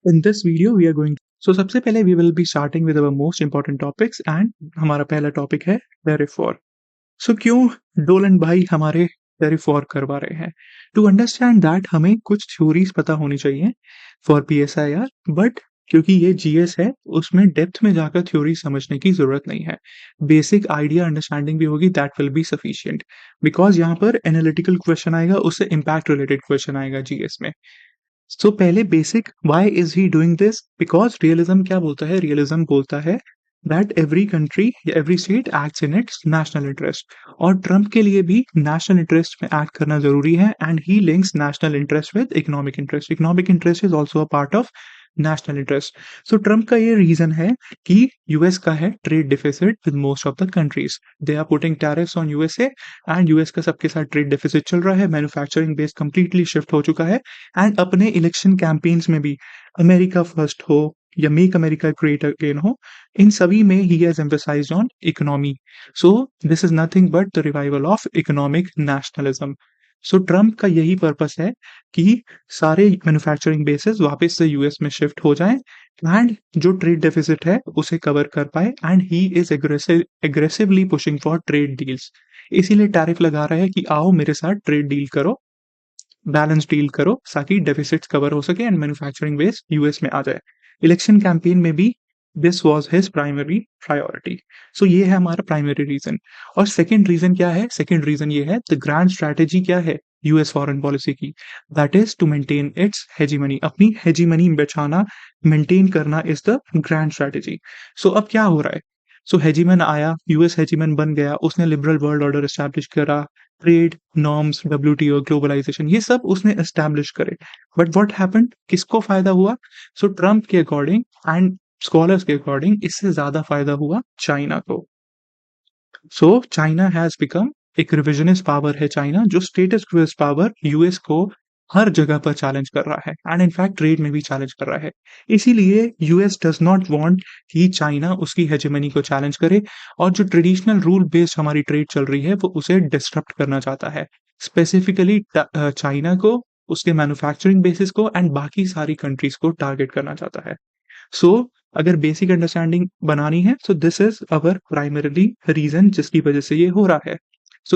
In this video we are going सबसे पहले we will be starting with our most important topics and हमारा पहला topic है tariff war. क्यों Dolan भाई हमारे टैरिफ वॉर करवा रहे हैं? टू अंडरस्टैंड दैट हमें कुछ थ्योरीज पता होनी चाहिए फॉर पीएसआईआर, बट क्योंकि ये जीएस है उसमें डेप्थ में जाकर थ्योरी समझने की जरूरत नहीं है। बेसिक आइडिया अंडरस्टैंडिंग भी होगी, that will be sufficient. Because यहाँ पर एनालिटिकल क्वेश्चन आएगा, उससे इम्पैक्ट रिलेटेड क्वेश्चन आएगा जीएस में। पहले basic, why is he doing this? Because realism क्या बोलता है? रियलिज्म बोलता है दैट एवरी कंट्री या every state acts in its national interest, और ट्रम्प के लिए भी नेशनल इंटरेस्ट में एक्ट करना जरूरी है। And he links national interest with economic interest. Economic interest is also a part of national interest. Trump का ये रीजन है कि यूएस का है trade deficit with most of the countries, they are putting tariffs on USA, and US का सबके साथ trade deficit चल रहा है, मैन्युफैक्चरिंग बेस कंप्लीटली शिफ्ट हो चुका है। एंड अपने इलेक्शन कैंपेन्स में भी अमेरिका फर्स्ट हो या मेक अमेरिका ग्रेट अगेन हो, इन सभी में ही has emphasised on economy. This is nothing but the revival of economic nationalism. Trump का यही पर्पस है कि सारे मैन्युफैक्चरिंग बेसिस वापस से यूएस में शिफ्ट हो जाएं एंड जो ट्रेड डेफिसिट है उसे कवर कर पाए। And he is aggressively pushing for trade deals. इसीलिए टैरिफ लगा रहा है कि आओ मेरे साथ ट्रेड डील करो, बैलेंस डील करो, ताकि डेफिसिट्स कवर हो सके एंड मैन्युफैक्चरिंग बेस यूएस में आ जाए। इलेक्शन कैंपेन में भी this was his primary priority. ये है हमारा प्राइमरी रीजन। और सेकंड रीजन क्या है? सेकंड रीजन ये है, द ग्रैंड स्ट्रैटेजी क्या है यूएस फॉरेन पॉलिसी की? That is to maintain its hegemony. अपनी हेजीमनी बचाना, मेंटेन करना इज द ग्रैंड स्ट्रैटेजी। अब क्या हो रहा है? हेजीमन आया, यूएस हेजीमन बन गया, उसने लिबरल वर्ल्ड ऑर्डर एस्टैब्लिश करा, ट्रेड नॉर्म्स, डब्ल्यूटीओ, ग्लोबलाइजेशन, ये सब उसने एस्टैब्लिश करे। But what happened? किसको फायदा हुआ? ट्रम्प के अकॉर्डिंग एंड स्कॉलर्स के अकॉर्डिंग इससे ज्यादा फायदा हुआ चाइना को। चाइना हैज बिकम एक रिविजनिस्ट पावर है चाइना, जो स्टेटस क्विस्ट पावर यूएस को हर जगह पर चैलेंज कर रहा है एंड इनफैक्ट ट्रेड में भी चैलेंज कर रहा है। इसीलिए यूएस डज नॉट वांट कि चाइना उसकी हेजेमनी को चैलेंज करे, और जो ट्रेडिशनल रूल बेस्ड हमारी ट्रेड चल रही है वो उसे डिस्टर्ब करना चाहता है, स्पेसिफिकली चाइना को, उसके मैन्युफैक्चरिंग बेसिस को एंड बाकी सारी कंट्रीज को टारगेट करना चाहता है। अगर बेसिक अंडरस्टैंडिंग बनानी है, this is our primarily reason जिसकी वजह से ये हो रहा है।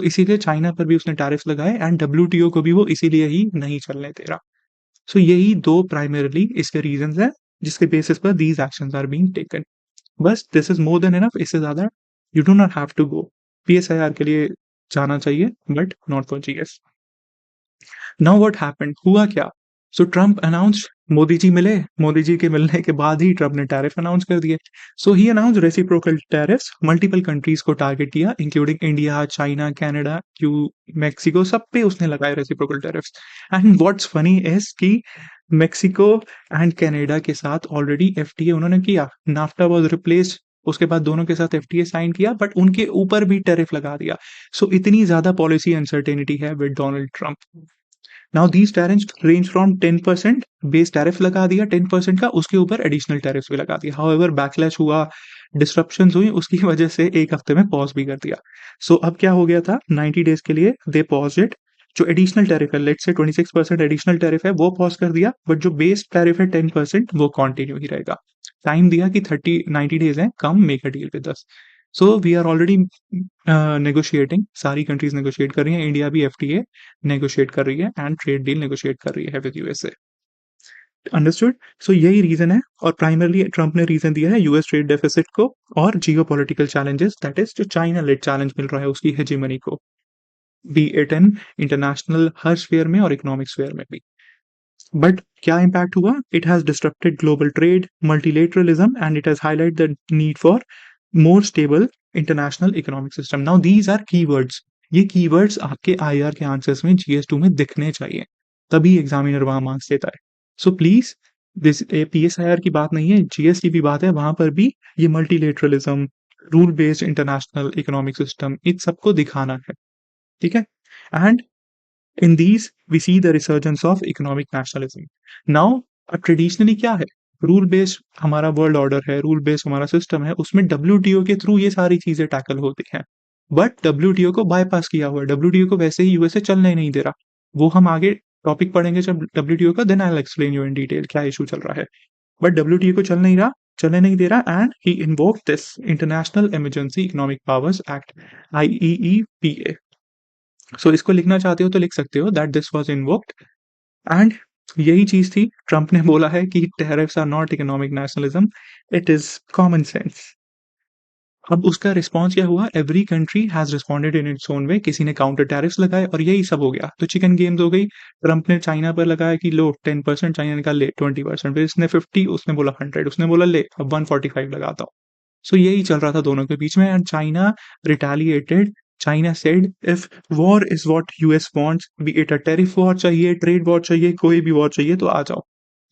इसीलिए चाइना पर भी उसने टैरिफ लगाए एंड डब्ल्यूटीओ को भी वो इसीलिए ही नहीं चलने दे रहा। यही दो प्राइमरीली इसके रीजंस हैं जिसके बेसिस पर these actions are being taken. बस this is more than enough, इससे ज्यादा you do not have to go. PSIR के लिए जाना चाहिए but not for GS. Now what happened? हुआ क्या? ट्रम्प अनाउंस्ड, मोदी जी मिले, मोदी जी के मिलने के बाद ही ट्रम्प ने टैरिफ अनाउंस कर दिए। He announce reciprocal tariffs, multiple countries को टारगेट किया, including India, China, Canada, Mexico, सब पे उसने लगाए reciprocal tariffs. And what's funny is कि मैक्सिको एंड कनाडा के साथ ऑलरेडी एफटीए उन्होंने किया, नाफ्टा वाज रिप्लेस्ड, उसके बाद दोनों के साथ एफटीए साइन किया, बट उनके ऊपर भी टैरिफ लगा दिया। इतनी ज्यादा पॉलिसी अनसर्टेनिटी है with Donald Trump. Now these tariffs range from 10%, base tariff लगा दिया 10% का, उसके ऊपर एडिशनल टैरिफ्स भी लगा दिया। हाउएवर बैकलैश हुआ, डिस्ट्रप्शंस हुई, उसकी वजह से एक हफ्ते में पॉज भी कर दिया। अब क्या हो गया था? 90 डेज के लिए दे पॉज इट। जो एडिशनल टैरिफ है, लेट्स से 26% एडिशनल टैरिफ है, वो पॉज कर दिया, बट जो बेस टैरिफ है 10% वो कंटिन्यू ही रहेगा। टाइम दिया कि 90 डेज है, come make a deal with us. We are already negotiating, सारी कंट्रीज नेगोशिएट कर रही हैं, इंडिया भी एफटीए नेगोशिएट कर रही है एंड ट्रेड डील नेगोशिएट कर रही है विद यूएसए। अंडरस्टूड? यही रीजन है, और प्राइमरली ट्रम्प ने रीजन दिया है यूएस ट्रेड डेफिसिट को और जियोपॉलिटिकल चैलेंजेस, दैट इज जो चाइना लेड चैलेंज मिल रहा है उसकी हेजेमनी को, B it in international her sphere में और इकोनॉमिक स्फीयर में भी। बट क्या इम्पैक्ट हुआ? It has disrupted global trade, multilateralism, and it has highlight the need for more stable international economic system. Now these are keywords. ये keywords आपके IR के answers में GS2 में दिखने चाहिए, तभी एग्जामिनर वहां मार्क्स देता है। प्लीज, दिस PSIR की बात नहीं है, GS की भी बात है, वहां पर भी ये multilateralism, rule based international economic system, इन सबको दिखाना है, ठीक है? And in these we see the resurgence of economic nationalism. Now अब ट्रेडिशनली क्या है? रूल बेस्ड हमारा वर्ल्ड ऑर्डर है, रूल बेस्ड हमारा सिस्टम है, उसमें डब्ल्यूटीओ के थ्रू ये सारी चीजें टैकल होती हैं, बट डब्ल्यूटीओ को बाईपास किया हुआ है, डब्ल्यूटीओ को वैसे ही यूएसए चलने नहीं दे रहा। वो हम आगे टॉपिक पढ़ेंगे जब डब्ल्यूटीओ का, then I will explain you in detail क्या इशू चल रहा है। बट डब्ल्यूटीओ को चलने नहीं दे रहा and he invoked this International Emergency Economic Powers Act IEEPA। So इसको लिखना चाहते हो तो लिख सकते हो that this was invoked and यही चीज थी ट्रंप ने बोला है कि tariffs are not economic nationalism, it is common sense. अब उसका रिस्पॉन्स क्या हुआ, every country has responded in its own way, किसी ने काउंटर टैरिफ्स लगाए और यही सब हो गया। तो चिकन गेम्स हो गई, ट्रंप ने चाइना पर लगाया कि लो 10%, चाइना ने कहा ले 20%, फिर इसने 50, उसने बोला 100, उसने बोला ले अब 145 लगाता हूँ। सो यही चल रहा था दोनों के बीच में and China retaliated. China said if war is what US wants, B it a tariff war चाहिए, ट्रेड वॉर चाहिए, कोई भी वॉर चाहिए तो आ जाओ,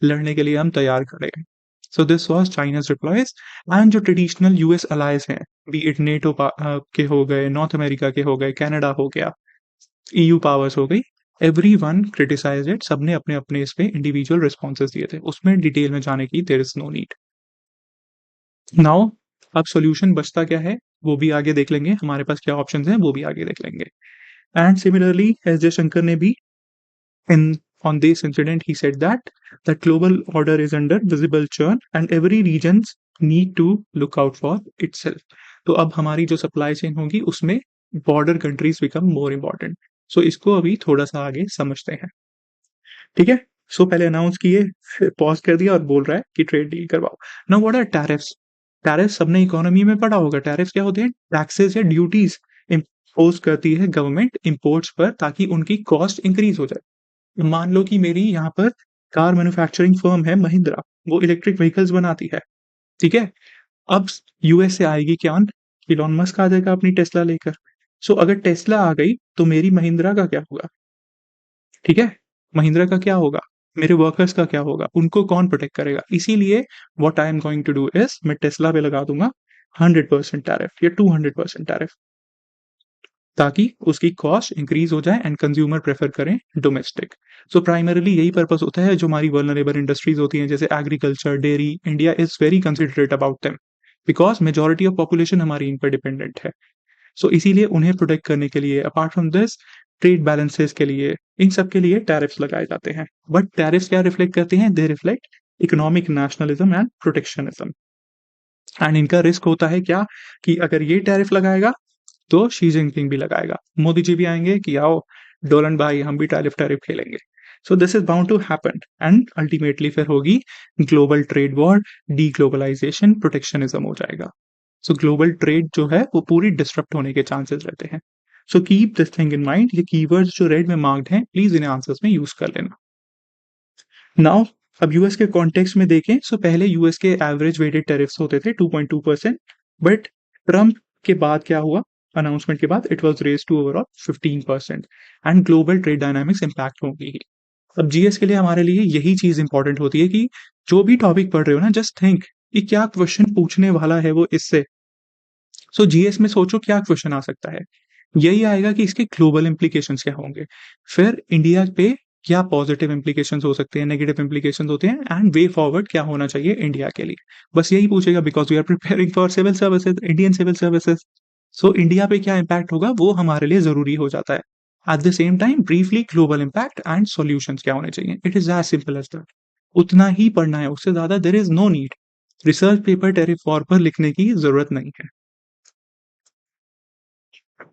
लड़ने के लिए हम तैयार खड़े हैं। So this was China's replies and जो ट्रेडिशनल यूएस अलाइज हैं, बी इट नेटो के हो गए, नॉर्थ अमेरिका के हो गए, कनाडा हो गया, EU पावर्स हो गई, एवरीवन क्रिटिसाइज्ड इट, सबने अपने अपने इस पे इंडिविजुअल रिस्पॉन्सेज दिए थे, उसमें डिटेल में जाने की there is no need. Now अब सॉल्यूशन बचता क्या है वो भी आगे देख लेंगे, हमारे पास क्या ऑप्शंस हैं वो भी आगे देख लेंगे। एंड सिमिलरली एस जयशंकर ने भी in on this incident he said that the global order is under visible churn and every regions need to look out for itself। तो अब हमारी जो सप्लाई चेन होगी उसमें border countries become more important. So इसको अभी थोड़ा सा आगे समझते हैं, ठीक है। सो पहले अनाउंस किए, फिर पॉज कर दिया और बोल रहा है कि ट्रेड डील करवाओ। Now what are tariffs? Tariffs सबने इकोनॉमी में पढ़ा होगा। टैरिफ्स क्या होते हैं? टैक्सेस या ड्यूटीज इम्पोज करती है गवर्नमेंट इंपोर्ट्स पर ताकि उनकी कॉस्ट इंक्रीज हो जाए। मान लो कि मेरी यहाँ पर कार मैन्युफैक्चरिंग फर्म है महिंद्रा, वो इलेक्ट्रिक व्हीकल्स बनाती है, ठीक है। अब यूएस से आएगी क्या? इलॉन मस्क आ जाएगा अपनी टेस्ला लेकर। सो अगर टेस्ला आ गई तो मेरी महिंद्रा का क्या होगा, ठीक है। महिंद्रा का क्या होगा, मेरे वर्कर्स का क्या होगा, उनको कौन प्रोटेक्ट करेगा। इसीलिए what I am going to do is मैं टेस्ला पे लगा दूंगा 100% टैरिफ या 200% टैरिफ, ताकि उसकी कॉस्ट इंक्रीज हो जाए एंड कंज्यूमर प्रेफर करें डोमेस्टिक। सो प्राइमरीली यही पर्पस होता है। जो हमारी वर्नरेबल इंडस्ट्रीज होती हैं जैसे agriculture, dairy, India is very considerate about them because majority of population हमारी इन पर डिपेंडेंट है। सो इसीलिए उन्हें प्रोटेक्ट करने के लिए apart from this trade balances के लिए इन सब के लिए टैरिफ्स लगाए जाते हैं। बट टैरिफ्स क्या रिफ्लेक्ट करते हैं? दे reflect economic nationalism and protectionism. And इनका रिस्क होता है क्या कि अगर ये टैरिफ लगाएगा तो शी जिनपिंग भी लगाएगा, मोदी जी भी आएंगे कि आओ डोलन भाई हम भी टैरिफ टैरिफ खेलेंगे। So this is bound to happen and ultimately फिर होगी global trade war, deglobalisation, protectionism हो जाएगा। सो ग्लोबल ट्रेड जो है वो पूरी डिस्टर्ब होने के चांसेस रहते हैं। सो keep this thing in mind. ये कीवर्ड्स जो रेड में मार्क्ड हैं प्लीज इन्हें आंसर्स में यूज कर लेना। नाउ अब यूएस के कॉन्टेक्स्ट में देखें, सो पहले यूएस के एवरेज वेटेड टैरिफ्स होते थे 2.2%, बट ट्रंप के बाद क्या हुआ, अनाउंसमेंट के बाद it was raised to overall 15% and global trade dynamics impact होंगी। अब जीएस के लिए हमारे लिए यही चीज इंपॉर्टेंट होती है कि जो भी टॉपिक पढ़ रहे हो ना, जस्ट थिंक कि क्या क्वेश्चन पूछने वाला है वो इससे। सो जीएस में सोचो क्या क्वेश्चन आ सकता है, यही आएगा कि इसके ग्लोबल इंप्लीकेशंस क्या होंगे, फिर इंडिया पे क्या पॉजिटिव इंप्लीकेशंस हो सकते हैं, नेगेटिव इंप्लीकेशंस होते हैं एंड वे फॉरवर्ड क्या होना चाहिए इंडिया के लिए। बस यही पूछेगा because we are preparing for civil services, Indian civil services. So India पे क्या इंपैक्ट होगा वो हमारे लिए जरूरी हो जाता है। At the same time briefly global impact and solutions क्या होने चाहिए, it is as simple as that. उतना ही पढ़ना है, उससे ज्यादा there is no need. Research paper tariff war पर लिखने की जरूरत नहीं है।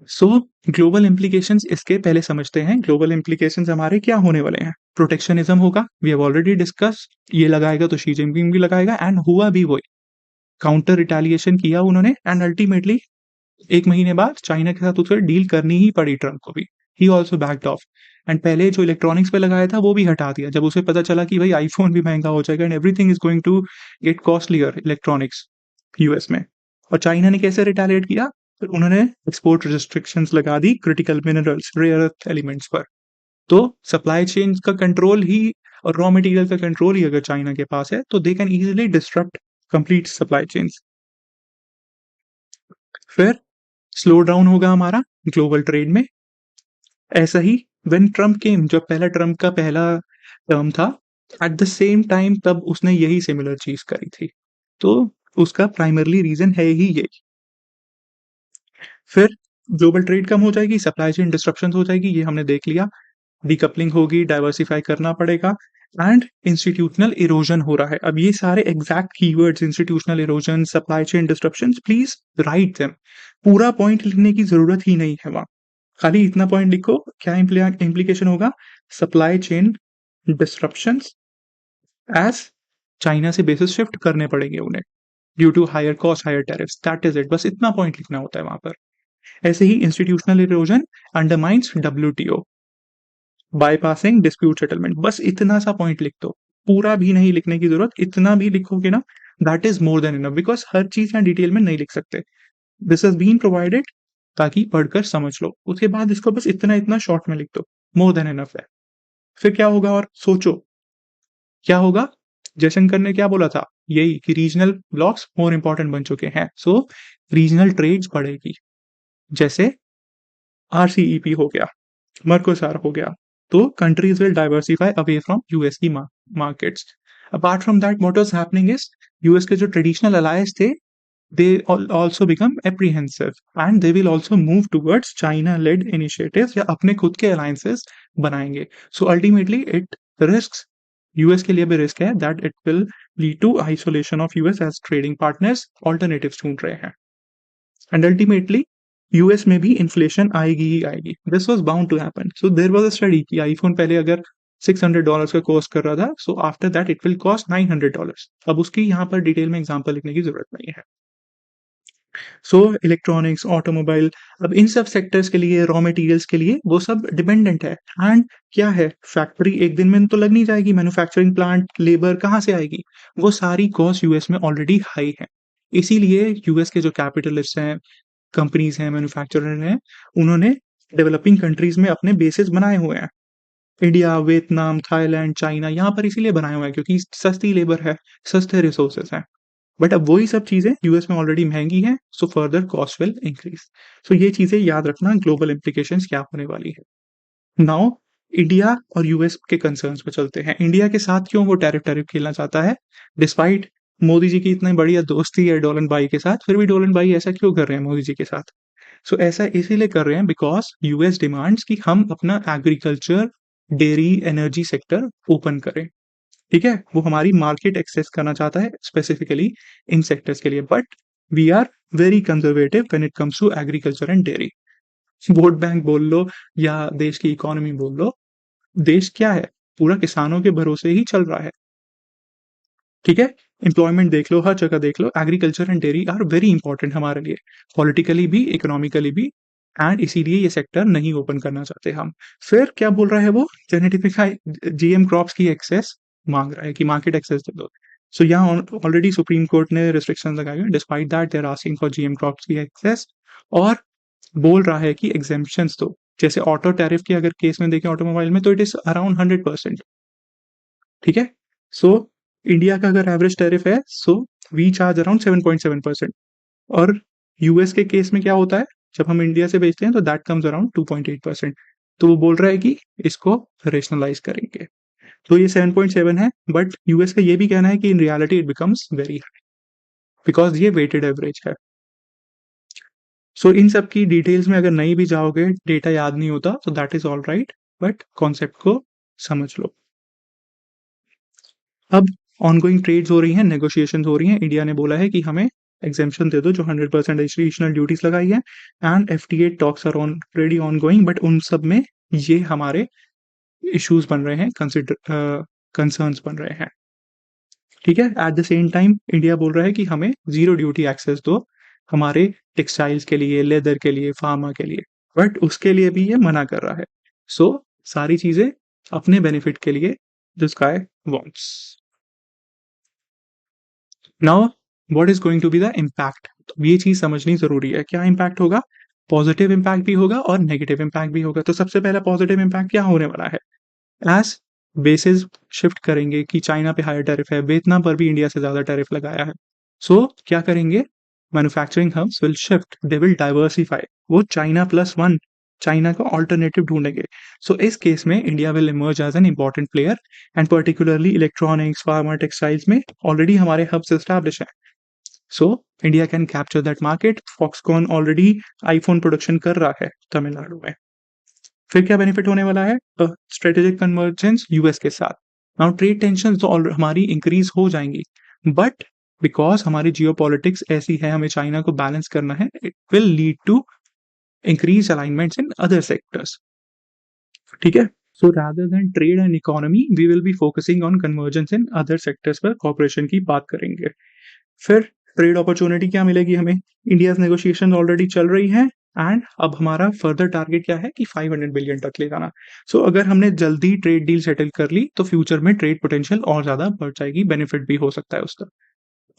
सो ग्लोबल इम्प्लीकेशंस इसके पहले समझते हैं। ग्लोबल इम्प्लीकेशंस हमारे क्या होने वाले हैं? प्रोटेक्शनिज्म होगा, वी हैव ऑलरेडी डिस्कस। ये लगाएगा तो शी जिनपिंग भी लगाएगा एंड हुआ भी वही, काउंटर रिटेलिएशन किया उन्होंने एंड अल्टीमेटली 1 महीने बाद चाइना के साथ उसे डील करनी ही पड़ी ट्रंप को भी। He also backed of and पहले जो इलेक्ट्रॉनिक्स पे लगाया था वो भी हटा दिया जब उसे पता चला कि भाई आईफोन भी महंगा हो जाएगा and everything is going to get costlier electronics US में। और चाइना ने कैसे रिटेलिएट किया? फिर उन्होंने एक्सपोर्ट रिस्ट्रिक्शंस लगा दी critical minerals, rare earth elements पर। तो सप्लाई चेन का कंट्रोल ही और रॉ मटेरियल का कंट्रोल ही अगर चाइना के पास है तो they can easily disrupt complete supply chains. फिर स्लो डाउन होगा हमारा ग्लोबल ट्रेड में। ऐसा ही व्हेन ट्रम्प केम, जब पहला ट्रम्प का पहला टर्म था, एट द सेम टाइम तब उसने यही सिमिलर चीज करी थी। तो उसका प्राइमरली रीजन है ही यही। फिर ग्लोबल ट्रेड कम हो जाएगी, सप्लाई चेन डिस्ट्रप्शन हो जाएगी, ये हमने देख लिया। डिकपलिंग होगी, डाइवर्सिफाई करना पड़ेगा एंड इंस्टीट्यूशनल इरोजन हो रहा है। अब ये सारे exact keywords, institutional erosion, supply chain disruptions, please write them. पूरा पॉइंट लिखने की जरूरत ही नहीं है वहां, खाली इतना पॉइंट लिखो। क्या इम्प्लीकेशन होगा? Supply chain disruptions as China से बेसिस शिफ्ट करने पड़ेंगे उन्हें due to higher cost, higher tariffs, that is it. बस इतना पॉइंट लिखना होता है वहां पर। ऐसे ही institutional erosion undermines WTO bypassing dispute settlement, बस इतना सा पॉइंट लिख दो। पूरा भी नहीं लिखने की जरूरत, इतना भी लिखोगे ना that is more than enough, because हर चीज यहाँ डिटेल में नहीं लिख सकते। दिस इज बीन प्रोवाइडेड ताकि पढ़कर समझ लो, उसके बाद इसको बस इतना इतना शॉर्ट में लिख दो, मोर देन इनफ है। फिर क्या होगा और सोचो क्या होगा? जयशंकर ने क्या बोला था? यही कि रीजनल ब्लॉक्स मोर इंपॉर्टेंट बन चुके हैं, सो रीजनल ट्रेड्स बढ़ेगी। जैसे आरसीईपी हो गया, मर्कोसार हो गया, तो countries will diversify away from US की markets. Apart from that what was happening is US के जो ट्रेडिशनल अलायंस थे they also become apprehensive and they will also move towards China led initiatives या अपने खुद के alliances बनाएंगे। So ultimately it risks, US के लिए भी रिस्क है that it will lead to isolation of US as trading partners, alternatives ढूंढ रहे हैं। And ultimately US में भी इन्फ्लेशन आएगी ही आएगी। This was bound to happen. So there was a study कि आईफोन पहले अगर $600 का कॉस्ट कर रहा था, so after that it will cost $900। अब उसकी यहाँ पर डिटेल में एग्जांपल लिखने की जरूरत नहीं है। सो इलेक्ट्रॉनिक्स, ऑटोमोबाइल, अब इन सब सेक्टर्स के लिए, रॉ मटेरियल्स के लिए वो सब डिपेंडेंट है। एंड क्या है, फैक्ट्री एक दिन में तो लग नहीं जाएगी, मैन्युफैक्चरिंग प्लांट, लेबर कहाँ से आएगी? वो सारी कॉस्ट यूएस में ऑलरेडी हाई है। इसीलिए यूएस के जो कैपिटलिस्ट हैं, कंपनीज हैं, मैन्युफैक्चरर हैं, उन्होंने डेवलपिंग कंट्रीज में अपने बेसिस बनाए हुए हैं। इंडिया, वियतनाम, थाईलैंड, चाइना, यहाँ पर इसीलिए बनाए हुए हैं क्योंकि सस्ती लेबर है, सस्ते रिसोर्सेस हैं। बट अब वही सब चीजें यूएस में ऑलरेडी महंगी हैं, so further cost will increase. So ये चीजें याद रखना, ग्लोबल इंप्लीकेशंस क्या होने वाली है। नाउ इंडिया और यूएस के कंसर्न्स पे चलते हैं। इंडिया के साथ क्यों वो टैरिफ टैरिफ खेलना चाहता है? डिस्पाइट मोदी जी की इतनी बढ़िया दोस्ती है डोलन भाई के साथ, फिर भी डोलन भाई ऐसा क्यों कर रहे हैं मोदी जी के साथ? सो ऐसा इसीलिए कर रहे हैं बिकॉज यूएस डिमांड्स कि हम अपना agriculture, dairy, energy sector open करें। ठीक है, वो हमारी मार्केट एक्सेस करना चाहता है स्पेसिफिकली इन सेक्टर्स के लिए, but we are very conservative when it comes to agriculture and dairy. Vote bank बोल लो या देश की इकोनॉमी बोल लो, देश क्या है, पूरा किसानों के भरोसे ही चल रहा है। ठीक है, एम्प्लॉयमेंट देख लो, हर जगह देख लो, agriculture and dairy are very important हमारे लिए, पॉलिटिकली भी, इकोनॉमिकली भी। एंड इसीलिए ये सेक्टर नहीं ओपन करना चाहते हम। फिर क्या बोल रहा है वो? जेनेटिफाई जीएम क्रॉप्स की एक्सेस मांग रहा है कि मार्केट एक्सेस दे दो। सो यहाँ ऑलरेडी सुप्रीम कोर्ट ने रिस्ट्रिक्शन लगाए हैं, despite that they are asking for GM crops की एक्सेस, और बोल रहा है कि एग्जेम्पशंस दो। जैसे ऑटो टैरिफ के अगर केस में देखें ऑटोमोबाइल में, तो इट इज अराउंड 100%। ठीक है, सो इंडिया का अगर एवरेज टैरिफ है, सो वी चार्ज अराउंड 7.7%, और यूएस के केस में क्या होता है, जब हम इंडिया से बेचते हैं तो दैट कम्स अराउंड 2.8%। तो वो बोल रहा है कि इसको रेशनलाइज करेंगे। तो ये 7.7 है, बट यूएस का ये भी कहना है कि in reality it becomes very high because ये वेटेड एवरेज है। सो इन सब की डिटेल्स में अगर नहीं भी जाओगे, डेटा याद नहीं होता, तो that is all right, but concept को समझ लो। अब ऑनगोइंग ट्रेड्स हो रही हैं, नेगोशिएशन हो रही हैं। इंडिया ने बोला है कि हमें एग्जेम्पशन दे दो जो 100% एडिशनल ड्यूटीज लगाई है, and FTA talks are already ongoing, but उन सब में ये हमारे इश्यूज बन रहे हैं, कंसर्न्स बन रहे हैं। ठीक है, at the same time India बोल रहा है कि हमें जीरो ड्यूटी एक्सेस दो हमारे टेक्सटाइल्स के लिए, लेदर के लिए, फार्मा के लिए, बट उसके लिए भी ये मना कर रहा है। सो सारी चीजें अपने बेनिफिट के लिए, the sky wants. Now what is going to be the impact? तो ये चीज समझनी जरूरी है, क्या इम्पैक्ट होगा? पॉजिटिव इम्पैक्ट भी होगा और नेगेटिव इम्पैक्ट भी होगा। तो सबसे पहला पॉजिटिव इम्पैक्ट क्या होने वाला है? एज बेसिस शिफ्ट करेंगे कि चाइना पे हायर टैरिफ है, वियतनाम पर भी इंडिया से ज्यादा टैरिफ लगाया है, सो क्या करेंगे? Manufacturing hubs will shift, they will diversify, वो चाइना प्लस वन, चाइना का ऑल्टरनेटिव ढूंढेंगे। सो इस केस में India will emerge as an important player, and particularly electronics, pharma, textiles में ऑलरेडी हमारे हब्स एस्टैब्लिश हैं। So India can capture that market. Foxconn already iPhone production कर रहा है तमिलनाडु में। फिर क्या बेनिफिट होने वाला है? स्ट्रेटेजिक कन्वर्जेंस यूएस के साथ, नाउ ट्रेड टेंशन्स तो हमारी इंक्रीज हो जाएंगी, बट बिकॉज हमारी जियोपॉलिटिक्स ऐसी है, हमें चाइना को बैलेंस करना है, it will lead to increase alignments in other sectors. ठीक है, so rather than trade and economy we will be focusing on convergence in other sectors पर कॉपरेशन की बात करेंगे। फिर ट्रेड अपॉर्चुनिटी क्या मिलेगी हमें? इंडिया नेगोशिएशन ऑलरेडी चल रही है, एंड अब हमारा फर्दर टारगेट क्या है कि 500 बिलियन तक ले जाना। सो अगर हमने जल्दी ट्रेड डील सेटल कर ली तो फ्यूचर में ट्रेड पोटेंशियल और ज्यादा बढ़ जाएगी, बेनिफिट भी हो सकता है उसका।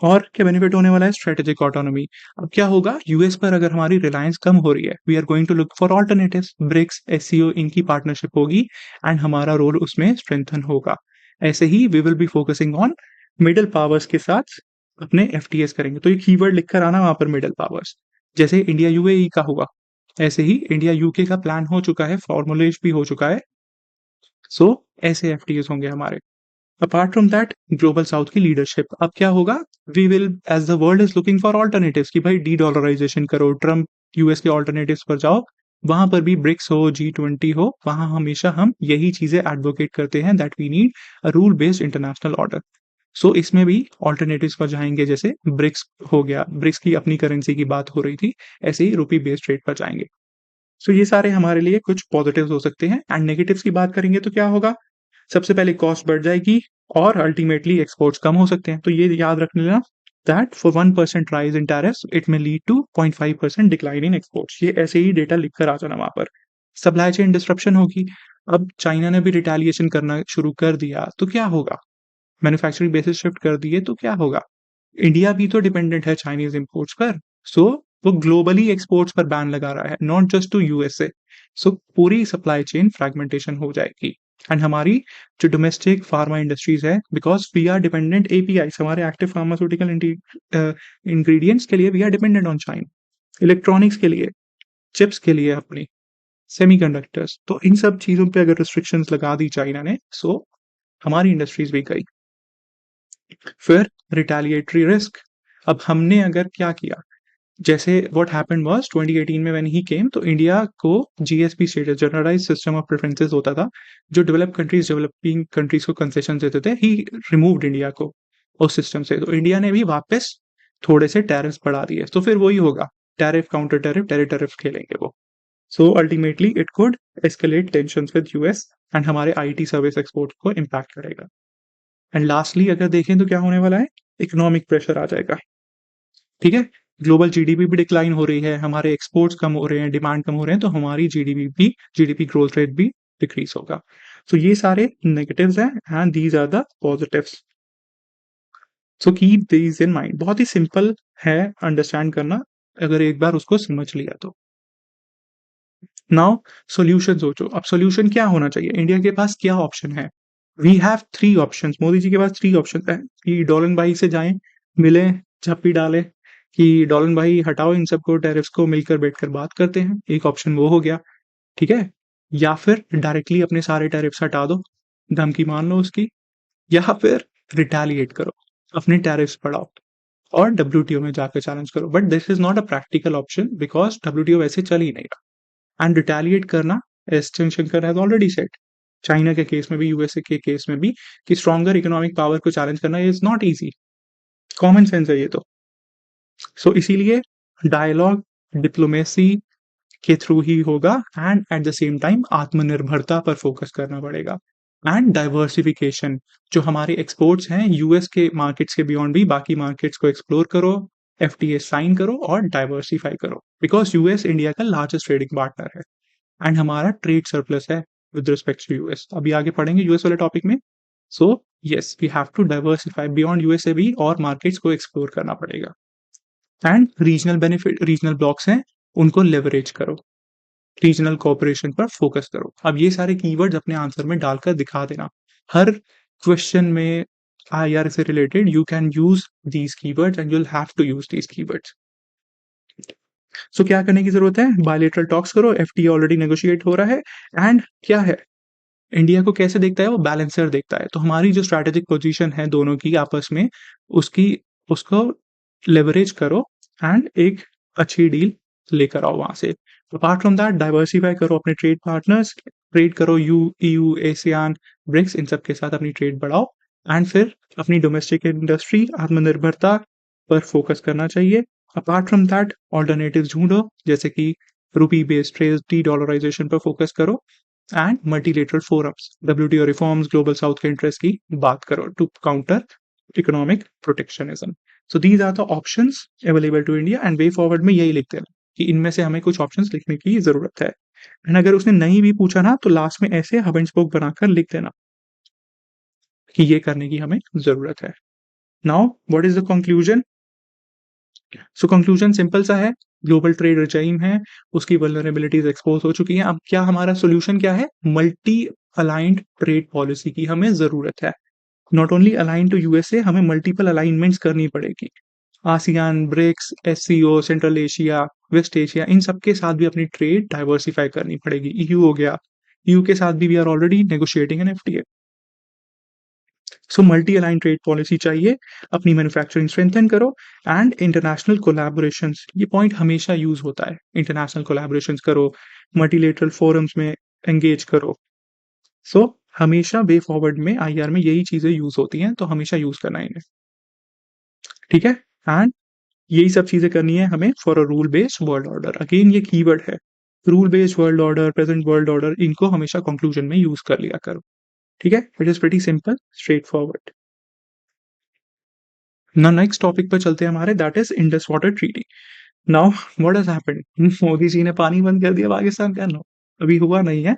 और क्या बेनिफिट होने वाला है? Strategic autonomy. अब क्या होगा, यूएस पर अगर हमारी रिलायंस कम हो रही है, we are going to look for alternatives, BRICS, SCO, इनकी पार्टनरशिप होगी एंड हमारा रोल उसमें स्ट्रेंथन होगा। ऐसे ही we will be focusing on middle powers के साथ अपने एफटीएस करेंगे। तो ये कीवर्ड लिखकर आना वहां पर, मिडल पावर्स। जैसे इंडिया यूएई का हुआ, ऐसे ही इंडिया यूके का प्लान हो चुका है, फॉर्मुलेज भी हो चुका है। सो ऐसे एफटीएस होंगे हमारे। Apart from that, Global South की लीडरशिप। अब क्या होगा, we will, as the world is looking for alternatives कि भाई डी डॉलराइजेशन करो, ट्रम्प यूएस के ऑल्टरनेटिव्स पर जाओ, वहां पर भी ब्रिक्स हो, G20 हो, वहां हमेशा हम यही चीजें एडवोकेट करते हैं, that we need a rule based international order. So इसमें भी ऑल्टरनेटिव्स पर जाएंगे, जैसे ब्रिक्स हो गया, ब्रिक्स की अपनी करेंसी की बात हो रही थी, ऐसे ही रुपी बेस्ड ट्रेड पर जाएंगे। सो ये सारे हमारे लिए कुछ पॉजिटिव्स हो सकते हैं। एंड नेगेटिव्स की बात करेंगे तो क्या होगा, सबसे पहले कॉस्ट बढ़ जाएगी और अल्टीमेटली एक्सपोर्ट्स कम हो सकते हैं। तो ये याद रख लेना that for 1% rise in tariffs it may lead to 0.5% decline in exports. ये ऐसे ही डेटा लिखकर आ जाना वहां पर। सप्लाई चेन डिस्ट्रप्शन होगी। अब चाइना ने भी रिटेलिएशन करना शुरू कर दिया तो क्या होगा, मैन्युफैक्चरिंग बेसिस शिफ्ट कर दिए तो क्या होगा, इंडिया भी तो डिपेंडेंट है चाइनीज इंपोर्ट्स पर। सो वो ग्लोबली एक्सपोर्ट्स पर बैन लगा रहा है, not just to USA. So पूरी सप्लाई चेन फ्रैगमेंटेशन हो जाएगी। एंड हमारी जो डोमेस्टिक फार्मा इंडस्ट्रीज है, because we are dependent API, हमारे एक्टिव फार्मास्यूटिकल इंग्रेडिएंट्स के लिए we are dependent on China, electronics के लिए, चिप्स के लिए अपनी, सेमीकंडक्टर्स। तो इन सब चीजों पे अगर रिस्ट्रिक्शंस लगा दी चाइना ने, सो हमारी इंडस्ट्रीज भी गई। फिर रिटेलिएटरी रिस्क। अब हमने अगर क्या किया, जैसे व्हाट हैपेंड वाज 2018 में व्हेन ही केम, तो इंडिया को GSP status, generalised system of preferences होता था, जो डेवलपिंग कंट्रीज को कंसेशन देते थे, ही रिमूव्ड इंडिया को उस सिस्टम से। तो इंडिया ने भी वापस थोड़े से टैरिफ्स बढ़ा दिए, तो फिर वही होगा, टैरिफ काउंटर टैरिफ, टैरिफ खेलेंगे वो। So ultimately it could escalate tensions with US and हमारे आईटी सर्विस एक्सपोर्ट को इम्पैक्ट करेगा। एंड लास्टली अगर देखें तो क्या होने वाला है, इकोनॉमिक प्रेशर आ जाएगा। ठीक है, ग्लोबल जीडीपी भी डिक्लाइन हो रही है, हमारे एक्सपोर्ट्स कम हो रहे हैं, डिमांड कम हो रहे हैं, तो हमारी जीडीपी ग्रोथ रेट भी डिक्रीज होगा। तो ये सारे नेगेटिव्स हैं and these are the positives. So keep these in mind. बहुत ही सिंपल है अंडरस्टैंड करना, अगर एक बार उसको समझ लिया तो। नाउ सोल्यूशन सोचो, अब सोल्यूशन क्या होना चाहिए, इंडिया के पास क्या ऑप्शन है? We have 3 options, Modi ji के पास 3 ऑप्शन है कि डॉलन भाई से जाएं, मिले, झप्पी डाले कि डॉलन भाई हटाओ इन सबको, टैरिफ्स को मिलकर बैठकर बात करते हैं, एक ऑप्शन वो हो गया। ठीक है, या फिर डायरेक्टली अपने सारे टैरिफ्स हटा दो, धमकी मान लो उसकी, या फिर रिटेलिएट करो, अपने टैरिफ्स बढ़ाओ और डब्ल्यूटीओ में जाकर चैलेंज करो। But this is not a practical option because WTO वैसे चल ही नहीं रहा। एंड रिटेलिएट करना, S Jaishankar has already said, China के केस में भी, यूएसए के केस में भी, कि स्ट्रॉन्गर इकोनॉमिक पावर को चैलेंज करना is not easy. Common sense है ये तो। सो इसीलिए डायलॉग, डिप्लोमेसी के थ्रू ही होगा, and eight the same time आत्मनिर्भरता पर फोकस करना पड़ेगा, एंड डाइवर्सिफिकेशन। जो हमारे एक्सपोर्ट्स हैं यूएस के मार्केट्स के बियॉन्ड भी बाकी मार्केट्स को एक्सप्लोर करो, एफटीए साइन करो और डाइवर्सिफाई करो, बिकॉज यूएस इंडिया का लार्जेस्ट ट्रेडिंग पार्टनर है एंड हमारा ट्रेड सरप्लस है विद रिस्पेक्ट टू यूएस। अभी आगे पढ़ेंगे यूएस वाले टॉपिक में। So yes, we have to diversify beyond USA भी, और मार्केट्स को एक्सप्लोर करना पड़ेगा। And regional benefit, regional blocs हैं, उनको लेवरेज करो, रीजनल कोऑपरेशन पर फोकस करो। अब ये सारे कीवर्ड्स अपने आंसर में डालकर दिखा देना। हर क्वेश्चन में आईआर से related you can use these keywords and you will have to use these keywords. So क्या करने की जरूरत है, बायलेटरल टॉक्स करो, एफटीए ऑलरेडी नेगोशिएट हो रहा है। एंड क्या है, इंडिया को कैसे देखता है वो, बैलेंसर देखता है। तो हमारी जो स्ट्रैटेजिक पोजीशन है दोनों की आपस में, उसकी उसको लेवरेज करो एंड एक अच्छी डील लेकर आओ वहां से। अपार्ट फ्रॉम दैट, डाइवर्सिफाई करो अपने ट्रेड पार्टनर्स, ट्रेड करो, EU, एशियान, ब्रिक्स, इन सब के साथ अपनी ट्रेड बढ़ाओ एंड फिर अपनी डोमेस्टिक इंडस्ट्री आत्मनिर्भरता पर फोकस करना चाहिए। अपार्ट फ्रॉम दैट ऑल्टरनेटिव्स ढूंढो, जैसे कि rupee based trade, de dollarisation पर फोकस करो and multilateral forums, WTO reforms, global south के इंटरेस्ट की बात करो to counter economic protectionism. So these are the options available to India and way forward में यही लिख देना कि इनमें से हमें कुछ ऑप्शंस लिखने की जरूरत है। एंड अगर उसने नहीं भी पूछा ना तो लास्ट में ऐसे हब एंड स्पोक बनाकर लिख देना कि ये करने की हमें जरूरत है। Now what is the conclusion? So conclusion simple सा है, ग्लोबल ट्रेड रिजाइम है, उसकी वल्नरेबिलिटीज एक्सपोज हो चुकी हैं। अब क्या हमारा सोल्यूशन क्या है? मल्टी अलाइंड ट्रेड पॉलिसी की हमें जरूरत है। Not only align to USA, हमें मल्टीपल अलाइनमेंट्स करनी पड़ेगी। ASEAN, BRICS, SCO, central Asia, west Asia, इन सब के साथ भी अपनी ट्रेड डाइवर्सिफाई करनी पड़ेगी। EU हो गया, EU के साथ भी we are already negotiating an FTA। So multi align trade policy चाहिए, अपनी मैन्युफैक्चरिंग स्ट्रेंथन करो एंड इंटरनेशनल कोलैबोरेशंस, ये पॉइंट हमेशा यूज होता है। इंटरनेशनल कोलैबोरेशंस करो, मल्टीलेटरल फोरम्स में एंगेज करो। सो हमेशा वे फॉरवर्ड में IR में यही चीजें यूज होती हैं, तो हमेशा यूज करना है इन्हें, ठीक है। एंड यही सब चीजें करनी है हमें for a rule based world order. Again ये कीवर्ड है, rule based world order, present world order, इनको हमेशा कंक्लूजन में यूज कर लिया करो, ठीक है। It is pretty simple, straight forward. ना नेक्स्ट टॉपिक पर चलते हैं हमारे, that is Indus water treaty. Now what has happened? Modi ji ने पानी बंद कर दिया पाकिस्तान का? नो, अभी हुआ नहीं है।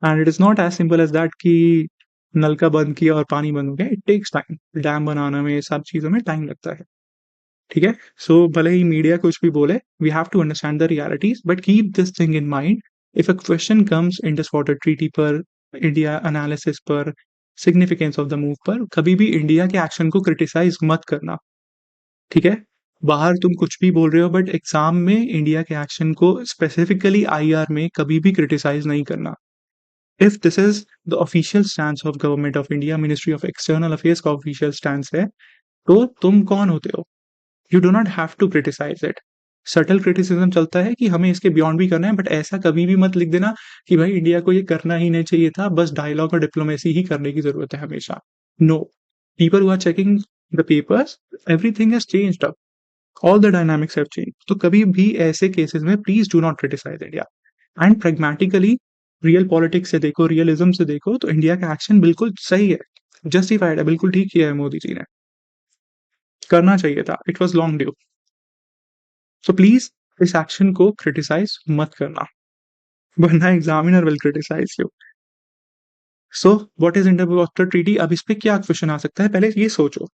And it is not as simple as that कि नलका बंद किया और पानी बंद हो गया। इट टेक्स टाइम, डैम बनाने में, सब चीजों में टाइम लगता है, ठीक है। सो भले ही मीडिया कुछ भी बोले, we have to understand the realities, but keep this thing in mind. If a question comes Indus water treaty पर, इंडिया एनालिसिस पर, सिग्निफिकेंस ऑफ द मूव पर, कभी भी इंडिया के एक्शन को क्रिटिसाइज मत करना, ठीक है। बाहर तुम कुछ भी बोल रहे हो, बट एग्जाम में इंडिया के एक्शन को स्पेसिफिकली IR में कभी भी क्रिटिसाइज नहीं करना। If this is the official stand of government of India, ministry of external affairs का ऑफिशियल स्टैंड है, तो तुम कौन होते हो? You do not have to criticise it. Subtle criticism चलता है कि हमें इसके बियॉन्ड भी करना है, बट ऐसा कभी भी मत लिख देना कि भाई इंडिया को ये करना ही नहीं चाहिए था, बस डायलॉग और डिप्लोमेसी ही करने की जरूरत है हमेशा। No, people who are checking the papers, everything has changed up, all the dynamics have changed. तो कभी भी ऐसे केसेस में please do not criticise India and pragmatically, real politics से देखो, रियलिज्म से देखो, तो इंडिया का एक्शन बिल्कुल सही है, जस्टिफाइड है, बिल्कुल ठीक किया है मोदी जी ने, करना चाहिए था, it was long due. So please इस एक्शन को क्रिटिसाइज मत करना, वरना examiner will criticise you. So what is inter water treaty? अब इस पे क्या क्वेश्चन आ सकता है, पहले ये सोचो।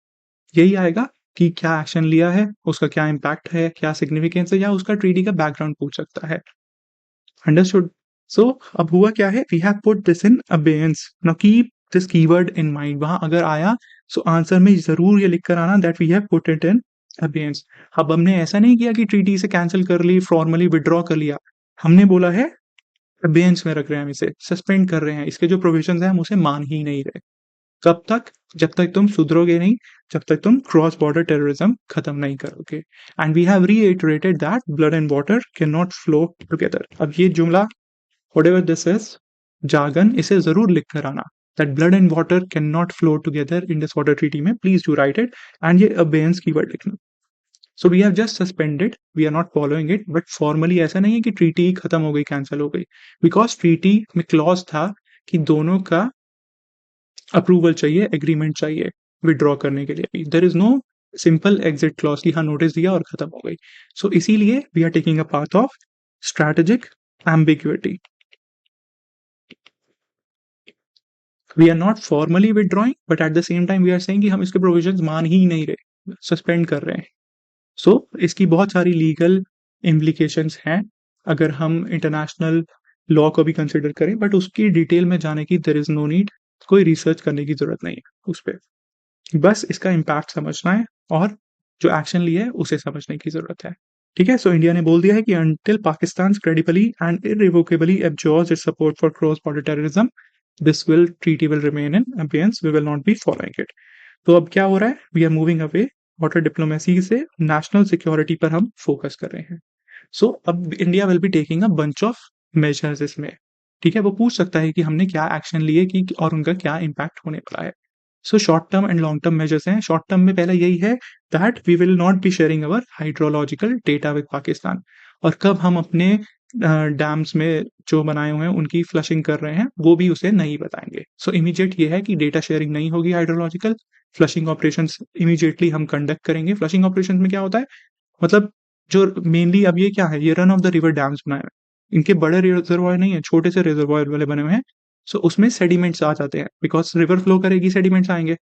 यही आएगा कि क्या एक्शन लिया है, उसका क्या इम्पैक्ट है, क्या सिग्निफिकेंस है, या उसका ट्रीटी का बैकग्राउंड पूछ सकता है। अंडरस्टूड? सो अब हुआ क्या है, we have put this in abeyance. Now keep this keyword in mind, वहां अगर आया सो आंसर में जरूर ये लिख कर आना that we have put it in abeyance. अब हमने ऐसा नहीं किया कि ट्रीटी से कैंसिल कर ली, फॉर्मली विड्रॉ कर लिया, हमने बोला है अबेयंस में रख रहे हैं, हम इसे सस्पेंड कर रहे हैं, इसके जो प्रोविजंस हैं हम उसे मान ही नहीं रहे। कब तक? जब तक तुम सुधरोगे नहीं, जब तक तुम क्रॉस बॉर्डर टेररिज्म खत्म नहीं करोगे। And we have reiterated that blood and water can not flow together. अब ये जुमला, व्हाटएवर दिस इज, जार्गन, इसे जरूर लिख कर आना, that blood and water can not flow together in this water treaty में, please do write it. And ये अबेयंस कीवर्ड लिखना। So we have just suspended, we are not following it, but formally ऐसा नहीं है कि treaty खत्म हो गई, कैंसिल हो गई, बिकॉज ट्रीटी में क्लॉज था कि दोनों का अप्रूवल चाहिए, एग्रीमेंट चाहिए विड्रॉ करने के लिए। There is no simple exit clause की हाँ नोटिस दिया और खत्म हो गई। सो इसीलिए we are taking a path of strategic ambiguity. We are not formally withdrawing, but at the same time we are saying कि हम इसके प्रोविजंस मान ही नहीं रहे, सस्पेंड कर रहे हैं। सो इसकी बहुत सारी लीगल इम्प्लीकेशंस हैं अगर हम इंटरनेशनल लॉ को भी कंसिडर करें, बट उसकी डिटेल में जाने की देयर इज नो नीड, कोई रिसर्च करने की जरूरत नहीं है उस पर, बस इसका इम्पैक्ट समझना है और जो एक्शन लिया है उसे समझने की जरूरत है, ठीक है। सो इंडिया ने बोल दिया है कि until Pakistan credibly and irrevocably abjures its support for cross border terrorism, this will treaty will remain in abeyance, we will not be following it. तो अब क्या हो रहा है, we are moving away water diplomacy से नेशनल सिक्योरिटी पर हम focus कर रहे हैं। सो अब India will be taking a bunch of measures इसमें, ठीक है? वो पूछ सकता है कि हमने क्या एक्शन लिए कि और उनका क्या इम्पैक्ट होने वाला है। So short term and long term measures हैं। शॉर्ट टर्म में पहला यही है that we will not be sharing our hydrological data with Pakistan. और कब हम अपने डैम्स में जो बनाए हुए हैं उनकी फ्लशिंग कर रहे हैं वो भी उसे नहीं बताएंगे। सो इमीडिएट ये है कि डेटा शेयरिंग नहीं होगी हाइड्रोलॉजिकल। फ्लशिंग ऑपरेशंस इमीडिएटली हम कंडक्ट करेंगे। फ्लशिंग ऑपरेशन में क्या होता है, मतलब जो मेनली अब ये क्या है, ये run of the river dams बनाए हुए हैं। इनके बड़े रिजर्वायर नहीं है, छोटे से रिजर्वायर वाले बने हुए हैं। सो उसमें सेडिमेंट्स आ जाते हैं, बिकॉज रिवर फ्लो करेगी, सेडिमेंट्स आएंगे।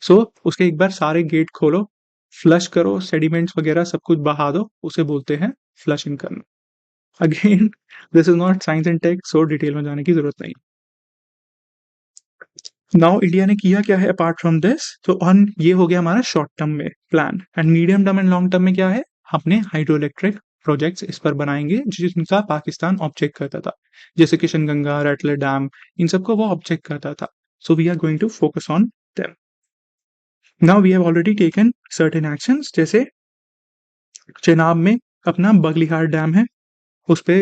सो उसके एक बार सारे गेट खोलो, फ्लश करो, सेडिमेंट्स वगैरह सब कुछ बहा दो, उसे बोलते हैं फ्लशिंग करना। Again this is not science and tech, so detail में जाने की जरूरत नहीं। नाउ इंडिया ने किया क्या है अपार्ट फ्रॉम दिस, तो ऑन ये हो गया हमारा शॉर्ट टर्म में plan. And medium term and long term में क्या है, अपने हाइड्रो इलेक्ट्रिक प्रोजेक्ट्स इस पर बनाएंगे जिनका पाकिस्तान ऑब्जेक्ट करता था, जैसे किशन गंगा, रैटले डैम, इन सबको वो ऑब्जेक्ट करता था। So we are going to focus on them. Now we have already taken certain actions, जैसे चेनाब में अपना बगलिहार डैम है, उस पे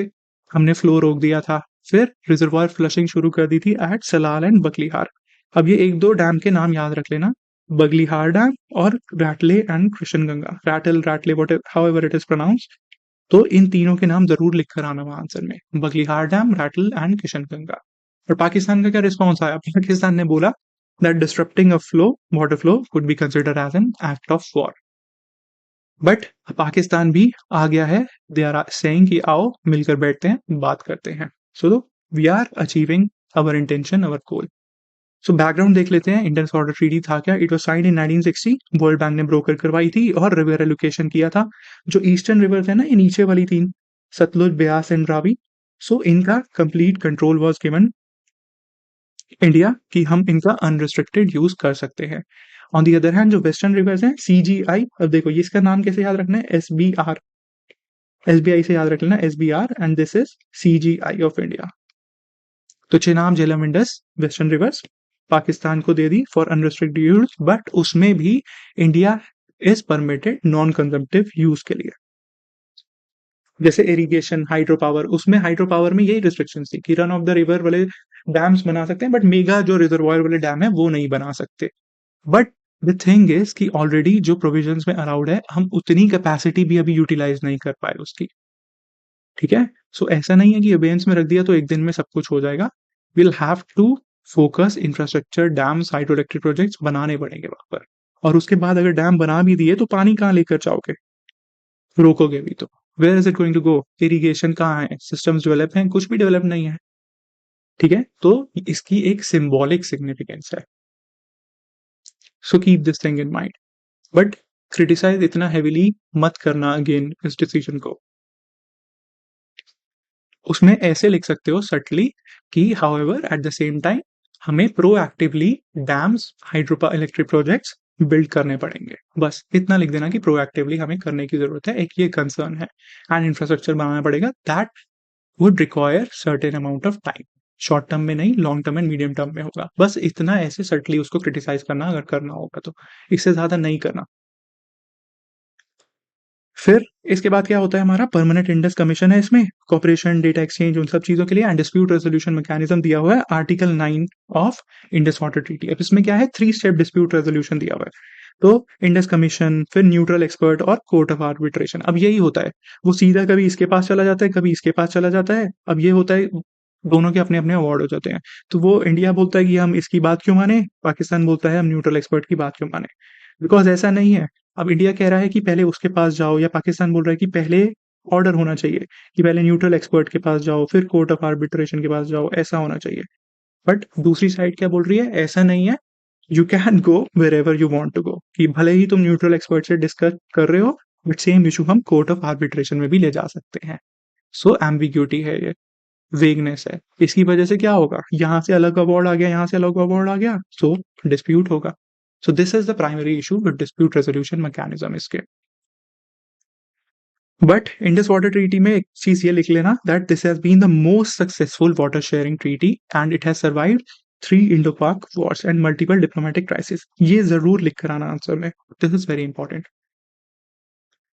हमने फ्लो रोक दिया था। फिर रिजर्वायर फ्लशिंग शुरू कर दी थी एट सलाल एंड बगलिहार। अब ये एक दो डैम के नाम याद रख लेना, बगलिहार डैम और Ratle and Krishna Ganga, Ratle, Ratle, what however it is pronounced. तो इन तीनों के नाम जरूर लिख कर आना वहां आंसर में, बगलिहार डैम, रैटल एंड किशन गंगा। और पाकिस्तान का क्या रिस्पॉन्स आया, पाकिस्तान ने बोला that disrupting a flow, water flow could be considered as an act of war. But Pakistan भी आ गया है, दे आर सेइंग कि आओ मिलकर बैठते हैं, बात करते हैं। So we are achieving our intention, our goal. So background देख लेते हैं, इंडियन वाटर ट्रीटी था क्या। It was signed in 1960, world bank ने ब्रोकर करवाई थी और रिवर एलोकेशन किया था। जो ईस्टर्न रिवर है ना, ये नीचे वाली तीन, सतलुज, ब्यास एंड रावी, सो इनका complete control was given India कि हम इनका अनरिस्ट्रिक्टेड यूज कर सकते हैं। ऑन दी अदर हैंड जो वेस्टर्न रिवर्स हैं, CGI, अब देखो ये इसका नाम कैसे याद रखना है, SBR, SBI से याद रख लेना, SBR, and this is CGI of India. तो चेनाब, झेलम, इंडस, वेस्टर्न रिवर्स पाकिस्तान को दे दी फॉर अनरिस्ट्रिक्टेड यूज, बट उसमें भी India is permitted non consumptive use के लिए। जैसे इरिगेशन, हाइड्रो पावर, उसमें हाइड्रो पावर में यही रिस्ट्रिक्शन थी कि रन ऑफ द रिवर वाले डैम्स बना सकते हैं, बट मेगा जो रिजर्वायर वाले डैम है वो नहीं बना सकते। बट द थिंग इज कि ऑलरेडी जो प्रोविजंस में अलाउड है, हम उतनी कैपेसिटी भी अभी यूटिलाइज नहीं कर पाए उसकी। ठीक है, सो ऐसा नहीं है कि अबेंस में रख दिया तो एक दिन में सब कुछ हो जाएगा। Will have to focus infrastructure, dams, hydro electric projects बनाने पड़ेंगे वहां पर। और उसके बाद अगर डैम बना भी दिए तो पानी कहाँ लेकर जाओगे, रोकोगे भी तो, where is it going to go, irrigation कहाँ है, सिस्टम्स डेवलप हैं, कुछ भी डेवलप नहीं है। ठीक है, तो इसकी एक सिंबॉलिक सिग्निफिकेंस है। So keep this thing in mind, but criticise इतना हेविली मत करना अगेन इस डिसीजन को। उसमें ऐसे लिख सकते हो सटली कि however at the same time हमें proactively dams, hydro electric projects build करने पड़ेंगे। बस इतना लिख देना कि प्रोएक्टिवली हमें करने की जरूरत है, एक ये कंसर्न है। एंड इंफ्रास्ट्रक्चर बनाना पड़ेगा, that would require certain amount of time. Short term में नहीं, long term and medium term में होगा। बस इतना ऐसे सटली उसको क्रिटिसाइज करना अगर करना होगा तो, इससे ज्यादा नहीं करना। फिर इसके बाद क्या होता है, हमारा परमानेंट इंडस कमीशन है, इसमें कॉपरेशन, डेटा एक्सचेंज, उन सब चीजों के लिए, एंड डिस्प्यूट रेजोल्यूशन मैकेनिज्म दिया हुआ है article 9 of Indus water treaty. अब इसमें क्या है, 3 स्टेप डिस्प्यूट रेजोल्यूशन दिया हुआ है। तो इंडस कमीशन, फिर न्यूट्रल एक्सपर्ट और कोर्ट ऑफ आर्बिट्रेशन। अब यही होता है, वो सीधा कभी इसके पास चला जाता है, कभी इसके पास चला जाता है। अब ये होता है, दोनों के अपने अपने अवार्ड हो जाते हैं। तो वो इंडिया बोलता है कि हम इसकी बात क्यों माने, पाकिस्तान बोलता है हम न्यूट्रल एक्सपर्ट की बात क्यों माने। बिकॉज ऐसा नहीं है। अब इंडिया कह रहा है कि पहले उसके पास जाओ, या पाकिस्तान बोल रहा है कि पहले ऑर्डर होना चाहिए कि पहले न्यूट्रल एक्सपर्ट के पास जाओ, फिर कोर्ट ऑफ आर्बिट्रेशन के पास जाओ, ऐसा होना चाहिए। बट दूसरी साइड क्या बोल रही है, ऐसा नहीं है, you can go wherever you want to go, कि भले ही तुम न्यूट्रल एक्सपर्ट से डिस्कस कर रहे हो, बट सेम इशू हम कोर्ट ऑफ आर्बिट्रेशन में भी ले जा सकते हैं। सो एम्बिग्यूटी है ये, वेगनेस है। इसकी वजह से क्या होगा, यहाँ से अलग अवार्ड आ गया, यहाँ से अलग अवार्ड आ गया, सो डिस्प्यूट होगा। So this is the primary issue with dispute resolution mechanism इसके। बट इंडस वाटर ट्रीटी में एक चीज ये लिख लेना, that this has been the most successful water sharing treaty and it has survived 3 Indo Pak wars and multiple diplomatic crisis. ये जरूर लिख कर आना आंसर में, दिस इज वेरी इंपॉर्टेंट।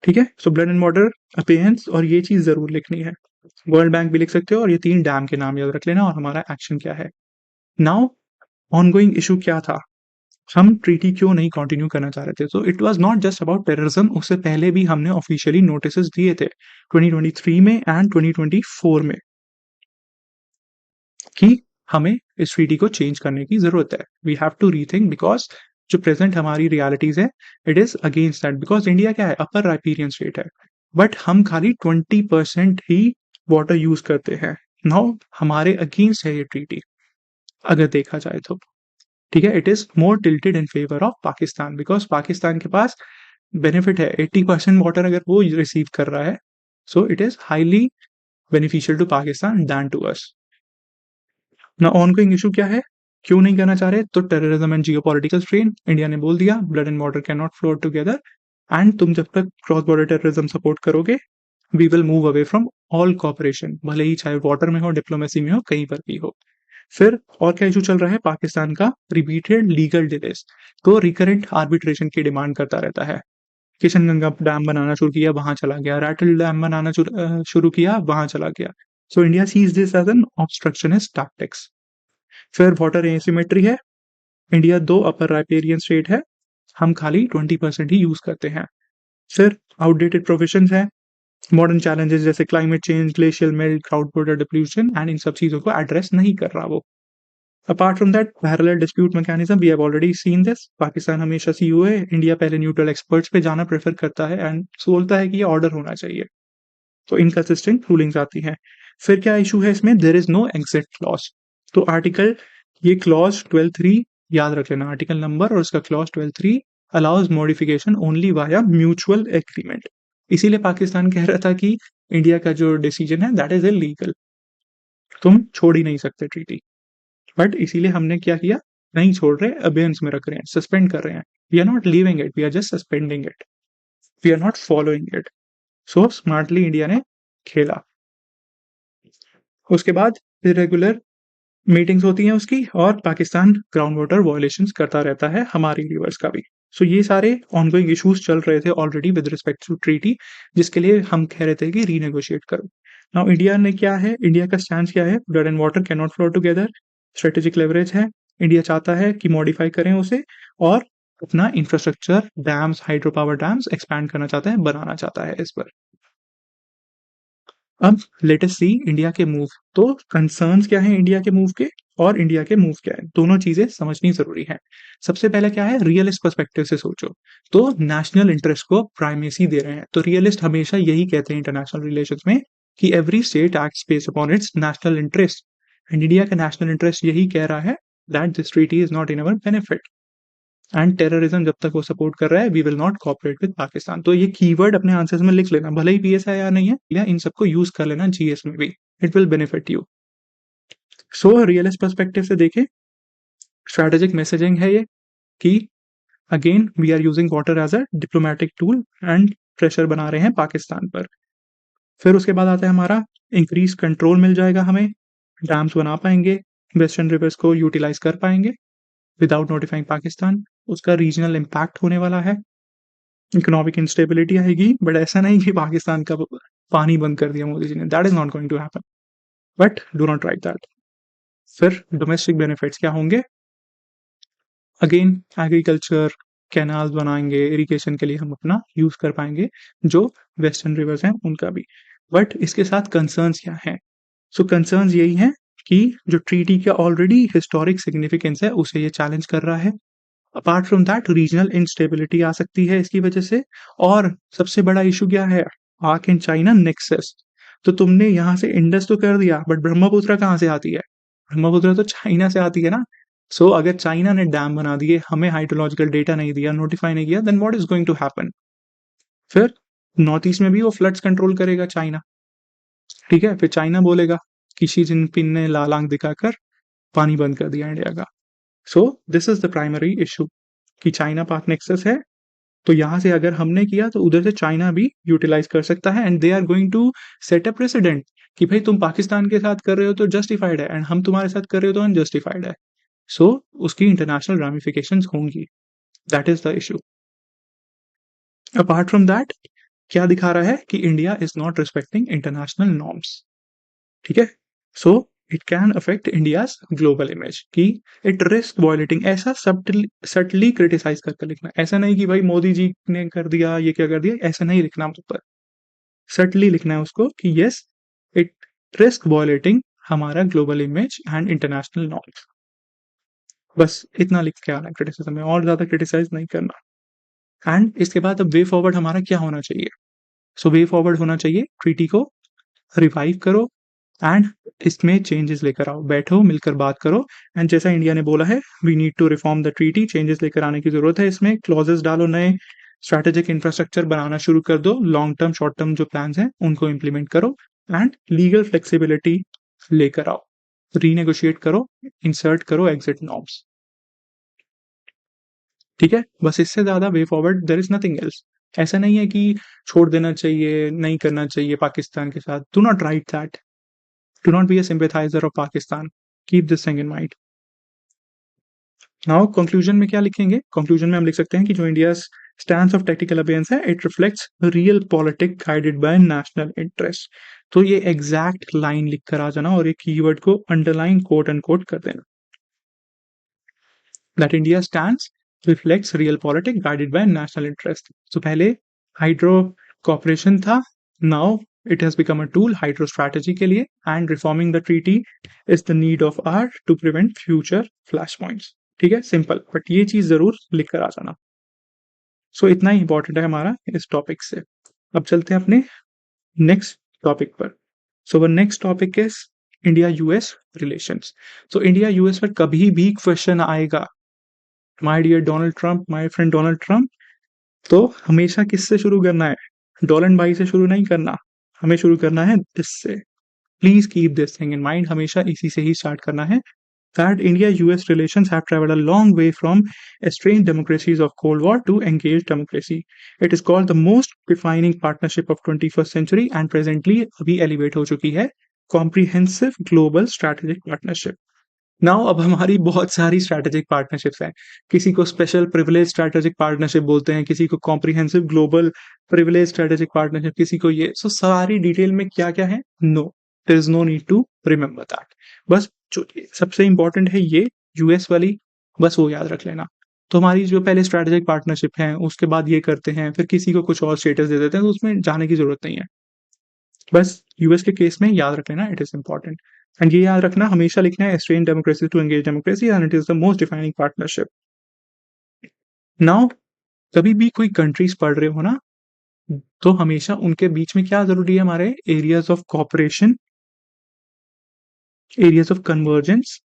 ठीक है, सो ब्लड एंड वाटर अपेयंस, और ये चीज जरूर लिखनी है। वर्ल्ड बैंक भी लिख सकते हो और ये 3 डैम के नाम याद रख लेना और हमारा एक्शन क्या है। नाउ ऑनगोइंग इश्यू क्या था? हम ट्रीटी क्यों नहीं कंटिन्यू करना चाह रहे थे? तो it was not just about terrorism, उससे पहले भी हमने ऑफिशियली नोटिसेस दिए थे 2023 में एंड 2024 में कि हमें इस ट्रीटी को चेंज करने की ज़रूरत है। We have to rethink because जो प्रेज़ेंट हमारी रियलिटीज़ है, it is against that because India क्या है? अपर राइपेरियन स्टेट है, बट हम खाली 20% ही वाटर यूज़ करते हैं। नाउ हमारे अगेंस्ट है ये ट्रीटी, अगर देखा जाए तो। ठीक है? It is more tilted in favour of Pakistan because Pakistan के पास बेनिफिट है 80% वाटर अगर वो रिसीव कर रहा है, so it is highly beneficial to Pakistan than to us. ना ऑनगोइंग इश्यू क्या है? क्यों नहीं करना चाह रहे? तो terrorism and geopolitical strain, India ने बोल दिया blood and water can not flow together and तुम जब तक क्रॉस बॉर्डर टेररिज्म सपोर्ट करोगे, we will move away from all cooperation, भले ही चाहे वाटर में हो, डिप्लोमेसी में हो, कहीं पर भी हो। फिर और क्या इशू चल रहा है? पाकिस्तान का रिपीटेड लीगल डिलेस, तो रिकरेंट आर्बिट्रेशन की डिमांड करता रहता है। किशनगंगा डैम बनाना शुरू किया, वहां चला गया, रैटल डैम बनाना शुरू किया, वहां चला गया। So India sees this as an obstructionist tactics. फिर वाटर एसिमेट्री है, इंडिया 2 अपर राइपेरियन स्टेट है, हम खाली 20% ही यूज करते हैं। फिर आउटडेटेड प्रोविजंस है, मॉडर्न चैलेंजेस जैसे climate change, glacial melt, crowd border diffusion and इन सब चीजों को एड्रेस नहीं कर रहा वो। Apart from that parallel dispute mechanism, we have already seen this. Pakistan हमेशा सीओ है, इंडिया पहले न्यूट्रल एक्सपर्ट्स पे जाना प्रेफर करता है एंड बोलता है कि ये ऑर्डर होना चाहिए, तो इनकंसिस्टेंट रूलिंग्स आती हैं। फिर क्या इशू है इसमें? There is no exit clause, तो आर्टिकल ये क्लॉज 12(3) याद रख लेना, आर्टिकल नंबर और उसका clause 12(3) allows modification only via mutual agreement. इसीलिए पाकिस्तान कह रहा था कि इंडिया का जो डिसीजन है दैट इज इलीगल, तुम छोड़ ही नहीं सकते ट्रीटी। बट इसीलिए हमने क्या किया? नहीं छोड़ रहे, अबेयंस में रख रहे हैं, सस्पेंड कर रहे हैं। We are not leaving it, we are just suspending it, we are not following it. So smartly India ने खेला। उसके बाद इरेगुलर मीटिंग्स होती हैं उसकी और पाकिस्तान ग्राउंड वाटर वायलेशंस करता रहता है, हमारी रिवर्स का भी। सो ये सारे ऑनगोइंग इश्यूज चल रहे थे already with respect to treaty, जिसके लिए हम कह रहे थे कि रीनेगोशिएट करो। नाउ इंडिया ने क्या है, इंडिया का स्टैंड क्या है? Blood and water can not flow together, strategic leverage है, इंडिया चाहता है कि मॉडिफाई करें उसे और अपना infrastructure, dams, hydro power dams expand करना चाहता है, बनाना चाहता है इस पर। अब लेट अस सी इंडिया के मूव। तो कंसर्न्स क्या हैं इंडिया के मूव के और इंडिया के मूव क्या है, दोनों चीजें समझनी जरूरी है। सबसे पहले क्या है? रियलिस्ट पर्सपेक्टिव से सोचो, तो नेशनल इंटरेस्ट को प्राइमेसी दे रहे हैं। तो रियलिस्ट हमेशा यही कहते हैं इंटरनेशनल रिलेशंस में कि every state acts based upon its national interest, and India का नेशनल इंटरेस्ट यही कह रहा है that this treaty is not in our benefit and terrorism जब तक वो सपोर्ट कर रहा है, we will not cooperate with Pakistan. तो ये कीवर्ड अपने आंसर्स में लिख लेना, भले ही पीएस है या नहीं है, या इन सबको यूज कर लेना जीएस में भी, it will benefit you. So realist perspective से देखें, स्ट्रेटेजिक मैसेजिंग है ये कि again we are using water as a diplomatic tool and pressure बना रहे हैं पाकिस्तान पर। फिर उसके बाद आता है हमारा इंक्रीज कंट्रोल मिल जाएगा हमें, डैम्स बना पाएंगे, वेस्टर्न रिवर्स को यूटिलाइज कर पाएंगे विदाउट नोटिफाइंग पाकिस्तान। उसका रीजनल इम्पैक्ट होने वाला है, इकोनॉमिक इंस्टेबिलिटी आएगी, बट ऐसा नहीं कि पाकिस्तान का पानी बंद कर दिया मोदी जी ने, that is not going to happen, but do not write that. फिर डोमेस्टिक बेनिफिट्स क्या होंगे? अगेन एग्रीकल्चर, कैनाल्स बनाएंगे, इरिगेशन के लिए हम अपना यूज कर पाएंगे, जो वेस्टर्न रिवर्स हैं उनका भी। बट इसके साथ कंसर्न्स क्या हैं? सो कंसर्न्स यही हैं कि जो ट्रीटी का ऑलरेडी हिस्टोरिक सिग्निफिकेंस है उसे ये चैलेंज कर रहा है। Apart from that regional instability आ सकती है इसकी वजह से, और सबसे बड़ा इशू क्या है? पाक एंड चाइना नेक्सस। तो तुमने यहाँ से इंडस तो कर दिया, बट ब्रह्मपुत्र कहाँ से आती है? ब्रह्मपुत्र तो चाइना से आती है ना। सो अगर चाइना ने डैम बना दिए, हमें हाइड्रोलॉजिकल डेटा नहीं दिया, नोटिफाई नहीं किया, then what is going to happen? फिर नॉर्थ ईस्ट में भी वो फ्लड्स कंट्रोल करेगा चाइना, ठीक है? फिर चाइना बोलेगा कि शी जिनपिंग ने लाल आंख दिखाकर पानी बंद कर दिया इंडिया का। सो this is the primary issue कि चाइना पाक नेक्सस है, तो यहाँ से अगर हमने किया तो उधर से चाइना भी यूटिलाइज कर सकता है and they are going to set a precedent कि भाई तुम पाकिस्तान के साथ कर रहे हो तो जस्टिफाइड है एंड हम तुम्हारे साथ कर रहे हो तो अनजस्टिफाइड है। सो उसकी इंटरनेशनल रामिफिकेशंस होंगी, that is the issue. Apart from that क्या दिखा रहा है कि India is not respecting international norms. ठीक है? So it can affect India's global image कि इट रिस्क वायलेटिंग, ऐसा सटली क्रिटिसाइज़ करके लिखना। ऐसा नहीं कि भाई मोदी जी ने कर दिया, ये क्या कर दिया, ऐसा नहीं लिखना ऊपर। सटली लिखना है उसको कि येस, इट रिस्क वायलेटिंग हमारा global image and international norms. बस इतना लिख के आना है क्रिटिसिज्म में, और ज़्यादा क्रिटिसाइज़ नहीं करना। एंड इसके बाद अब वे फॉरवर्ड हमारा क्या होना चाहिए? सो वे फॉरवर्ड होना चाहिए, ट्रीटी को रिवाइव करो एंड इसमें चेंजेस लेकर आओ, बैठो मिलकर बात करो। एंड जैसा इंडिया ने बोला है, we need to reform the treaty, changes लेकर आने की जरूरत है, इसमें क्लॉजेस डालो, नए स्ट्रैटेजिक इंफ्रास्ट्रक्चर बनाना शुरू कर दो, लॉन्ग टर्म शॉर्ट टर्म जो प्लान्स हैं उनको इंप्लीमेंट करो एंड लीगल फ्लेक्सिबिलिटी लेकर आओ, रीनेगोशिएट करो, इंसर्ट करो एग्जिट नॉर्म्स। ठीक है, बस इससे ज्यादा way forward there is nothing else. ऐसा नहीं है कि छोड़ देना चाहिए, नहीं करना चाहिए पाकिस्तान के साथ। Do not write that, do not be a sympathiser of Pakistan, keep this thing in mind. Now conclusion में क्या लिखेंगे? कंक्लूजन में हम लिख सकते हैं कि जो India stand of tactical abeyance है, it reflects real politic guided by national interest. तो ये एग्जैक्ट लाइन लिखकर आ जाना और एक कीवर्ड को अंडरलाइन कोट एंड कोट कर देना, that India stands reflects real politic guided by national interest. तो पहले हाइड्रो कॉपरेशन था, now it has become a tool hydro strategy के लिए, and reforming the treaty is the need of hour to prevent future flash points. ठीक है, simple, but ये चीज जरूर लिख कर आ जाना। सो इतना ही इंपॉर्टेंट है हमारा इस टॉपिक से। अब चलते हैं अपने नेक्स्ट टॉपिक पर। So our next topic is India US relations. तो इंडिया यूएस पर कभी भी क्वेश्चन आएगा, my dear Donald Trump, my friend Donald Trump, तो हमेशा किससे शुरू करना है? डोलन भाई से शुरू नहीं करना, हमें शुरू करना है इससे। Please keep this thing in mind, हमेशा इसी से ही स्टार्ट करना है। That India-US relations have traveled a long way from estranged democracies of Cold War to engaged democracy. It is called the most defining partnership of 21st century and presently अभी elevate हो चुकी है comprehensive global strategic partnership. Now अब हमारी बहुत सारी strategic partnerships हैं। किसी को स्पेशल प्रिविलेज स्ट्रैटेजिक पार्टनरशिप बोलते हैं, किसी को comprehensive global privilege strategic partnership, किसी को ये। सो सारी डिटेल में क्या क्या है, no, there is no need to remember that. बस जो सबसे इंपॉर्टेंट है ये यूएस वाली, बस वो याद रख लेना। तो हमारी जो पहले स्ट्रैटेजिक पार्टनरशिप है, उसके बाद ये करते हैं, फिर किसी को कुछ और स्टेटस दे देते हैं, तो उसमें जाने की जरूरत नहीं है। बस यूएस के केस में याद रख लेना, इट इज इंपॉर्टेंट। एंड ये याद रखना, हमेशा लिखना है estranged democracy to engage democracy and it is the most defining partnership. Now कभी भी कोई कंट्रीज पढ़ रहे हो ना, तो हमेशा उनके बीच में क्या जरूरी है, हमारे areas of corporation, areas of convergence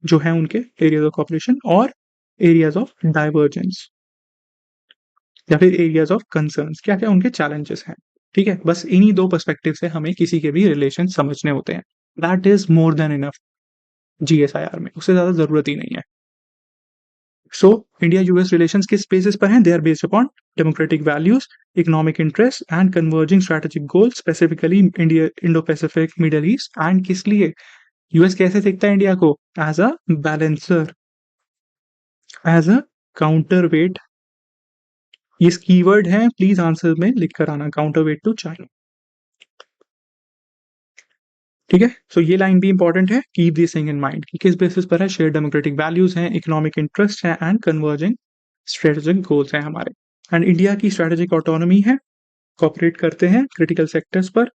जो है उनके एरियाज ऑफ कॉपरेशन, और एरियाज ऑफ डाइवर्जेंस या फिर एरियाज ऑफ कंसर्न्स, क्या क्या उनके चैलेंजेस हैं। ठीक है, बस इन्हीं दो पर्सपेक्टिव से हमें किसी के भी रिलेशन समझने होते हैं। That is more than enough GSIR में, उससे ज्यादा जरूरत ही नहीं है। सो इंडिया यूएस रिलेशंस किस बेसिस पर हैं? They are based upon democratic values, economic interest and converging strategic goals, specifically India, Indo Pacific, middle east. And किस लिए यूएस कैसे देखता है इंडिया को? As a balancer, as a counter weight. ये कीवर्ड है, प्लीज आंसर में लिख कर आना, काउंटर वेट टू चाइना। ठीक है, सो ये लाइन भी इंपॉर्टेंट है, keep this thing in mind कि किस बेसिस पर है। शेयर डेमोक्रेटिक वैल्यूज हैं, इकोनॉमिक इंटरेस्ट है एंड कन्वर्जिंग स्ट्रेटेजिक गोल्स हैं हमारे। एंड इंडिया की स्ट्रेटेजिक ऑटोनॉमी है, कॉपरेट करते हैं क्रिटिकल सेक्टर्स पर।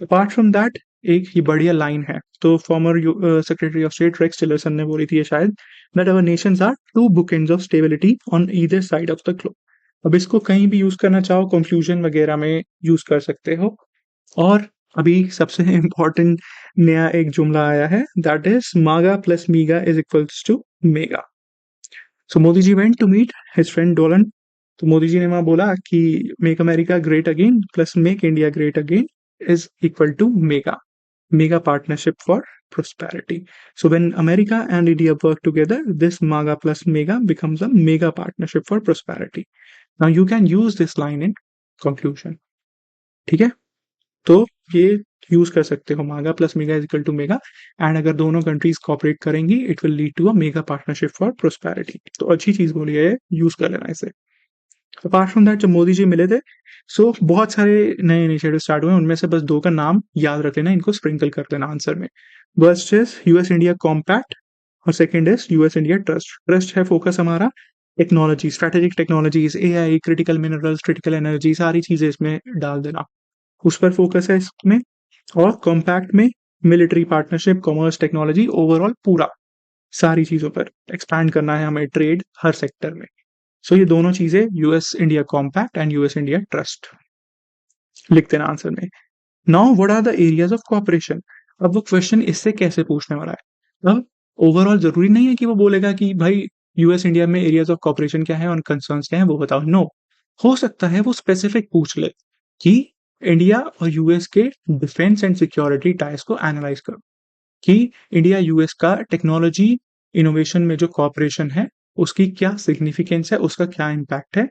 अपार्ट फ्रॉम दैट एक ही बढ़िया लाइन है, तो former secretary of state Rex Tillerson ने बोली थी ये शायद, that our nations are two bookends of stability on either side of the globe. अब इसको कहीं भी यूज करना चाहो, कंक्लूजन वगैरह में यूज कर सकते हो। और अभी सबसे इम्पोर्टेंट नया एक जुमला आया है, that is MAGA plus MIGA is equals to MEGA. So Modi ji went to meet his friend Donald. तो मोदी जी ने वहां बोला कि make America great again plus make India great again is equal to MEGA, MEGA partnership for prosperity. So when America and India work together, this MAGA plus mega becomes a mega partnership for prosperity. Now you can use this line in conclusion. ठीक है, तो ये use कर सकते हो, MAGA plus MEGA is equal to MEGA. And अगर दोनों countries cooperate करेंगी, it will lead to a mega partnership for prosperity. तो अच्छी चीज बोली है, यूज कर लेना इसे। अपार्ट फ्रॉम दैट जब मोदी जी मिले थे, सो बहुत सारे नए इनिशिएटिव स्टार्ट हुए, उनमें से बस 2 का नाम याद रख लेना, इनको स्प्रिंकल कर देना आंसर में। First is US India compact और second is US India trust. Trust है फोकस हमारा technology, strategic technologies, AI, critical minerals, critical energy, सारी चीज़ें इसमें डाल देना। उस पर फोकस है इसमें। और कॉम्पैक्ट में military partnership, commerce, technology, overall पूरा सारी चीज़ों पर एक्सपैंड करना है हमें, ट्रेड हर सेक्टर में। सो ये दोनों चीज़ें US India compact and US India trust लिख देना आंसर में। Now what are the areas of cooperation? अब वो क्वेश्चन इससे कैसे पूछने वाला है? अब ओवरऑल ज़रूरी नहीं है कि वो बोलेगा कि भाई यूएस इंडिया में एरियाज ऑफ कोऑपरेशन क्या है और कंसर्न्स क्या हैं वो बताओ। नो, हो सकता है वो स्पेसिफिक पूछ ले कि इंडिया और यूएस के डिफेंस एंड सिक्योरिटी टाइज को एनालाइज करो, कि इंडिया यूएस का टेक्नोलॉजी इनोवेशन में जो कोऑपरेशन है उसकी क्या सिग्निफिकेंस है, उसका क्या इम्पैक्ट है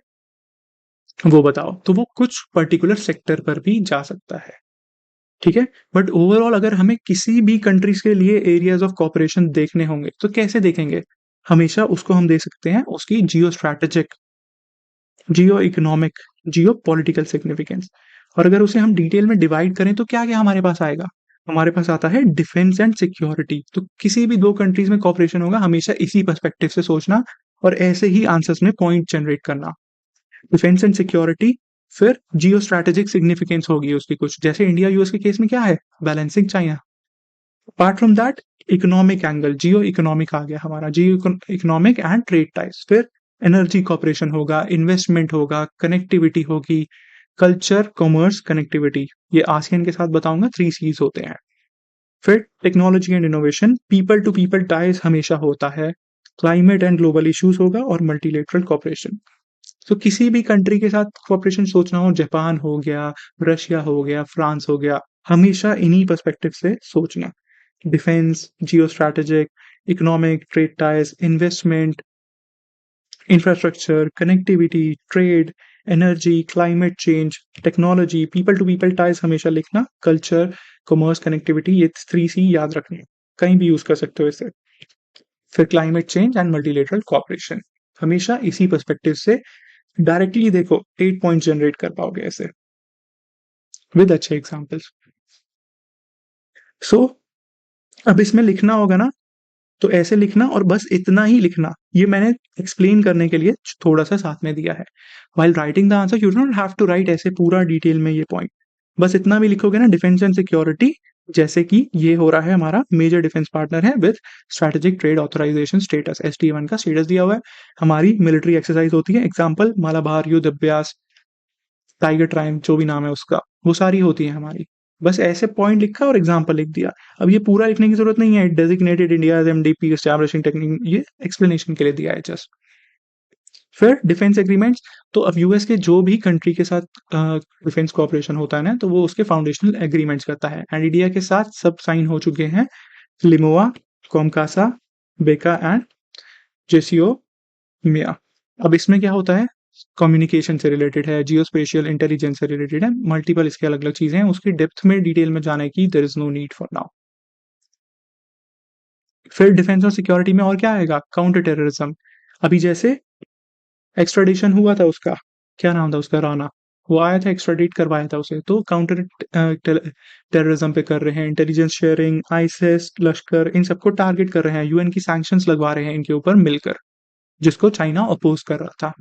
वो बताओ। तो वो कुछ पर्टिकुलर सेक्टर पर भी जा सकता है, ठीक है? बट ओवरऑल अगर हमें किसी भी कंट्रीज के लिए एरियाज ऑफ कोऑपरेशन देखने होंगे तो कैसे देखेंगे? हमेशा उसको हम दे सकते हैं उसकी geo strategic, geo economic, geo political significance. और अगर उसे हम डिटेल में डिवाइड करें तो क्या क्या हमारे पास आएगा? हमारे पास आता है डिफेंस एंड सिक्योरिटी। तो किसी भी 2 कंट्रीज में कोऑपरेशन होगा हमेशा इसी पर्सपेक्टिव से सोचना और ऐसे ही आंसर्स में पॉइंट जनरेट करना। डिफेंस एंड सिक्योरिटी, फिर जियो स्ट्रैटेजिक सिग्निफिकेंस होगी उसकी कुछ, जैसे इंडिया यूएस के केस में क्या है? Balancing China. Apart from that economic angle, geo economic आ गया हमारा, geo economic and trade ties. फिर एनर्जी कॉपरेशन होगा, इन्वेस्टमेंट होगा, कनेक्टिविटी होगी, कल्चर, कॉमर्स, कनेक्टिविटी। ये आसियान के साथ बताऊंगा 3 सीज होते हैं। फिर technology and innovation, people to people ties हमेशा होता है, क्लाइमेट एंड ग्लोबल इश्यूज होगा और मल्टीलेटरल कॉपरेशन। तो किसी भी कंट्री के साथ कॉपरेशन सोचना हो, जापान हो गया, रशिया हो गया, फ्रांस हो गया, हमेशा इन्हीं पर्सपेक्टिव से सोचना। Defence, geo strategic, economic, trade ties, investment, infrastructure, connectivity, trade, energy, climate change, technology, people to people ties हमेशा लिखना, कल्चर, कॉमर्स, कनेक्टिविटी, ये 3 सी याद रखनी, कहीं भी यूज कर सकते हो इसे। फिर climate change and multilateral cooperation, हमेशा इसी पर्सपेक्टिव से डायरेक्टली देखो 8 पॉइंट जनरेट कर पाओगे ऐसे विद अच्छे एग्जांपल्स। सो अब इसमें लिखना होगा ना, तो ऐसे लिखना और बस इतना ही लिखना। ये मैंने एक्सप्लेन करने के लिए थोड़ा-सा साथ में दिया है। While writing the answer you don't have to write ऐसे पूरा डिटेल में ये पॉइंट। बस इतना भी लिखोगे ना, डिफेंस एंड सिक्योरिटी, जैसे कि ये हो रहा है हमारा मेजर डिफेंस पार्टनर है with strategic trade authorisation status, STA one का स्टेटस दिया हुआ है। हमारी मिलिट्री एक्सरसाइज होती है, एग्जांपल मालाबार युद्ध अभ्यास, टाइगर ट्रायम्फ जो भी नाम है उसका, वो सारी होती है हमारी। बस ऐसे पॉइंट लिखा और एग्जांपल लिख दिया। अब ये पूरा लिखने की ज़रूरत नहीं है, designated India as MDP establishing technique, ये एक्सप्लेनेशन के लिए दिया है जस्ट। फिर डिफेंस एग्रीमेंट्स, तो अब यूएस के जो भी कंट्री के साथ डिफेंस कोऑपरेशन होता है ना, तो वो उसके फाउंडेशनल एग्रीमेंट्स करता है एंड इंडिया के साथ सब साइन हो चुके हैं, लिमोआ, कॉमकासा, बेका एंड जेसीओ मिया। अब इसमें क्या होता है? कम्युनिकेशन से रिलेटेड है, जियोस्पेशियल इंटेलिजेंस से रिलेटेड है, मल्टीपल इसके अलग-अलग चीज़ें हैं, उसकी डेप्थ में डिटेल में जाने की there is no need for now. फिर डिफेंस और सिक्योरिटी में और क्या आएगा? Counter terrorism. अभी जैसे एक्स्ट्राडिशन हुआ था उसका, क्या नाम था उसका? राणा। वो आया था, एक्स्ट्राडिट करवाया था उसे, तो काउंटर टेररिज्म पे कर रहे हैं, इंटेलिजेंस शेयरिंग, आईएसआईएस, लश्कर, इन सबको टारगेट कर रहे हैं, यूएन की सैंक्शंस लगवा रहे हैं इनके ऊपर मिलकर, जिसको चाइना अपोज कर रहा था।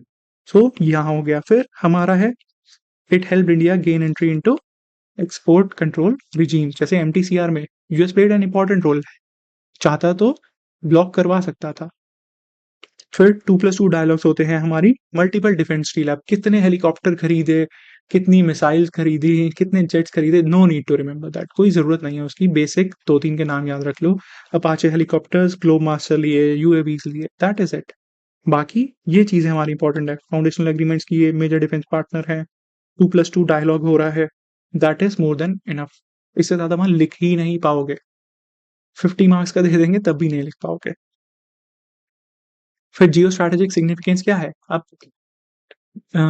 सो यहाँ हो गया। फिर हमारा है, it help India gain entry into export control regime, जैसे एमटीसीआर में US played an important role, चाहता तो ब्लॉक करवा सकता था। फिर 2+2 डायलॉग्स होते हैं हमारी, मल्टीपल डिफेंस डील, आप कितने हेलीकॉप्टर खरीदे, कितनी मिसाइल्स खरीदी, कितने जेट्स खरीदे, no need to remember that, कोई ज़रूरत नहीं है उसकी, बेसिक 2-3 के नाम याद रख लो, अपाचे हेलीकॉप्टर्स, ग्लोब मास्टर लिए, यूएवीज लिए, दैट इज़ इट। बाकी ये चीज़ें हमारी इंपॉर्टेंट है, फाउंडेशनल एग्रीमेंट्स की ये मेजर डिफेंस पार्टनर है, 2+2 डायलॉग हो रहा है, that is more than enough. इससे ज़्यादा वहाँ लिख ही नहीं पाओगे, 50 मार्क्स का दे देंगे तब भी नहीं लिख पाओगे। फिर जियो स्ट्रैटेजिक सिग्निफिकेंस क्या है? अब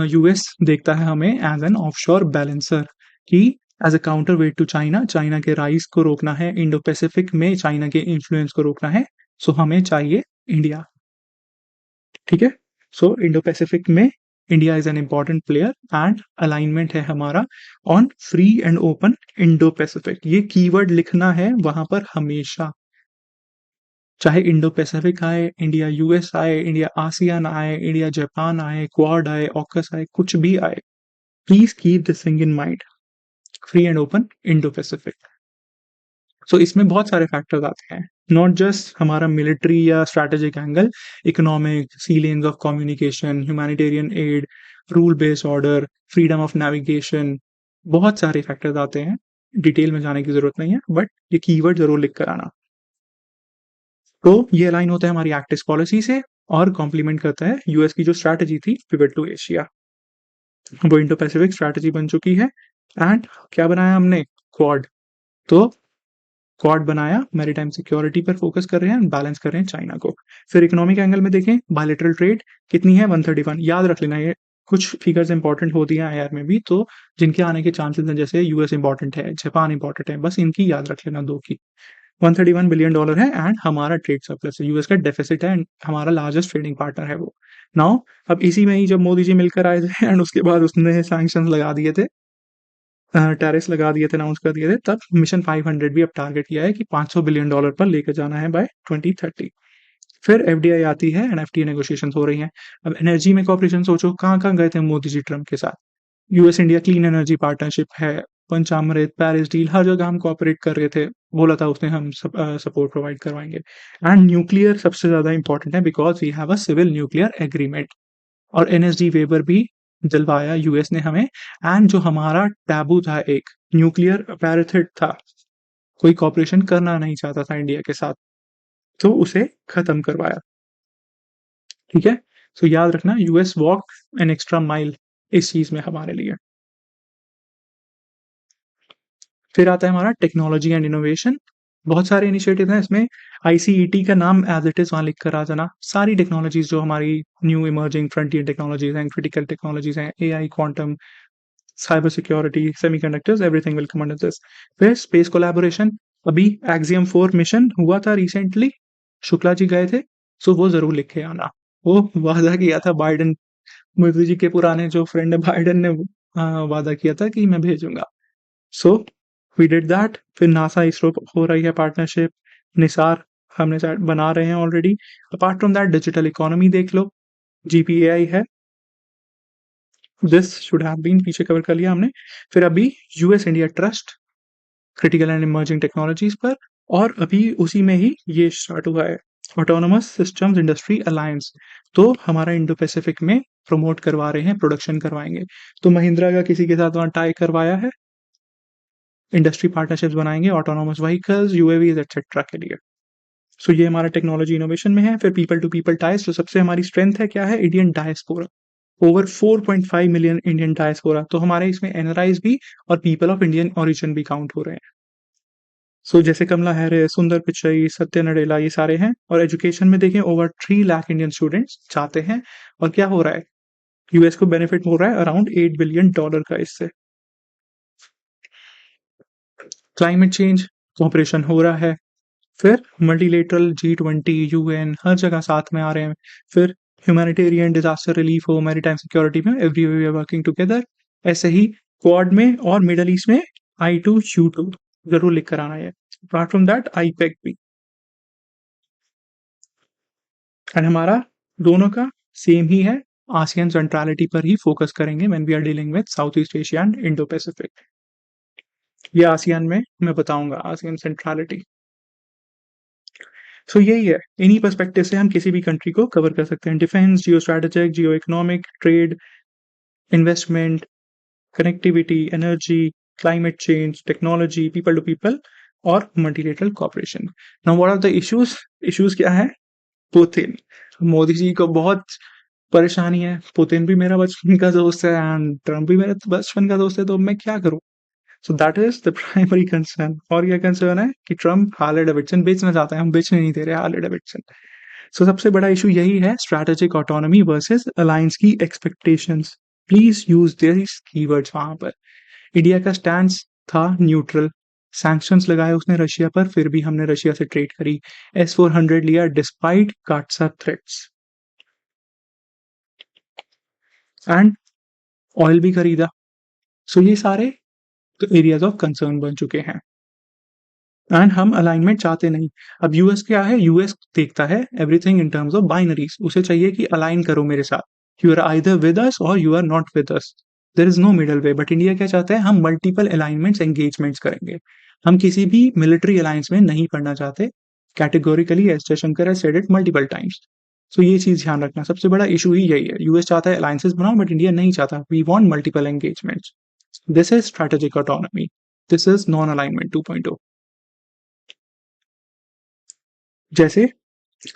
यूएस देखता है हमें एज एन ऑफशोर बैलेंसर, कि as a counter wait to China, China के राइज को रोकना है, इंडो पैसिफिक में चाइना के इन्फ्लुएंस को रोकना है, सो हमें चाहिए इंडिया, ठीक है? सो इंडो पैसिफिक में India is an important player and alignment है हमारा on free and open Indo Pacific. ये कीवर्ड लिखना है वहां पर हमेशा, चाहे इंडो पैसिफिक आए, इंडिया यूएस आए, इंडिया आसियान आए, इंडिया जापान आए, क्वाड आए, ऑकस आए, कुछ भी आए, please keep this thing in mind, free and open Indo Pacific. So इसमें बहुत सारे फैक्टर्स आते हैं, नॉट जस्ट हमारा मिलिट्री या strategic angle, economic, sea lanes of communication, humanitarian aid, rule based order, freedom of navigation, बहुत सारे factors आते हैं, डिटेल में जाने की जरूरत नहीं है, बट ये कीवर्ड जरूर लिख कर आना। तो ये अलाइन होता है हमारी एक्टिस पॉलिसी से और कॉम्प्लीमेंट करता है यूएस की जो स्ट्रैटेजी थी पिवट टू एशिया, वो इंडो पैसिफिक स्ट्रैटेजी बन चुकी है। एंड क्या बनाया हमने, क्वाड। तो क्वाड बनाया, मैरीटाइम सिक्योरिटी पर फोकस कर रहे हैं, बैलेंस कर रहे हैं चाइना को। फिर इकोनॉमिक एंगल में देखें, बायलैटरल ट्रेड कितनी है, 131। याद रख लेना, ये कुछ फिगर्स इंपॉर्टेंट होती हैं आईआर में भी, तो जिनके आने के चांसेस हैं, जैसे यूएस इंपॉर्टेंट है, जापान इंपॉर्टेंट है, बस इनकी याद रख लेना, दो की। $131 बिलियन है एंड हमारा ट्रेड सरप्लस है, यूएस का डेफिसिट है एंड हमारा लार्जेस्ट ट्रेडिंग पार्टनर है वो। नाउ अब इसी में ही जब मोदी जी मिलकर आए थे एंड उसके बाद उसने सैंक्शन लगा दिए थे, टैरिफ्स लगा दिए थे, अनाउंस कर दिए थे, तब मिशन 500 भी अब टारगेट किया है कि $500 बिलियन पर लेकर जाना है बाय 2030। फिर एफडीआई आती है एंड एफटीए नेगोशिएशंस हो रही हैं। अब एनर्जी में कॉपरेशन सोचो, कहाँ कहाँ गए थे मोदी जी ट्रम्प के साथ। US India clean energy partnership है, पंचामृत, पेरिस डील, हर जगह हम कॉपरेट कर रहे थे, बोला था उसने हम सपोर्ट प्रोवाइड करवाएंगे। एंड न्यूक्लियर सबसे ज्यादा इंपॉर्टेंट है because we have a civil nuclear agreement, और एनएसजी वेवर भी दिलवाया यूएस ने हमें। एंड जो हमारा टैबू था, एक न्यूक्लियर पैराथिट था, कोई कॉपरेशन करना नहीं चाहता था इंडिया के साथ, तो उसे खत्म करवाया। ठीक है, सो याद रखना, US walk an extra mile इस चीज में हमारे लिए। फिर आता है हमारा टेक्नोलॉजी एंड इनोवेशन, बहुत सारे इनिशिएटिव हैं इसमें। आईसीईटी का नाम एज इट इज वहां लिख कर आ जाना, सारी टेक्नोलॉजीज जो हमारी न्यू इमर्जिंग फ्रंटियर टेक्नोलॉजीज हैं, क्रिटिकल टेक्नोलॉजीज हैं, AI, quantum, cyber security, semiconductors, everything will come under this. फिर स्पेस कोलैबोरेशन, अभी एक्सियम 4 मिशन हुआ था रिसेंटली, शुक्ला जी गए थे, सो वो जरूर लिख के आना। वो वादा किया था बाइडन, मोदी जी के पुराने जो फ्रेंड है बाइडन ने, वादा किया था कि मैं भेजूंगा, सो वी डिड दैट। फिर नासा इसरो हो रही है पार्टनरशिप, निसार हमने बना रहे हैं already. Apart from that digital economy देख लो, जीपीएआई है, दिस शुड हैव बीन पीछे कवर कर लिया हमने। फिर अभी US India trust critical and emerging technologies पर, और अभी उसी में ही ये स्टार्ट हुआ है ऑटोनोमस सिस्टम्स इंडस्ट्री अलायंस, तो हमारा इंडो पैसिफिक में प्रमोट करवा रहे हैं, प्रोडक्शन करवाएंगे। तो महिंद्रा का किसी के साथ वहां टाई करवाया है, इंडस्ट्री पार्टनरशिप्स बनाएंगे ऑटोनोमस व्हीकल्स, यूएवीज एक्सेट्रा के लिए। सो ये हमारा टेक्नोलॉजी इनोवेशन में है। फिर पीपल टू पीपल टाइज, तो सबसे हमारी स्ट्रेंथ है क्या है, Indian diaspora, over 4.5 million Indian diaspora, तो हमारे इसमें एनआरआईज भी और पीपल ऑफ इंडियन ओरिजिन भी काउंट हो रहे हैं। सो जैसे कमला हैरिस, सुंदर पिचई, सत्य नडेला, ये सारे हैं। और एजुकेशन में देखें, ओवर 3 लाख इंडियन स्टूडेंट्स चाहते हैं, और क्या हो रहा है, यूएस को बेनिफिट हो रहा है अराउंड $8 बिलियन का इससे। क्लाइमेट चेंज कॉपरेशन हो रहा है। फिर मल्टीलेटरल, G20, यूएन, हर जगह साथ में आ रहे हैं। फिर ह्यूमैनिटेरियन डिजास्टर रिलीफ हो, मैरीटाइम सिक्योरिटी में, everywhere we are working together. ऐसे ही क्वाड में और मिडल ईस्ट में I2U2 जरूर लिख कर आना है। अपार्ट फ्रॉम दैट आईपेक भी, एंड हमारा दोनों का सेम ही है, आसियान सेंट्रलिटी पर ही फोकस करेंगे when we are dealing with South east Asia and Indo Pacific. ये आसियान में मैं बताऊंगा, आसियान सेंट्रलिटी। सो यही है, इन्हीं पर्सपेक्टिव से हम किसी भी कंट्री को कवर कर सकते हैं, defence, geo strategic, geo economic, trade, investment, connectivity, energy, climate change, technology, people to people, और multilateral cooperation. Now what are the issues, issues क्या है, पुतिन, मोदी जी को बहुत परेशानी है, पुतिन भी मेरा बचपन का दोस्त है एंड ट्रम्प भी मेरा बचपन का दोस्त है, तो मैं क्या करूं। So that is the primary concern. और क्या कंसर्न है कि ट्रम्प हार्ले डेविडसन बेचना चाहता है, हम बेचने नहीं दे रहे हार्ले डेविडसन। सो सबसे बड़ा इशू यही है, स्ट्रैटेजिक ऑटोनॉमी वर्सेस अलायंस की expectations. Please use this keywords वहां पर। इंडिया का स्टैंड था न्यूट्रल, सैंक्शंस लगाए उसने रशिया पर, फिर भी हमने रशिया से ट्रेड करी, S-400 लिया डिस्पाइट काट्सा थ्रेट्स। एंड ऑयल भी खरीदा। सो ये सारे तो एरियाज ऑफ कंसर्न बन चुके हैं एंड हम अलाइनमेंट चाहते नहीं। अब यूएस क्या है, यूएस देखता है everything in terms of binaries, उसे चाहिए कि अलाइन करो मेरे साथ, you are either with us और you are not with us, there is no middle way. But India क्या चाहता है, हम मल्टीपल अलाइनमेंट्स एंगेजमेंट्स करेंगे, हम किसी भी मिलिट्री अलायंस में नहीं पड़ना चाहते categorically, S Jaishankar has said it multiple times. So ये चीज ध्यान रखना, सबसे बड़ा इशू ही यही है, यूएस चाहता है अलायंसेस बनाओ बट इंडिया नहीं चाहता, we want multiple engagements. This is strategic autonomy, this is non alignment 2.0। जैसे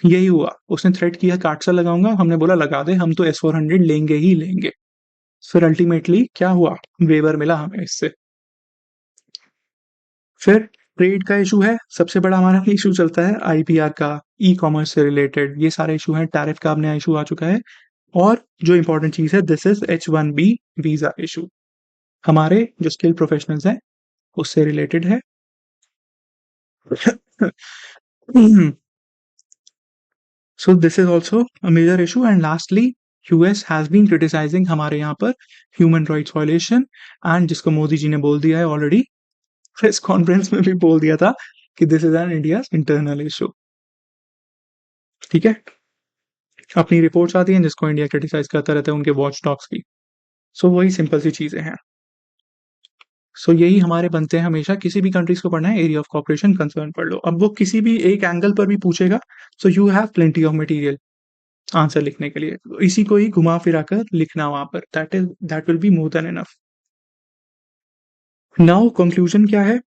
यही हुआ, उसने थ्रेट किया काटसा लगाऊंगा, हमने बोला लगा दे, हम तो S-400 लेंगे ही लेंगे। फिर अल्टीमेटली क्या हुआ, वेवर मिला हमें इससे। फिर ट्रेड का इशू है, सबसे बड़ा हमारा इशू चलता है आईपीआर का, ई कॉमर्स से रिलेटेड ये सारे इशू हैं, टैरिफ का अब नया इशू आ चुका है। और जो इंपॉर्टेंट चीज है, this is H-1B visa issue, हमारे जो स्किल प्रोफेशनल्स हैं उससे रिलेटेड है। So this is also a major issue. And lastly, US has been criticising हमारे यहाँ पर ह्यूमन राइट्स वायलेशन, एंड जिसको मोदी जी ने बोल दिया है ऑलरेडी, प्रेस कॉन्फ्रेंस में भी बोल दिया था कि this is an India internal issue. ठीक है, अपनी रिपोर्ट्स आती हैं जिसको इंडिया क्रिटिसाइज करता रहता है उनके वॉच डॉग्स की। सो वही सिंपल सी चीजें हैं। सो यही हमारे बनते हैं, हमेशा किसी भी कंट्रीज को पढ़ना है, एरिया ऑफ कॉपरेशन कंसर्न पढ़ लो। अब वो किसी भी एक एंगल पर भी पूछेगा, so you have plenty of material answer लिखने के लिए, तो इसी को ही घुमा फिरा कर लिखना वहां पर, that will be more than enough. Now conclusion क्या है,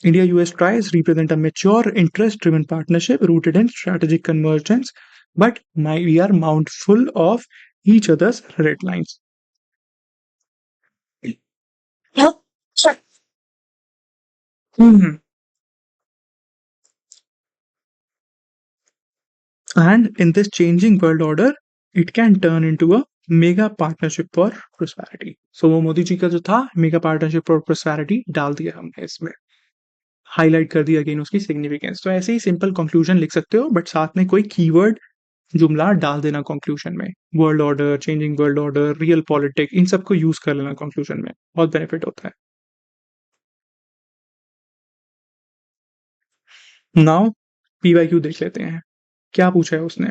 India US ties represent a mature interest driven partnership rooted in strategic convergence, but we are mindful of each other's red lines. And in this changing world order, it can turn into a mega partnership for prosperity. So वो मोदी जी का जो था mega partnership for prosperity डाल दिया हमने इसमें, highlight कर दिया अगेन उसकी सिग्निफिकेंस। तो ऐसे ही सिंपल कंक्लूजन लिख सकते हो, बट साथ में कोई कीवर्ड जुमला डाल देना कंक्लूजन में, world order, changing world order, real politics, इन सबको यूज कर लेना कंक्लूजन में, बहुत बेनिफिट होता है। नाउ पीवाईक्यू देख लेते हैं, क्या पूछा है उसने।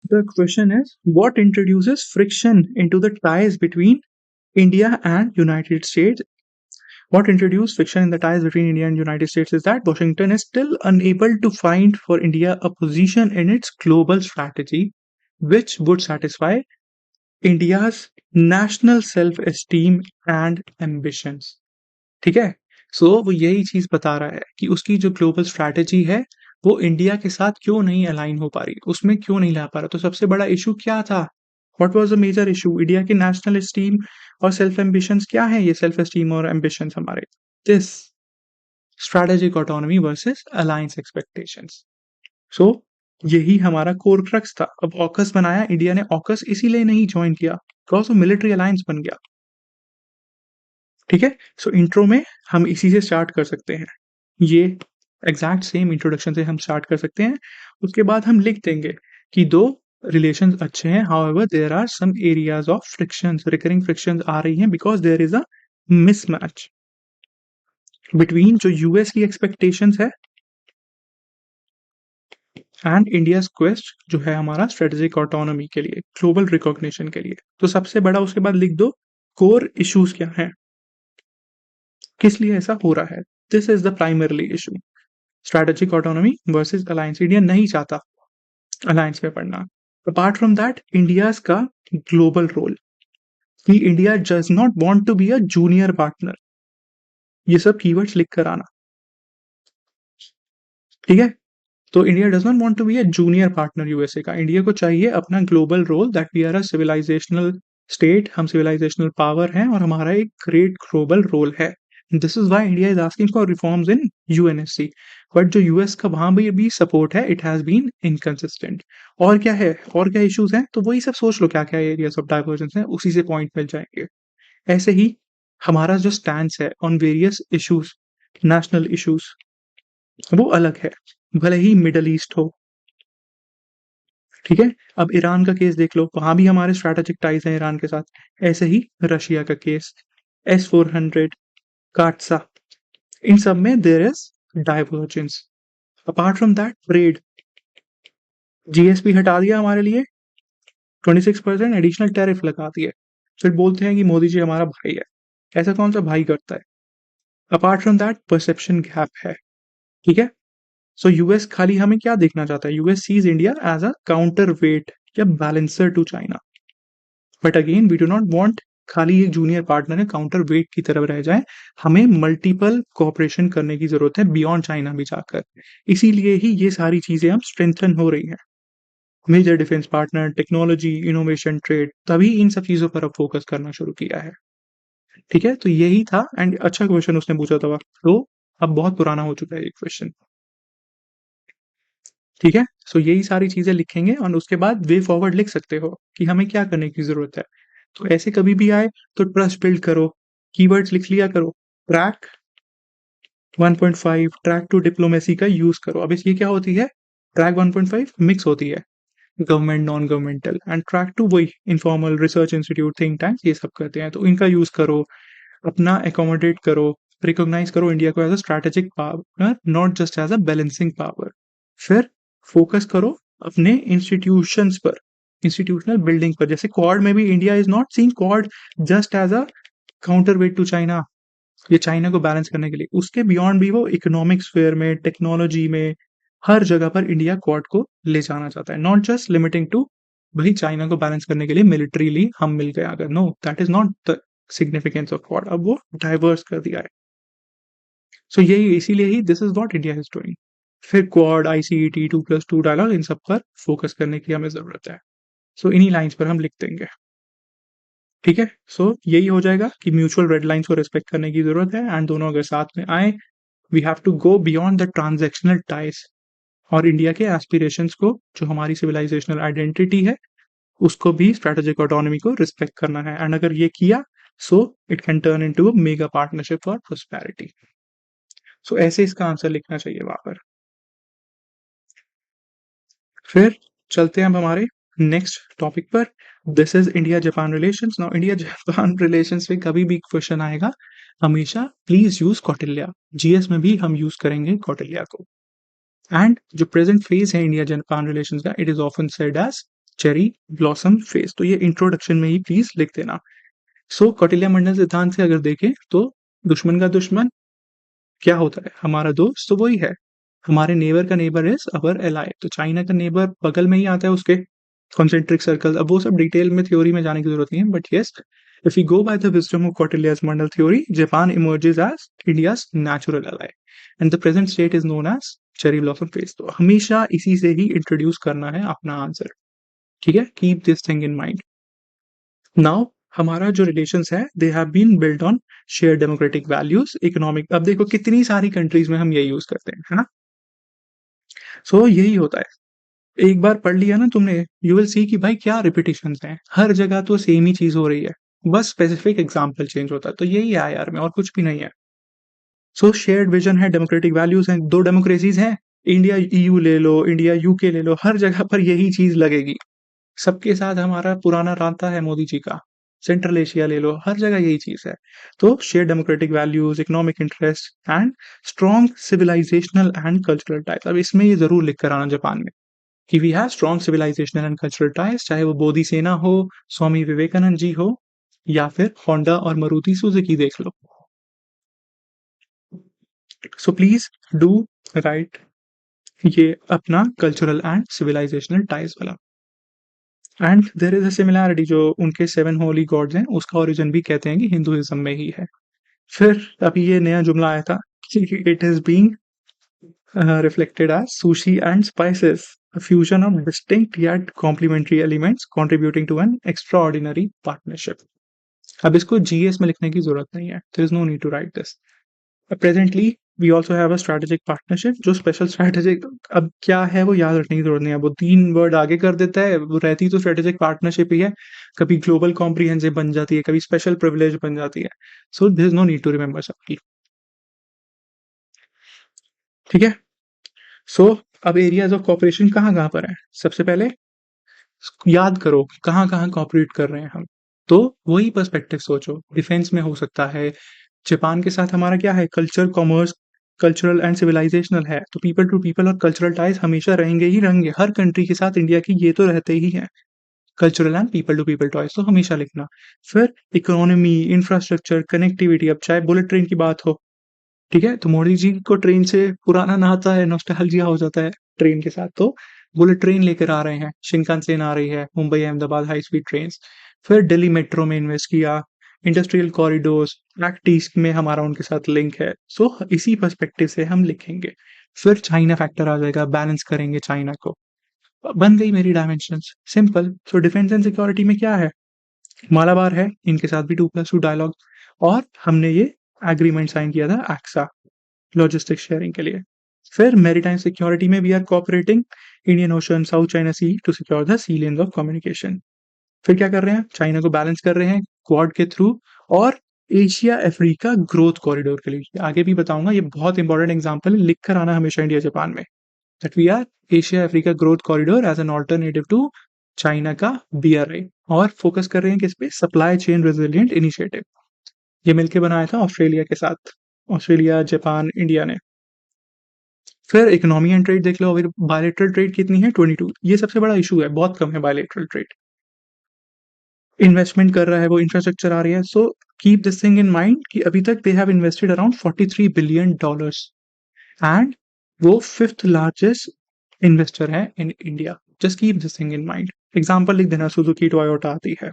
The question is what introduces friction into the ties between India and United States. What introduced friction in the ties between India and United States is that Washington is still unable to find for India a position in its global strategy which would satisfy India's national self-esteem and ambitions. ठीक है, सो वो यही चीज बता रहा है कि उसकी जो ग्लोबल स्ट्रैटेजी है वो इंडिया के साथ क्यों नहीं अलाइन हो पा रही, उसमें क्यों नहीं ला पा रहा। तो सबसे बड़ा इशू क्या था, what was the major issue, India की नेशनल एस्टीम और सेल्फ एम्बिशंस क्या है, ये सेल्फ एस्टीम और एम्बिशंस हमारे, this strategic autonomy versus alliance expectations. So यही हमारा कोर क्रक्स था। अब ऑकस बनाया इंडिया ने, ऑकस इसीलिए नहीं ज्वाइन किया बिकॉज वो मिलिट्री अलायंस बन गया। ठीक है, सो इंट्रो में हम इसी से स्टार्ट कर सकते हैं, ये एग्जैक्ट सेम इंट्रोडक्शन से हम स्टार्ट कर सकते हैं। उसके बाद हम लिख देंगे कि दो रिलेशंस अच्छे हैं, however there are some areas of frictions, recurring frictions आ रही हैं because there is a mismatch between जो यूएस की एक्सपेक्टेशंस है एंड इंडिया क्वेस्ट जो है हमारा स्ट्रेटेजिक ऑटोनॉमी के लिए, ग्लोबल रिकॉग्निशन के लिए। तो सबसे बड़ा उसके बाद लिख दो कोर इश्यूज क्या है, किस लिए ऐसा हो रहा है, this is the primarily issue, strategic autonomy versus alliance. India नहीं चाहता अलायंस में पढ़ना। अपार्ट फ्रॉम दैट इंडियाज का ग्लोबल रोल, कि India does not want to be a junior partner, ये सब कीवर्ड्स लिख कर आना। ठीक है, तो India does not want to be a junior partner USA का, इंडिया को चाहिए अपना global role, that we are a civilisational state, हम सिविलाइजेशनल पावर हैं और हमारा एक ग्रेट ग्लोबल रोल है। This is why India is asking for reforms in UNSC, but जो यूएस का वहां भी सपोर्ट है, इट हैज बीन इनकंसिस्टेंट। और क्या है, और क्या इश्यूज हैं, तो वही सब सोच लो क्या क्या एरियाज ऑफ डाइवर्जेंस हैं, उसी से पॉइंट मिल जाएंगे। ऐसे ही हमारा जो स्टैंड है on various issues, national issues, वो अलग है, भले ही मिडल ईस्ट हो। ठीक है? अब ईरान का केस देख लो, वहाँ भी हमारे स्ट्रैटेजिक टाइज़ हैं ईरान के साथ। ऐसे ही रशिया का केस, एस-400, काटसा, इन सब में there is divergence. Apart from that trade, GSP हटा दिया हमारे लिए, 26% एडिशनल टैरिफ लगा दिए। फिर बोलते हैं कि मोदी जी हमारा भाई है। ऐसा कौन सा भाई करता है? Apart from that perception gap है, ठीक है? सो यूएस खाली हमें क्या देखना चाहता है? US sees India as a counter weight या balancer to China. But again we do not want खाली एक जूनियर पार्टनर है काउंटर वेट की तरफ रह जाए। हमें मल्टीपल कोऑपरेशन करने की जरूरत है बियॉन्ड चाइना भी जाकर। इसीलिए ही ये सारी चीजें अब स्ट्रेंथन हो रही हैं। Major defence partner, technology, innovation, trade, तभी इन सब चीजों पर अब फोकस करना शुरू किया है। ठीक है, तो यही था एंड अच्छा क्वेश्चन उसने पूछा था। तो अब बहुत पुराना हो चुका है ये क्वेश्चन। ठीक है, सो यही सारी चीजें लिखेंगे और उसके बाद वे फॉरवर्ड लिख सकते हो कि हमें क्या करने की जरूरत है। तो ऐसे कभी भी आए तो ट्रस्ट बिल्ड करो, कीवर्ड्स लिख लिया करो। ट्रैक 1.5, ट्रैक टू डिप्लोमेसी का यूज करो। अब इसकी क्या होती है? ट्रैक 1.5 मिक्स होती है, government non governmental, and track two वही informal research institute, think tanks, ये सब करते हैं। तो इनका यूज करो, अपना एकोमोडेट करो, रिकॉग्नाइज करो इंडिया को as a strategic power, not just as a balancing power. फिर फोकस करो अपने इंस्टीट्यूशंस पर, इंस्टीट्यूशनल बिल्डिंग पर। जैसे क्वाड में भी India is not seeing Quad just as a counter wait to China, ये चाइना को बैलेंस करने के लिए। उसके बियॉन्ड भी वो इकोनॉमिक स्फेयर में, टेक्नोलॉजी में, हर जगह पर इंडिया क्वाड को ले जाना चाहता है। नॉट जस्ट लिमिटिंग टू भाई चाइना को बैलेंस करने के लिए मिलिट्रीली हम मिल गए अगर, no, that is not the significance of Quad. अब वो डाइवर्स कर दिया है। सो यही, इसीलिए ही this is what India is doing. फिर क्वाड, आईसीईटी, 2+2 डायलॉग, इन सब पर फोकस करने की हमें जरूरत है। सो इन्हीं लाइंस पर हम लिख देंगे। ठीक है, सो यही हो जाएगा कि म्यूचुअल रेड लाइंस को रिस्पेक्ट करने की जरूरत है एंड दोनों अगर साथ में आए, we have to go beyond the transactional ties, और इंडिया के एस्पिरेशंस को, जो हमारी सिविलाइजेशनल आइडेंटिटी है, उसको भी स्ट्रेटेजिक ऑटोनॉमी को रिस्पेक्ट करना है। एंड अगर ये किया, so it can turn into a mega partnership for prosperity. So ऐसे इसका आंसर लिखना चाहिए वहां पर। फिर चलते हैं अब हमारे नेक्स्ट टॉपिक पर। This is India Japan relations. Now India Japan relations में कभी भी क्वेश्चन आएगा, हमेशा प्लीज यूज कौटिल्य। जीएस में भी हम यूज करेंगे कौटिल्य को। एंड जो प्रेजेंट फेज है इंडिया जापान रिलेशंस का, it is often said as cherry blossom phase. तो ये इंट्रोडक्शन में ही प्लीज लिख देना। सो कौटिल्य मंडल सिद्धांत से अगर देखें तो दुश्मन का दुश्मन क्या होता है? हमारा दोस्त। तो वही है, हमारे नेबर का नेबर इज अवर एलाई। तो चाइना का नेबर बगल में ही आता है उसके कॉन्सेंट्रिक सर्कल। अब वो सब डिटेल में थ्योरी में जाने की जरूरत नहीं है, but yes, if you go by the wisdom of Kautilya's mandal theory, Japan emerges as India's natural ally and the present state is known as cherry blossom phase. तो हमेशा इसी से ही इंट्रोड्यूस करना है अपना आंसर। ठीक है, keep this thing in mind. Now हमारा जो रिलेशंस है, they have been built on share democratic values, economic. अब देखो कितनी सारी कंट्रीज में हम ये यूज करते हैं, है ना? सो यही होता है, एक बार पढ़ लिया ना तुमने, यू विल सी कि भाई क्या रिपीटिशंस हैं, हर जगह तो सेम ही चीज हो रही है, बस स्पेसिफिक एग्जाम्पल चेंज होता है। तो यही है यार में, और कुछ भी नहीं है। सो शेयर्ड विजन है, डेमोक्रेटिक वैल्यूज हैं, दो डेमोक्रेसीज हैं, इंडिया ईयू ले लो, इंडिया यूके ले लो, हर जगह पर यही चीज लगेगी। सबके साथ हमारा पुराना रास्ता है मोदी जी का। सेंट्रल एशिया ले लो, हर जगह यही चीज है। तो share democratic values, economic interest and strong civilisational and cultural types. अब इसमें ये जरूर लिख कर आना जापान में कि we have strong civilisational and cultural ties, चाहे वो बोधि सेना हो, स्वामी विवेकानंद जी हो, या फिर होंडा और मारुति सुजुकी देख लो। सो प्लीज डू राइट ये अपना कल्चरल एंड सिविलाइजेशनल टाइज वाला। And there is a similarity, जो उनके 7 होली गॉड्स हैं उसका ओरिजिन भी कहते हैं कि हिंदुइज्म में ही है। फिर अभी ये नया जुमला आया था कि it is being reflected as sushi and spices, a fusion of distinct yet complementary elements contributing to an extraordinary partnership. अब इसको जीएस में लिखने की जरूरत नहीं है, there is no need to write this. Presently we also have a strategic partnership, जो special strategic अब क्या है वो याद रखने की जरूरत नहीं है, वो 3 वर्ड आगे कर देता है, वो रहती तो स्ट्रेटेजिक पार्टनरशिप ही है, कभी ग्लोबल कॉम्प्रिहेंसिव बन जाती है, कभी स्पेशल प्रिविलेज बन जाती है। So there is no need to remember सबकी। ठीक है, सो अब एरियाज ऑफ कॉपरेशन कहाँ कहाँ पर है? सबसे पहले याद करो कहाँ-कहाँ कोऑपरेट कर रहे हैं हम। तो वही पर्सपेक्टिव सोचो, डिफेंस में हो सकता है, जापान के साथ हमारा क्या है culture, commerce, cultural and civilisational है, तो पीपल टू पीपल और कल्चरल टाइज़ हमेशा रहेंगे ही रहेंगे। हर कंट्री के साथ इंडिया की ये तो रहते ही हैं। Cultural and people to people ties तो हमेशा लिखना। फिर इकोनॉमी, इंफ्रास्ट्रक्चर, कनेक्टिविटी अब चाहे बुलेट ट्रेन की बात हो, ठीक है? तो मोदी जी को ट्रेन से पुराना नाता है, नॉस्टैल्जिया हो जाता है ट्रेन के साथ, तो बुलेट ट्रेन लेकर आ रहे हैं, शिनकानसेन आ रही है, Mumbai Ahmedabad high speed trains. फिर दिल्ली मेट्रो में इन्वेस्ट किया, इंडस्ट्रियल कॉरिडोर्स, एक्ट ईस्ट में हमारा उनके साथ लिंक है। सो इसी पर्सपेक्टिव से हम लिखेंगे। फिर चाइना फैक्टर आ जाएगा, बैलेंस करेंगे चाइना को। बन गई मेरी dimensions, simple. So defence and security में क्या है? मालाबार है, इनके साथ भी 2+2 डायलॉग और हमने ये एग्रीमेंट साइन किया था एक्सा लॉजिस्टिक्स शेयरिंग के लिए। फिर मैरीटाइम सिक्योरिटी में we are cooperating Indian Ocean, South China Sea to secure the sea lanes of communication. फिर क्या कर रहे हैं? चाइना को बैलेंस कर रहे हैं क्वाड के थ्रू और एशिया अफ्रीका ग्रोथ कॉरिडोर के लिए। आगे भी बताऊंगा, ये बहुत इंपॉर्टेंट एग्जांपल है, लिख कर आना हमेशा इंडिया जापान में। That we are Asia Africa growth corridor as an alternative to China का बीआरआई। और फोकस कर रहे हैं किस पे? Supply chain resilient initiative. ये मिलकर बनाया था ऑस्ट्रेलिया के साथ, ऑस्ट्रेलिया, जापान, इंडिया ने। फिर इकोनॉमी एंड ट्रेड देख लो, अभी बायलेटरल ट्रेड कितनी है? 22। ये सबसे बड़ा इशू है, बहुत कम है बायलेटरल ट्रेड। इन्वेस्टमेंट कर रहा है वो, इंफ्रास्ट्रक्चर आ रही है। So keep this thing in mind कि अभी तक they have invested around $43 billion and वो फिफ्थ लार्जेस्ट इन्वेस्टर है in India. Just keep this thing in mind. Example लिख देना, सुजुकी, टोयोटा आती है।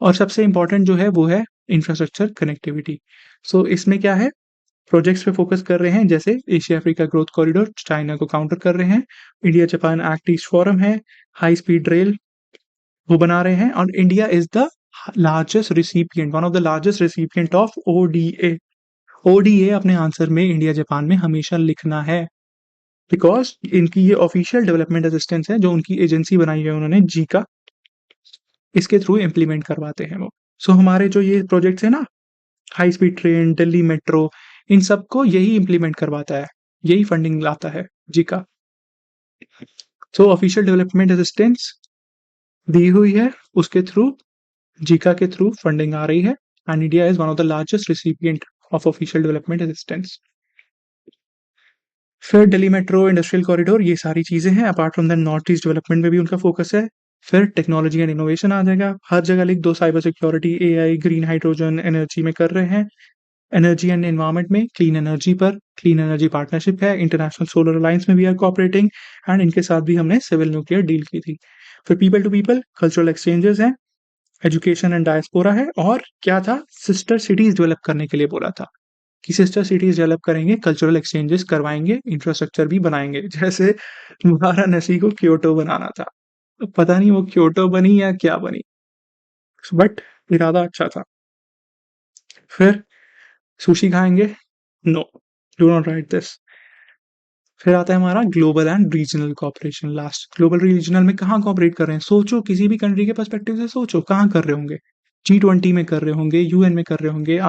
और सबसे इंपॉर्टेंट जो है वो है इंफ्रास्ट्रक्चर कनेक्टिविटी। सो इसमें क्या है? प्रोजेक्ट्स पे फोकस कर रहे हैं, जैसे Asia Africa growth corridor, China को काउंटर कर रहे हैं, India Japan act east forum है, हाई स्पीड रेल वो बना रहे हैं, और India is the largest recipient, one of the largest recipient of ODA. ODA अपने आंसर में इंडिया जापान में हमेशा लिखना है, बिकॉज इनकी ये ऑफिशियल डेवलपमेंट असिस्टेंस है, जो उनकी एजेंसी बनाई है उन्होंने जीका, इसके थ्रू इम्प्लीमेंट करवाते हैं वो। सो हमारे जो ये प्रोजेक्ट्स है ना, high speed train, Delhi metro, इन सबको यही इम्प्लीमेंट करवाता है, यही फंडिंग लाता है JICA. So official development assistance दी हुई है, उसके थ्रू, जीका के थ्रू फंडिंग आ रही है, and India is one of the largest recipient of official development assistance. फिर दिल्ली मेट्रो, इंडस्ट्रियल कॉरिडोर, ये सारी चीजें हैं। Apart from that north east development में भी उनका फोकस है। फिर टेक्नोलॉजी एंड इनोवेशन आ जाएगा, हर जगह लिख दो, cyber security, AI, green hydrogen, energy में कर रहे हैं। एनर्जी एंड एनवायरमेंट में क्लीन एनर्जी पर क्लीन एनर्जी पार्टनरशिप है, इंटरनेशनल सोलर अलायंस में वी आर कोऑपरेटिंग, एंड इनके साथ भी हमने सिविल न्यूक्लियर डील की थी। फिर people to people cultural exchanges हैं, एजुकेशन एंड डायस्पोरा है, और क्या था? सिस्टर सिटीज डेवलप करने के लिए बोला था कि सिस्टर सिटीज डेवलप करेंगे, कल्चरल एक्सचेंजेस करवाएंगे, इंफ्रास्ट्रक्चर भी बनाएंगे। जैसे वाराणसी को क्योटो बनाना था, तो पता नहीं वो क्योटो बनी या क्या बनी, बट इरादा अच्छा था। फिर सुशी खाएंगे? No, do not write this. फिर आता है हमारा global and regional cooperation last. Global regional में कहाँ कॉपरेट कर रहे हैं? सोचो, किसी भी कंट्री के पर्सपेक्टिव से सोचो, कहाँ कर रहे होंगे? G20 में कर रहे होंगे, यूएन में कर रहे होंगे,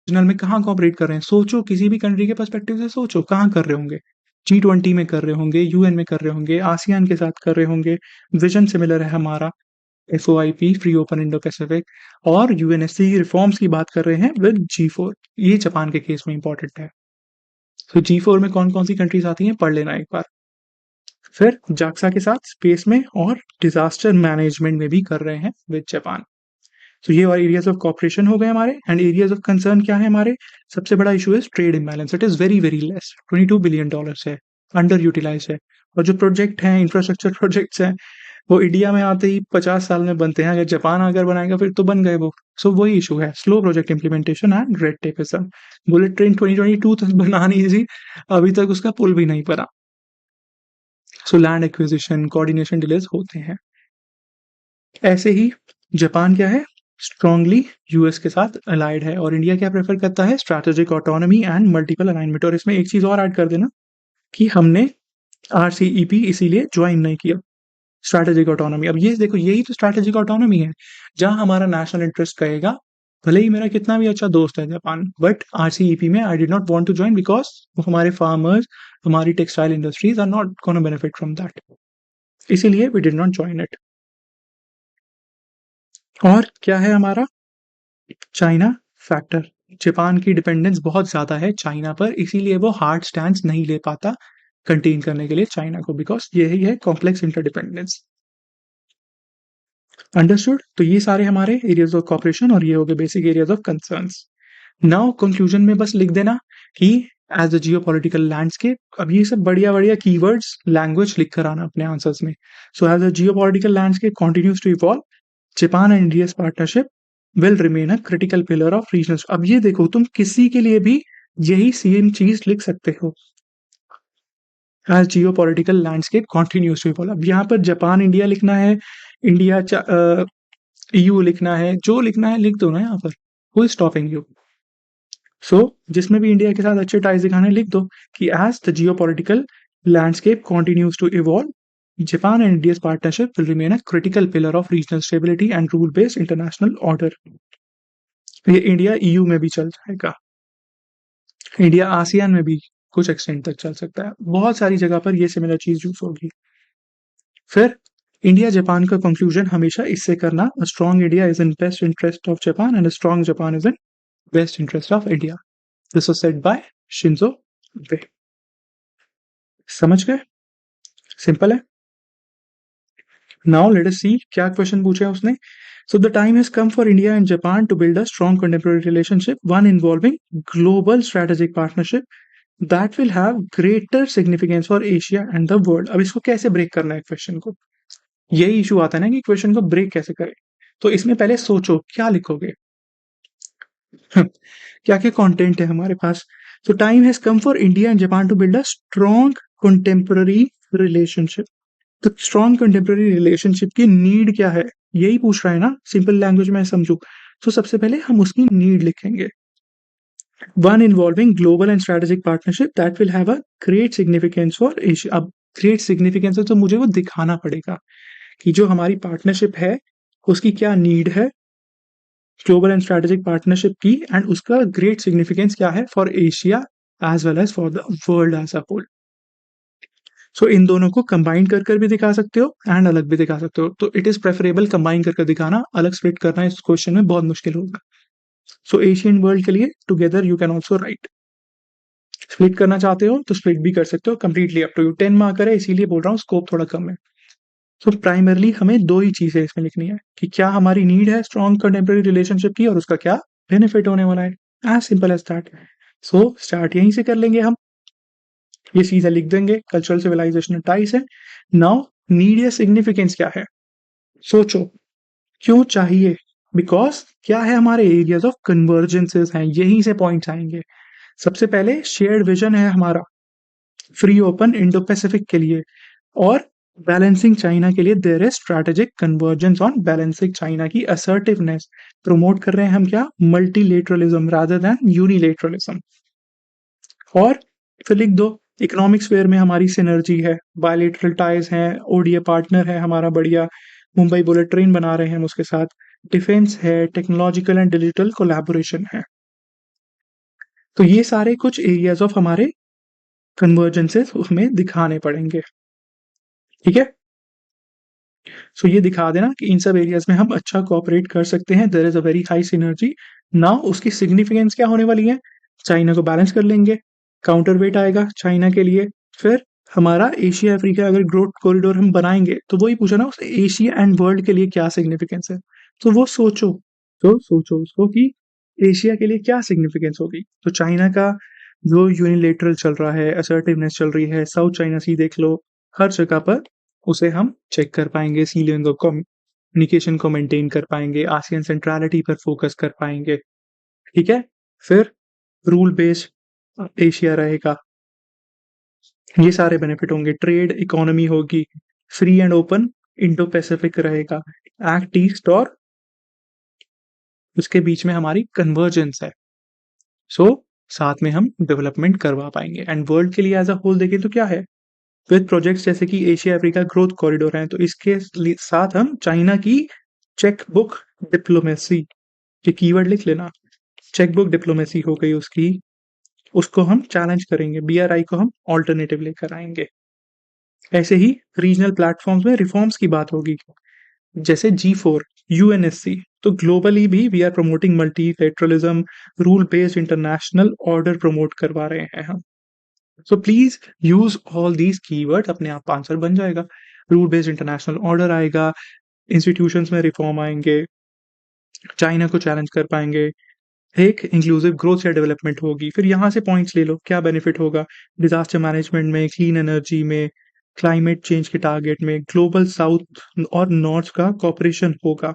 रीजनल में कहाँ कॉपरेट कर रहे हैं? सोचो, किसी भी कंट्री के पर्सपेक्टिव से सोचो, कहाँ कर रहे होंगे? G20 में कर रहे होंगे, यूएन में कर रहे होंगे, आसियान के साथ कर रहे होंगे। विजन सिमिलर है हमारा, FOIP, free open Indo Pacific, और यूएनएससी रिफॉर्म्स की बात कर रहे हैं विद G4। ये जापान के केस में इंपॉर्टेंट है। तो G4 में कौन कौन सी कंट्रीज आती हैं, पढ़ लेना एक बार। फिर जाक्सा के साथ स्पेस में और डिजास्टर मैनेजमेंट में भी कर रहे हैं विद जापान। तो ये और एरियाज ऑफ कॉपरेशन हो गए हमारे। एंड एरियाज ऑफ कंसर्न क्या है हमारे? सबसे बड़ा इशू है trade imbalance, it is very very less, $22 billion है, अंडर यूटिलाइज है। और जो प्रोजेक्ट हैं, इंफ्रास्ट्रक्चर प्रोजेक्ट्स हैं, वो इंडिया में आते ही 50 साल में बनते हैं, अगर जापान अगर बनाएगा फिर तो बन गए वो। सो वही इशू है, slow project implementation and red tapism. Bullet train 2022 तक बनानी थी, अभी तक उसका पुल भी नहीं बना। So land acquisition, coordination delays होते हैं। ऐसे ही जापान क्या है? स्ट्रांगली यूएस के साथ अलाइड है, और इंडिया क्या प्रेफर करता है? Strategic autonomy and multiple alignment. और इसमें एक चीज और ऐड कर देना कि हमने RCEP इसीलिए ज्वाइन नहीं किया, स्ट्रैटेजिक ऑटोनॉमी। अब ये देखो, यही तो स्ट्रैटेजिक ऑटोनॉमी है, जहां हमारा नेशनल इंटरेस्ट कहेगा भले ही मेरा कितना भी अच्छा दोस्त है जापान, बट आरसीईपी में I did not want to join because हमारे फार्मर्स, हमारी textile industries are not gonna benefit from that. इसीलिए we did not join it. और क्या है हमारा चाइना फैक्टर। जापान की डिपेंडेंस बहुत ज़्यादा है चाइना पर, इसीलिए वो हार्ड स्टैंड नहीं ले पाता कंटेन करने के लिए चाइना को, बिकॉज़ यही है कॉम्प्लेक्स इंटरडिपेंडेंस। अंडरस्टूड? तो ये सारे हमारे एरियाज़ ऑफ कोऑपरेशन और ये हो गए basic areas of concerns. Now conclusion में बस लिख देना कि एज अ जियोपॉलिटिकल लैंडस्केप, अब ये सब बढ़िया बढ़िया कीवर्ड्स लैंग्वेज लिख कर आना अपने आंसर्स में। So as a geopolitical landscape continues to evolve, Japan and India's partnership will remain a critical pillar of regional. अब ये देखो, तुम किसी के लिए भी यही सेम चीज लिख सकते हो, as geopolitical landscape continues to evolve. अब यहाँ पर जापान इंडिया लिखना है, इंडिया ईयू लिखना है, जो लिखना है लिख दो ना यहाँ पर, हु इज स्टॉपिंग यू। सो जिसमें भी इंडिया के साथ अच्छे टाइज दिखाने लिख दो कि as the geopolitical landscape continues to evolve, Japan and India's partnership will remain a critical pillar of regional stability and rule based international order. ये इंडिया ईयू में भी चल जाएगा, इंडिया आसियान में भी कुछ एक्सटेंट तक चल सकता है, बहुत सारी जगह पर ये सिमिलर चीज यूज होगी। फिर इंडिया जापान का कंक्लूजन हमेशा इससे करना, a strong India is in best interest of Japan and a strong Japan is in best interest of India. This was said bye Shinzo Abe. समझ गए? सिंपल है। नाउ लेट अस सी क्या question पूछा है उसने। So the time has come for India and Japan to build a strong contemporary relationship, one involving global strategic partnership that will have greater significance for Asia and the world. अब इसको कैसे break करना है question को, यही issue आता है ना कि क्वेश्चन को ब्रेक कैसे करें। तो इसमें पहले सोचो क्या लिखोगे। क्या क्या कंटेंट है हमारे पास। So time has come for India and Japan to build a strong contemporary relationship. तो स्ट्रॉन्ग कंटेम्पररी रिलेशनशिप की नीड क्या है, यही पूछ रहा है ना, सिंपल लैंग्वेज में समझू। तो सबसे पहले हम उसकी नीड लिखेंगे, one involving global and strategic partnership that will have a great significance for Asia. अब ग्रेट सिग्निफिकेंस है तो मुझे वो दिखाना पड़ेगा कि जो हमारी पार्टनरशिप है उसकी क्या नीड है ग्लोबल एंड स्ट्रेटेजिक पार्टनरशिप की, एंड उसका ग्रेट सिग्निफिकेंस क्या है for Asia as well as for the world as a whole. So इन दोनों को कंबाइन कर भी दिखा सकते हो एंड अलग भी दिखा सकते हो। तो इट इज प्रेफरेबल कंबाइन कर दिखाना, अलग स्प्लिट करना इस क्वेश्चन में बहुत मुश्किल होगा। सो एशियन वर्ल्ड के लिए together you can also write. Split करना चाहते हो तो स्प्लिट भी कर सकते हो, completely up to you. 10 marker है इसीलिए बोल रहा हूँ, स्कोप थोड़ा कम है। सो प्राइमरली हमें दो ही चीजें इसमें लिखनी है कि क्या हमारी नीड है स्ट्रॉन्ग कंटेम्पररी रिलेशनशिप की और उसका क्या बेनिफिट होने वाला है, as simple as that. So start यहीं से कर लेंगे हम, ये सीधा लिख देंगे, कल्चरल सिविलाइजेशनल टाइज है। नाउ नीड या सिग्निफिकेंस क्या है, सोचो क्यों चाहिए, बिकॉज क्या है हमारे एरियाज ऑफ कन्वर्जेंसेस हैं, यहीं से पॉइंट्स आएंगे। सबसे पहले शेयर्ड विजन है हमारा फ्री ओपन इंडो पैसिफिक के लिए, और बैलेंसिंग चाइना के लिए there is strategic convergence on balancing China की असर्टिवनेस। प्रमोट कर रहे हैं हम क्या, मल्टीलेटरलिज्म रादर देन यूनिलेटरलिज्म। और फिर लिख दो इकोनॉमिक स्फेयर में हमारी सिनर्जी है, बायलेटरल टाइज हैं, ओडीए पार्टनर है हमारा बढ़िया, मुंबई बुलेट ट्रेन बना रहे हैं हम उसके साथ, डिफेंस है, टेक्नोलॉजिकल एंड डिजिटल कोलैबोरेशन है। तो ये सारे कुछ एरियाज ऑफ हमारे कन्वर्जेंसेस उसमें दिखाने पड़ेंगे, ठीक है। सो ये दिखा देना कि इन सब एरियाज में हम अच्छा कोऑपरेट कर सकते हैं, there is a very high synergy. Now उसकी सिग्निफिकेंस क्या होने वाली है, चाइना को बैलेंस कर लेंगे, काउंटर वेट आएगा चाइना के लिए। फिर हमारा एशिया अफ्रीका अगर ग्रोथ कॉरिडोर हम बनाएंगे तो वही पूछा ना, उस एशिया एंड वर्ल्ड के लिए क्या सिग्निफिकेंस है। तो वो सोचो, तो सोचो उसको कि एशिया के लिए क्या सिग्निफिकेंस होगी। तो चाइना का जो यूनिलेटरल चल रहा है, असर्टिवनेस चल रही है, साउथ चाइना सी देख लो, हर जगह पर उसे हम चेक कर पाएंगे, सी लेन कम्युनिकेशन को मेंटेन कर पाएंगे, आसियन सेंट्रलिटी पर फोकस कर पाएंगे, ठीक है। फिर रूल बेस्ड एशिया रहेगा, ये सारे बेनिफिट होंगे, ट्रेड इकोनॉमी होगी, free and open Indo Pacific रहेगा, एक्ट ईस्ट और उसके बीच में हमारी कन्वर्जेंस है। सो साथ में हम डेवलपमेंट करवा पाएंगे। एंड वर्ल्ड के लिए एज अ होल देखें तो क्या है, विद प्रोजेक्ट्स जैसे कि एशिया अफ्रीका ग्रोथ कॉरिडोर हैं, तो इसके साथ हम चाइना की चेक बुक डिप्लोमेसी ये कीवर्ड लिख लेना। चेकबुक डिप्लोमेसी हो गई उसकी, उसको हम चैलेंज करेंगे, बीआरआई को हम ऑल्टरनेटिव लेकर आएँगे। ऐसे ही रीजनल प्लेटफ़ॉर्म्स में रिफॉर्म्स की बात होगी, जैसे G4, यूएनएससी। तो ग्लोबली भी we are promoting multilateralism, rule based international order promote करवा रहे हैं हम। So please use all these keywords, अपने आप आंसर बन जाएगा। रूल बेस्ड इंटरनेशनल ऑर्डर आएगा, इंस्टीट्यूशंस में रिफॉर्म आएँगे, चाइना को चैलेंज कर पाएँगे, एक इंक्लूसिव ग्रोथ या डेवलपमेंट होगी। फिर यहाँ से पॉइंट्स ले लो, क्या बेनिफिट होगा? डिज़ास्टर मैनेजमेंट में, क्लीन एनर्जी में, क्लाइमेट चेंज के टारगेट में, ग्लोबल साउथ और नॉर्थ का कोऑपरेशन होगा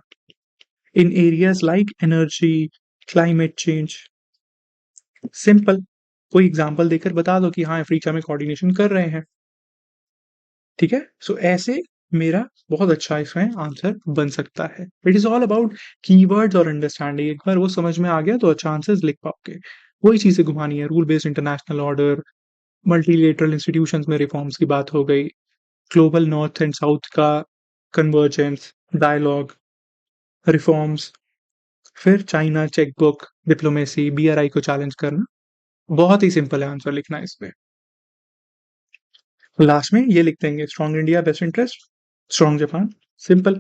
in areas like energy, climate change. Simple, कोई एग्ज़ाम्पल देकर बता दो कि हाँ, अफ्रीका में कोऑर्डिनेशन कर रहे हैं। ठीक है? सो ऐसे मेरा बहुत अच्छा इसमें आंसर बन सकता है। It is all about keywords और अंडरस्टैंडिंग। एक बार वो समझ में आ गया तो अच्छा आंसर्स लिख पाओगे। वही चीज़ें घुमानी है, rule based international order, multilateral institutions में रिफॉर्म्स की बात हो गई, ग्लोबल नॉर्थ एंड साउथ का कन्वर्जेंस, डायलॉग, रिफॉर्म्स, फिर चाइना, चेकबुक, डिप्लोमेसी, बीआरआई को चैलेंज करना। बहुत ही सिंपल है आंसर लिखना इसमें। लास्ट में ये लिख देंगे, strong India, best interest, strong Japan, simple.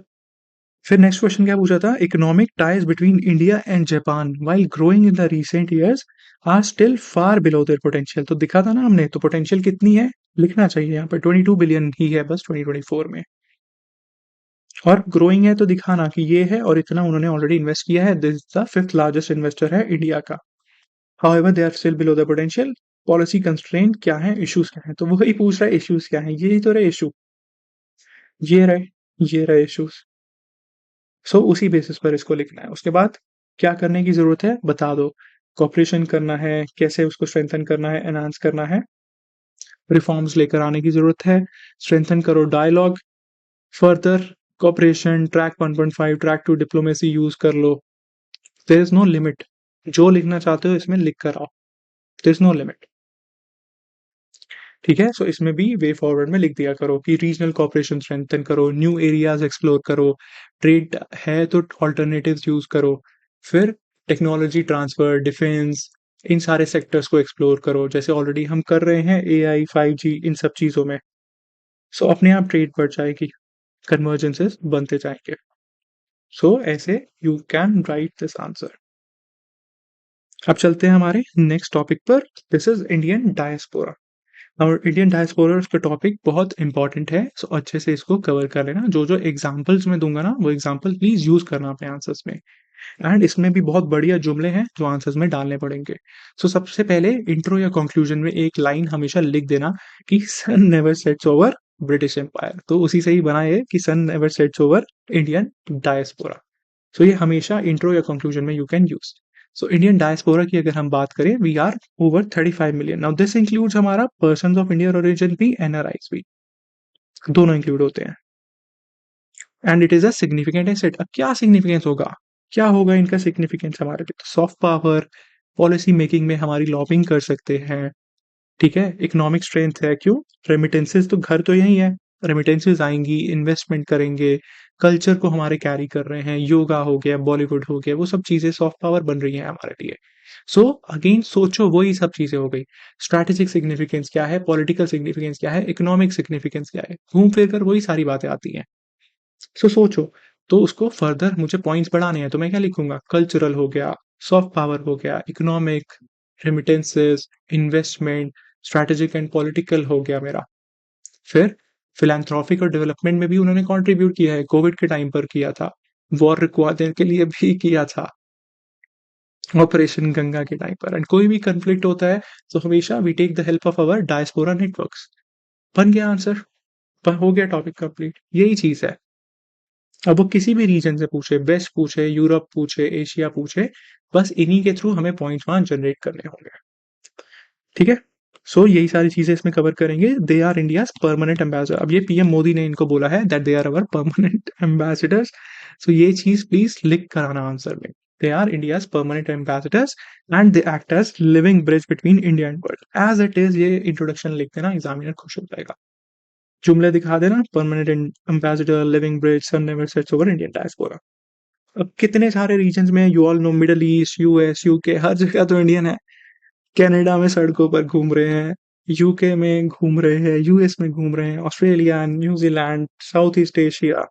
फिर नेक्स्ट क्वेश्चन क्या पूछा था? Economic ties between India and Japan while growing in the recent years are still far below their potential. तो दिखा था ना हमने, तो पोटेंशियल कितनी है लिखना चाहिए यहाँ पर, 22 बिलियन ही है बस 2024 में, और ग्रोइंग है तो दिखाना कि ये है और इतना उन्होंने ऑलरेडी इन्वेस्ट किया है। This is the fifth largest investor है इंडिया का। However they are still below the potential. Policy constraint क्या है, इश्यूज क्या है, तो वही पूछ रहा है इश्यूज क्या है, यही तो रहे इशू, ये रहे इश्यूज। सो उसी बेसिस पर इसको लिखना है। उसके बाद क्या करने की ज़रूरत है बता दो। कोऑपरेशन करना है, कैसे उसको स्ट्रेंथन करना है, एनहांस करना है, रिफॉर्म्स लेकर आने की ज़रूरत है, स्ट्रेंथन करो dialogue, further cooperation, track 1.5, track 2 diplomacy use कर लो। देयर इज़ नो लिमिट, जो लिखना चाहते हो इसमें लिख कर आओ, देयर इज़ नो लिमिट। ठीक है? सो इसमें भी वे फॉरवर्ड में लिख दिया करो कि रीजनल कोऑपरेशन स्ट्रेंथन करो, न्यू एरियाज़ एक्सप्लोर करो, ट्रेड है तो अल्टरनेटिव्स यूज़ करो, फिर टेक्नोलॉजी ट्रांसफर, डिफेंस, इन सारे सेक्टर्स को एक्सप्लोर करो, जैसे ऑलरेडी हम कर रहे हैं एआई, 5G, इन सब चीज़ों में। सो अपने आप ट्रेड बढ़ जाएगी, कन्वर्जेंसेस बनते जाएंगे। सो ऐसे you can write this answer. अब चलते हैं हमारे नेक्स्ट टॉपिक पर। This is Indian diaspora. और इंडियन डायस्पोरा का टॉपिक बहुत इंपॉर्टेंट है, सो अच्छे से इसको कवर कर लेना। जो जो एग्जांपल्स मैं दूंगा ना, वो एग्जांपल प्लीज यूज करना अपने आंसर्स में। एंड इसमें भी बहुत बढ़िया जुमले हैं जो आंसर्स में डालने पड़ेंगे। सो सबसे पहले इंट्रो या कंक्लूजन में एक लाइन हमेशा लिख देना कि sun never sets over British empire. तो उसी से ही बना है कि sun never sets over Indian diaspora. So ये हमेशा इंट्रो या कंक्लूजन में you can use. So Indian diaspora की अगर हम बात करें, we are over 35 million. Now this includes हमारा पर्सन्स ऑफ इंडियन ओरिजिन भी, एनआरआईज भी, दोनों इंक्लूड होते हैं। And it is a significant asset. अब क्या सिग्निफिकेंस होगा, क्या होगा इनका सिग्निफिकेंस हमारे लिए? तो सॉफ्ट पावर, पॉलिसी मेकिंग में हमारी लॉबिंग कर सकते हैं। ठीक है, इकोनॉमिक स्ट्रेंथ है, क्यों? रेमिटेंसेस तो घर तो यही है, रेमिटेंसेस आएंगी, इन्वेस्टमेंट करेंगे, कल्चर को हमारे कैरी कर रहे हैं, योगा हो गया, बॉलीवुड हो गया, वो सब चीजें सॉफ्ट पावर बन रही है हमारे लिए। सो अगेन सोचो, वही सब चीजें हो गई। स्ट्रैटेजिक सिग्निफिकेंस क्या है, पॉलिटिकल सिग्निफिकेंस क्या है, इकोनॉमिक सिग्निफिकेंस क्या है, घूम फिर कर वही सारी बातें आती हैं। सो सोचो, तो उसको फर्दर मुझे पॉइंट्स बढ़ाने हैं, तो मैं क्या लिखूंगा? कल्चरल हो गया, सॉफ्ट पावर हो गया, economic, remittances, investment, strategic and political हो गया मेरा। फिर फिलैंथ्रोपिक और डेवलपमेंट में भी उन्होंने कंट्रीब्यूट किया है, कोविड के टाइम पर किया था, वॉर रुकवाने के लिए भी किया था, ऑपरेशन गंगा के टाइम पर। एंड कोई भी कंफ्लिक्ट होता है तो हमेशा we take the help of our diaspora networks. बन गया आंसर, पर हो गया टॉपिक कंप्लीट। यही चीज है। अब वो किसी भी रीजन से पूछे, वेस्ट पूछे, यूरोप पूछे, एशिया पूछे, बस इन्हीं के थ्रू हमें पॉइंट्स वहां जनरेट करने होंगे। ठीक है? सो यही सारी चीजें इसमें कवर करेंगे। They are India's permanent ambassador. अब ये पीएम मोदी ने इनको बोला है that they are our permanent ambassadors. So ये चीज प्लीज लिख कर आना आंसर में। They are India's permanent ambassadors and they act as living bridge between India and world. As it is, ये इंट्रोडक्शन लिख देना, एग्जामिनर खुश हो जाएगा। जुमले दिखा देना, permanent ambassador, living bridge, sun never sets over Indian diaspora. अब कितने सारे रीजन्स में you all know, Middle East, US, UK, हर जगह तो इंडियन है। कनाडा में सड़कों पर घूम रहे हैं, यूके में घूम रहे हैं, यूएस में घूम रहे हैं, Australia, New Zealand, south east Asia,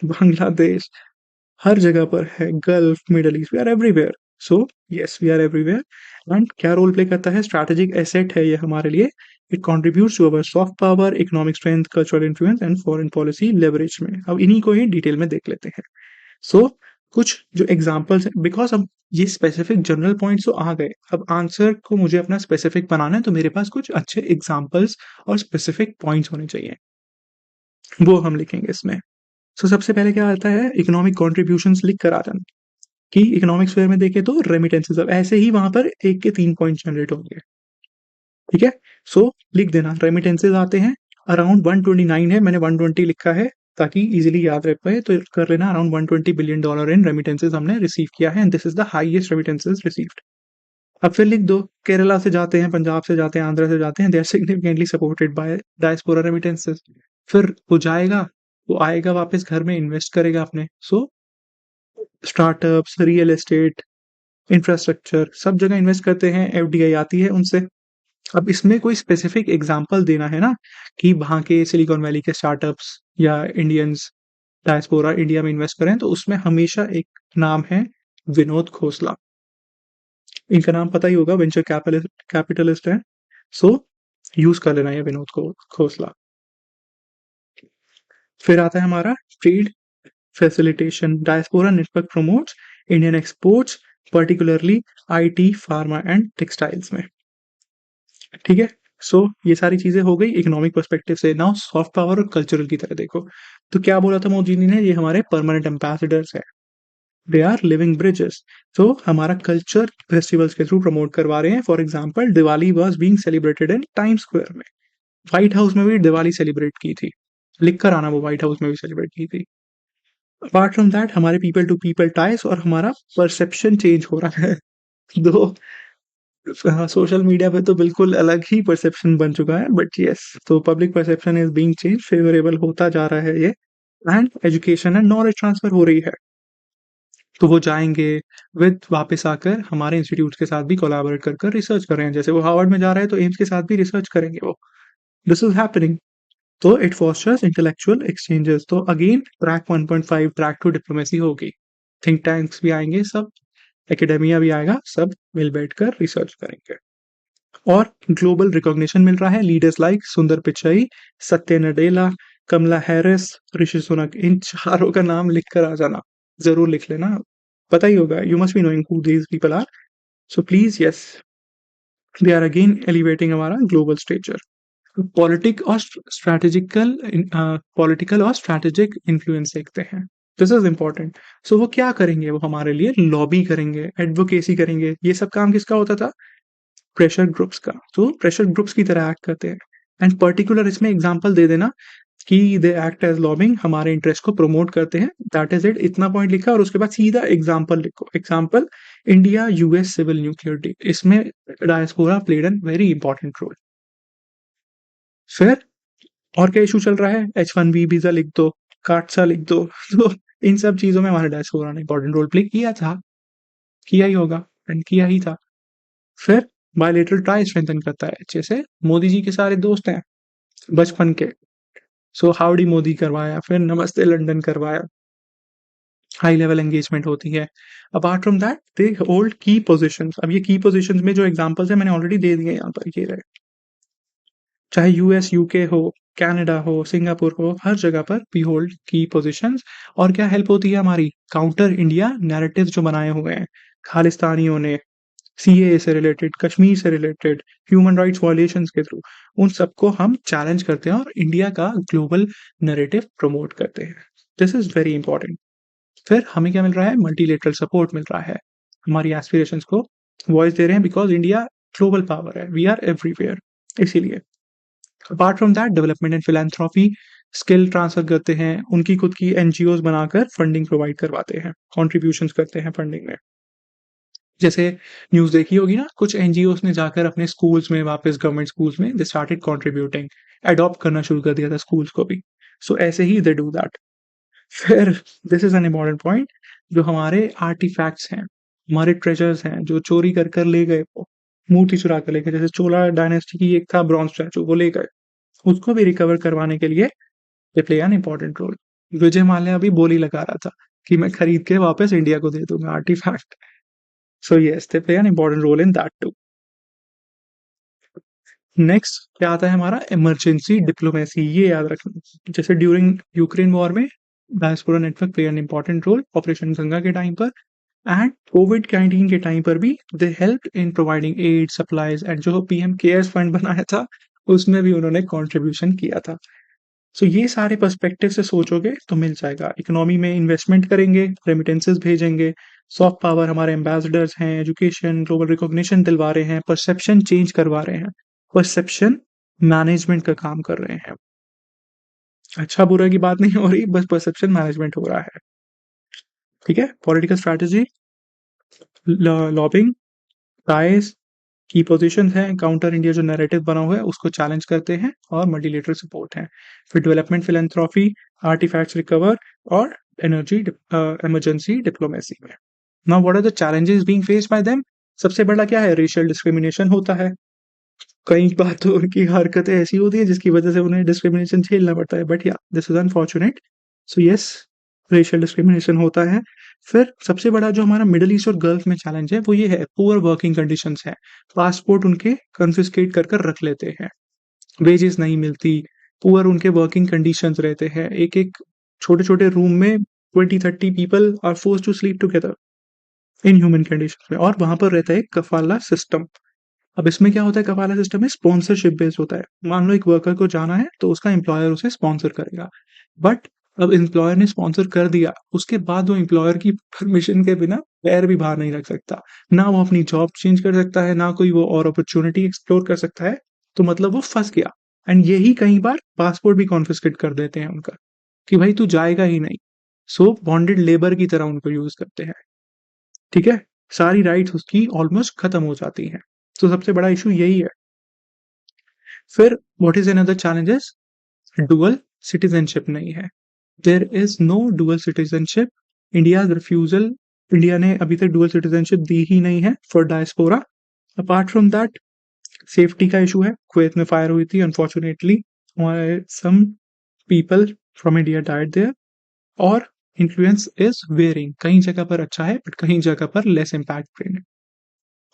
Bangladesh, हर जगह पर है, Gulf, middle east, we are everywhere. So yes, we are everywhere. And क्या रोल प्ले करता है? स्ट्रैटेजिक एसेट है ये हमारे लिए। It contributes to our soft power, economic strength, cultural influence and foreign policy leverage में। अब इन्हीं को ही डिटेल में देख लेते हैं। सो कुछ जो एग्जांपल्स हैं, बिकॉज़ अब ये स्पेसिफिक जनरल पॉइंट्स तो आ गए, अब आंसर को मुझे अपना स्पेसिफिक बनाना है, तो मेरे पास कुछ अच्छे एग्जांपल्स और स्पेसिफिक पॉइंट्स होने चाहिए, वो हम लिखेंगे इसमें। सो सबसे पहले क्या आता है? इकोनॉमिक कंट्रीब्यूशंस लिख कर आ जाना कि इकोनॉमिक स्फीयर में देखें तो रेमिटेंसेस, अब ऐसे ही वहां पर एक के 3 पॉइंट जनरेट होंगे, ठीक है? सो लिख देना रेमिटेंसेस आते हैं, अराउंड 129 है, मैंने 120 लिखा है ताकि इजीली याद रह पाए, तो कर लेना। Around 120 billion dollar in remittances हमने रिसीव किया है, and this is the highest remittances received. अब फिर लिख दो, केरला से जाते हैं, पंजाब से जाते हैं, आंध्र से जाते हैं, they are significantly supported by diaspora remittances. फिर वो जाएगा, वो आएगा वापस घर में, इन्वेस्ट करेगा अपने। सो स्टार्टअप्स, रियल एस्टेट, इंफ्रास्ट्रक्चर, सब जगह इन्वेस्ट करते हैं, एफडीआई आती है उनसे। अब इसमें कोई स्पेसिफिक एग्जांपल देना है ना, कि वहाँ के सिलिकॉन वैली के स्टार्टअप्स या इंडियंस डायस्पोरा इंडिया में इन्वेस्ट करें, तो उसमें हमेशा एक नाम है, विनोद खोसला। इनका नाम पता ही होगा, वेंचर कैपिटलिस्ट है। सो यूज कर लेना है विनोद को खोसला। फिर आता है हमारा trade facilitation. Diaspora network promotes Indian exports, particularly IT, pharma and textiles में, ठीक है? सो ये सारी चीजें हो गई इकोनॉमिक पर्सपेक्टिव से। नाउ सॉफ्ट पावर और कल्चरल की तरह देखो, तो क्या बोला था मोदी जी ने? ये हमारे परमानेंट एम्बेसडर्स है, दे आर लिविंग ब्रिजेस। तो हमारा कल्चर फेस्टिवल्स के थ्रू प्रमोट करवा रहे हैं। For example, Diwali was being celebrated in time square में, व्हाइट हाउस में भी दिवाली सेलिब्रेट की थी, लिख कर आना, वो व्हाइट हाउस में भी सेलिब्रेट की थी। अपार्ट फ्रॉम दैट, हमारे पीपल टू पीपल टाइज और हमारा परसेप्शन चेंज हो रहा है। दो हाँ, सोशल मीडिया पे तो बिल्कुल अलग ही परसेप्शन बन चुका है, बट यस, तो public perception is being change, favourable होता जा रहा है ये। And education and knowledge transfer हो रही है, तो वो जाएंगे विद वापस आकर हमारे इंस्टीट्यूट के साथ भी कोलैबोरेट कर कर रिसर्च कर रहे हैं। जैसे वो हार्वर्ड में जा रहे हैं, तो एम्स के साथ भी रिसर्च करेंगे वो। This is happening. तो इट फॉस्टर्स इंटेलेक्चुअल एक्सचेंजेस। तो again track 1.5, track two diplomacy होगी, थिंक टैंक्स भी आएंगे, सब एकेडेमिया भी आएगा, सब मिल बैठ कर रिसर्च करेंगे। और ग्लोबल रिकॉग्निशन मिल रहा है, लीडर्स लाइक सुंदर पिचाई, सत्य नडेला, कमला हैरिस, ऋषि सुनक, इन चारों का नाम लिख कर आ जाना, जरूर लिख लेना, पता ही होगा, you must be knowing who these people are. So please yes, they are again elevating हमारा ग्लोबल स्टेचर। पॉलिटिकल और स्ट्रैटेजिक इन्फ्लुएंस देखते हैं, दिस इज इंपॉर्टेंट। सो वो क्या करेंगे? वो हमारे लिए लॉबी करेंगे, एडवोकेसी करेंगे। ये सब काम किसका होता था? प्रेशर ग्रुप्स का। तो प्रेशर ग्रुप्स की तरह एक्ट करते हैं। एंड पर्टिकुलर इसमें एग्जांपल दे देना कि दे एक्ट एज लॉबिंग, हमारे इंटरेस्ट को प्रमोट करते हैं, दैट इज इट। इतना पॉइंट लिखा और उसके बाद सीधा एग्जांपल लिखो। Example, India US civil nuclear deal, इसमें diaspora played an very important role. फिर और क्या इशू चल रहा है? H1B वीजा लिख दो, काटसा लिख दो। तो इन सब चीजों में हमारे डायस्पोरा ने इंपॉर्टेंट रोल प्ले किया था, किया ही होगा, एंड किया ही था। फिर बायलैटरल टाई स्ट्रेंथन करता है, जैसे मोदी जी के सारे दोस्त हैं बचपन के, सो हाउडी मोदी करवाया, फिर नमस्ते लंदन करवाया, हाई लेवल एंगेजमेंट होती है। Apart from that, they hold की पोजीशंस। अब ये की पोजीशंस में जो एग्जांपल्स है मैंने ऑलरेडी दे दिए यहाँ पर, ये रहे, चाहे यूएस, यूके हो, कनाडा हो, सिंगापुर हो, हर जगह पर वी होल्ड की पोजीशंस। और क्या हेल्प होती है हमारी? काउंटर इंडिया नैरेटिव्स जो बनाए हुए हैं खालिस्तानियों ने, सीएए से रिलेटेड, कश्मीर से रिलेटेड, ह्यूमन राइट्स वायलेशंस के थ्रू, उन सबको हम चैलेंज करते हैं और इंडिया का ग्लोबल नैरेटिव प्रमोट करते हैं। This is very important. फिर हमें क्या मिल रहा है? मल्टीलेटरल सपोर्ट मिल रहा है, हमारी एस्पिरेशंस को वॉइस दे रहे हैं, बिकॉज इंडिया ग्लोबल पावर है, वी आर एवरीवेयर, इसीलिए। Apart from that, development and philanthropy, skill transfer करते हैं, उनकी खुद की एनजीओज बनाकर फंडिंग प्रोवाइड करवाते हैं, कॉन्ट्रीब्यूशंस करते हैं फंडिंग में। जैसे न्यूज़ देखी होगी ना, कुछ एनजीओज ने जाकर अपने स्कूल्स में, वापस गवर्नमेंट स्कूल्स में, दे स्टार्टेड कंट्रीब्यूटिंग, अडॉप्ट करना शुरू कर दिया था स्कूल्स को भी। सो ऐसे ही दे डू दैट। फिर this is an important point, जो हमारे आर्टिफैक्ट्स हैं, हमारे ट्रेजर्स हैं, जो चोरी कर कर ले गए वो, मूर्ति चुरा कर ले गए, जैसे चोला डायनेस्टी की एक था ब्रॉन्ज स्टैचू, वो ले गए, उसको भी रिकवर करवाने के लिए they play an important role. Vijay Mallya अभी बोली लगा रहा था कि मैं खरीद के वापस इंडिया को दे दूंगा artefact. So yes, they play an important role in that too. Next क्या आता है हमारा, इमरजेंसी डिप्लोमेसी, ये याद रखना। जैसे ड्यूरिंग यूक्रेन वॉर में diaspora network play an important role operation Ganga के टाइम पर, एंड कोविड-19 के टाइम पर भी they helped in providing aid, supplies, and जो पीएम केयर्स फंड बनाया था, उसमें भी उन्होंने कंट्रीब्यूशन किया था। सो ये सारे पर्सपेक्टिव से सोचोगे तो मिल जाएगा। इकोनॉमी में इन्वेस्टमेंट करेंगे, रेमिटेंसेस भेजेंगे, सॉफ्ट पावर हमारे एम्बेसडर्स हैं, एजुकेशन, ग्लोबल रिकॉग्निशन दिलवा रहे हैं, परसेप्शन चेंज करवा रहे हैं, परसेप्शन मैनेजमेंट का काम कर रहे हैं। अच्छा बुरा की बात नहीं हो रही, बस परसेप्शन मैनेजमेंट हो रहा है। ठीक है, पॉलिटिकल स्ट्रैटेजी, लॉबिंग, टाइज, की पोजीशंस हैं, काउंटर इंडिया जो नैरेटिव बना हुआ है उसको चैलेंज करते हैं, और मल्टीलेटरल सपोर्ट है। फिर डेवलपमेंट फिलैंथ्रोपी, आर्टिफैक्ट्स रिकवर, और एनर्जी इमरजेंसी डिप्लोमेसी में। Now what are the challenges being faced by them? सबसे बड़ा क्या है, रेशियल डिस्क्रिमिनेशन होता है। कई बार तो उनकी हरकतें ऐसी होती है जिसकी वजह से उन्हें डिस्क्रिमिनेशन झेलना पड़ता है, बट या this is unfortunate. So yes, racial discrimination होता है। फिर सबसे बड़ा जो हमारा मिडल ईस्ट और गल्फ में चैलेंज है वो ये है, पुअर वर्किंग कंडीशंस है। पासपोर्ट उनके कंफिस्केट कर कर रख लेते हैं, वेजेस नहीं मिलती, पुअर उनके वर्किंग कंडीशंस रहते हैं। एक एक छोटे छोटे रूम में 20-30 people are force to sleep together in human condition में, और वहां पर रहता है कफाला सिस्टम। अब इसमें क्या होता है, कफाला सिस्टम में स्पॉन्सरशिप बेस्ड होता है। मान लो एक वर्कर को जाना है तो उसका एम्प्लॉयर उसे स्पॉन्सर करेगा, बट अब एम्प्लॉयर ने स्पॉन्सर कर दिया, उसके बाद वो एम्प्लॉयर की परमिशन के बिना पैर भी बाहर नहीं रख सकता, ना वो अपनी जॉब चेंज कर सकता है, ना कोई वो और अपॉर्चुनिटी एक्सप्लोर कर सकता है। तो मतलब वो फंस गया। एंड यही कई बार पासपोर्ट भी कॉन्फिस्केट कर देते हैं उनका, कि भाई तू जाएगा ही नहीं। सो बॉन्डेड लेबर की तरह उनको यूज करते हैं। ठीक है, सारी राइट्स उसकी ऑलमोस्ट खत्म हो जाती हैं। तो सबसे बड़ा इशू यही है। फिर what is another challenges, dual citizenship नहीं है। There is no dual citizenship. India refusal, India ने अभी तक डुअल सिटीजनशिप दी ही नहीं है for diaspora. Apart from that, safety का इशू है, कुवैत में फायर हुई थी unfortunately, some people from India died there, और इन्फ्लुएंस इज वेरिंग, कहीं जगह पर अच्छा है बट कहीं जगह पर लेस इम्पैक्ट है।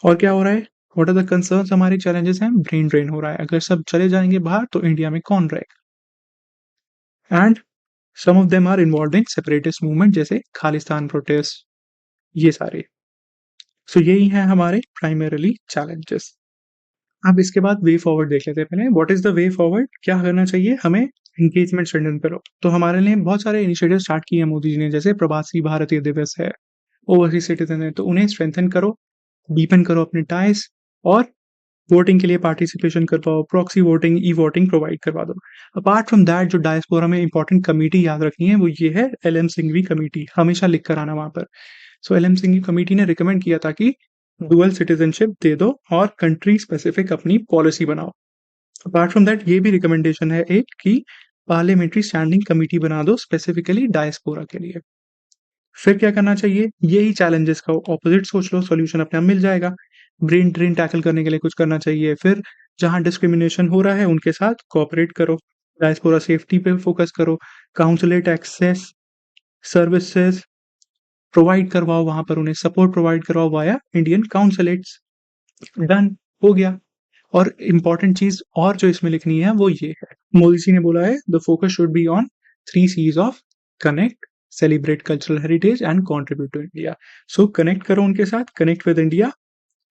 और क्या हो रहा है, व्हाट आर द कंसर्न्स, हमारे चैलेंजेस हैं, ब्रेन ड्रेन हो रहा है, अगर सब चले जाएंगे बाहर तो इंडिया में कौन रहेगा। And some of them are involve in separatist movement, जैसे खालिस्तान प्रोटेस्ट, ये सारे। सो यही है हमारे प्राइमरीली चैलेंजेस। अब इसके बाद वे फॉरवर्ड देख लेते हैं। पहले what is the way forward, क्या करना चाहिए हमें, एंगेजमेंट स्ट्रेंथन करो। तो हमारे लिए बहुत सारे इनिशिएटिव स्टार्ट किए हैं मोदी जी ने, जैसे प्रवासी भारतीय दिवस है, ओवरसीज सिटीजन है, तो उन्हें स्ट्रेंथन करो, डीपन करो अपने टाइज, और वोटिंग के लिए पार्टिसिपेशन करवाओ, proxy voting, e voting provide करवा दो। अपार्ट फ्रॉम दैट, जो डायस्पोरा में इंपॉर्टेंट कमेटी याद रखनी है वो ये है, एल.एम. सिंघवी कमेटी, हमेशा लिख कर आना वहां पर। सो एल.एम. सिंघवी कमेटी ने रिकमेंड किया था कि डुअल सिटीजनशिप दे दो और कंट्री स्पेसिफिक अपनी पॉलिसी बनाओ। अपार्ट फ्रॉम दैट, ये भी रिकमेंडेशन है एक, कि पार्लियामेंट्री स्टैंडिंग कमेटी बना दो स्पेसिफिकली डायस्पोरा के लिए। फिर क्या करना चाहिए, यही चैलेंजेस का ऑपोजिट सोच लो, सॉल्यूशन अपने आप मिल जाएगा। ब्रेन ड्रेन टैकल करने के लिए कुछ करना चाहिए। फिर जहां डिस्क्रिमिनेशन हो रहा है उनके साथ कोऑपरेट करो, डायस्पोरा सेफ्टी पे फोकस करो, काउंसलेट एक्सेस सर्विसेज प्रोवाइड करवाओ, वहां पर उन्हें सपोर्ट प्रोवाइड करवाओ वाया इंडियन काउंसलेट्स। डन, हो गया। और इम्पॉर्टेंट चीज और जो इसमें लिखनी है वो ये है, मोदी जी ने बोला है, the focus should be on 3 C's of connect, celebrate cultural heritage and contribute to India. So connect करो उनके साथ, कनेक्ट विद इंडिया,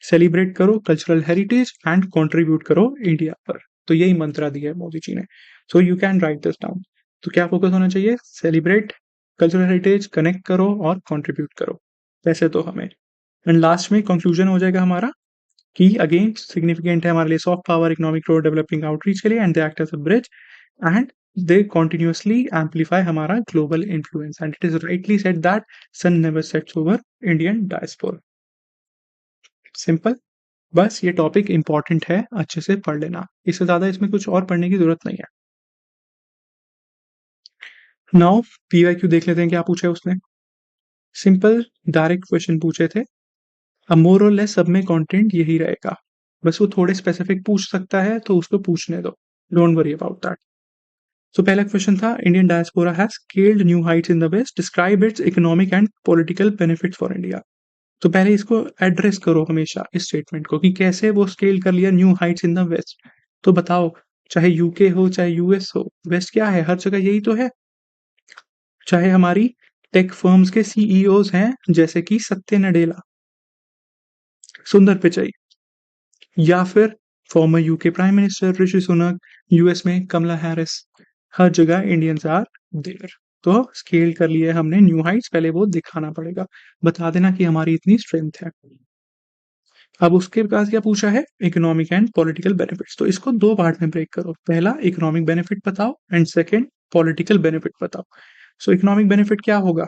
सेलिब्रेट करो कल्चरल हेरिटेज एंड कंट्रीब्यूट करो इंडिया पर। तो यही मंत्रा दिया है मोदी जी ने। So you can write this down. तो क्या फोकस होना चाहिए, सेलिब्रेट कल्चरल हेरिटेज, कनेक्ट करो और कंट्रीब्यूट करो, वैसे तो हमें। एंड लास्ट में कंक्लूजन हो जाएगा हमारा, कि अगेन सिग्निफिकेंट है हमारे लिए, soft power, economic growth, developing outreach के लिए, and they act as a bridge, and they continuously amplify हमारा global influence, and it is rightly said that sun never sets over Indian diaspora. Simple, बस ये topic important है, अच्छे से पढ़ लेना, इससे ज्यादा इसमें कुछ और पढ़ने की जरूरत नहीं है। नाउ पीवाईक्यू देख लेते हैं क्या पूछा है उसने। सिंपल डायरेक्ट क्वेश्चन पूछे थे। अब मोर और लेस सब में कंटेंट यही रहेगा, बस वो थोड़े स्पेसिफिक पूछ सकता है तो उसको पूछने दो, डोंट वरी अबाउट दैट। तो पहला क्वेश्चन था, Indian diaspora has scaled new heights in the west, describe its economic and political benefits for India. तो पहले इसको एड्रेस करो हमेशा इस स्टेटमेंट को कि कैसे वो स्केल कर लिया new heights in the west. तो बताओ, चाहे यूके हो चाहे यूएस हो, वेस्ट क्या है, हर जगह यही तो है। चाहे हमारी टेक फर्म्स के सीईओज हैं जैसे कि सत्य नडेला, सुंदर पिचाई, या फिर farmer UK prime minister Rishi Sunak, US में कमला हैरिस, हर जगह इंडियंस आर देयर। तो स्केल कर लिया हमने न्यू हाइट्स, पहले वो दिखाना पड़ेगा, बता देना कि हमारी इतनी स्ट्रेंथ है। अब उसके पास क्या पूछा है, इकोनॉमिक एंड पॉलिटिकल बेनिफिट्स। तो इसको दो पार्ट में ब्रेक करो, पहला इकोनॉमिक बेनिफिट बताओ एंड सेकंड पॉलिटिकल बेनिफिट बताओ। सो इकोनॉमिक बेनिफिट क्या होगा,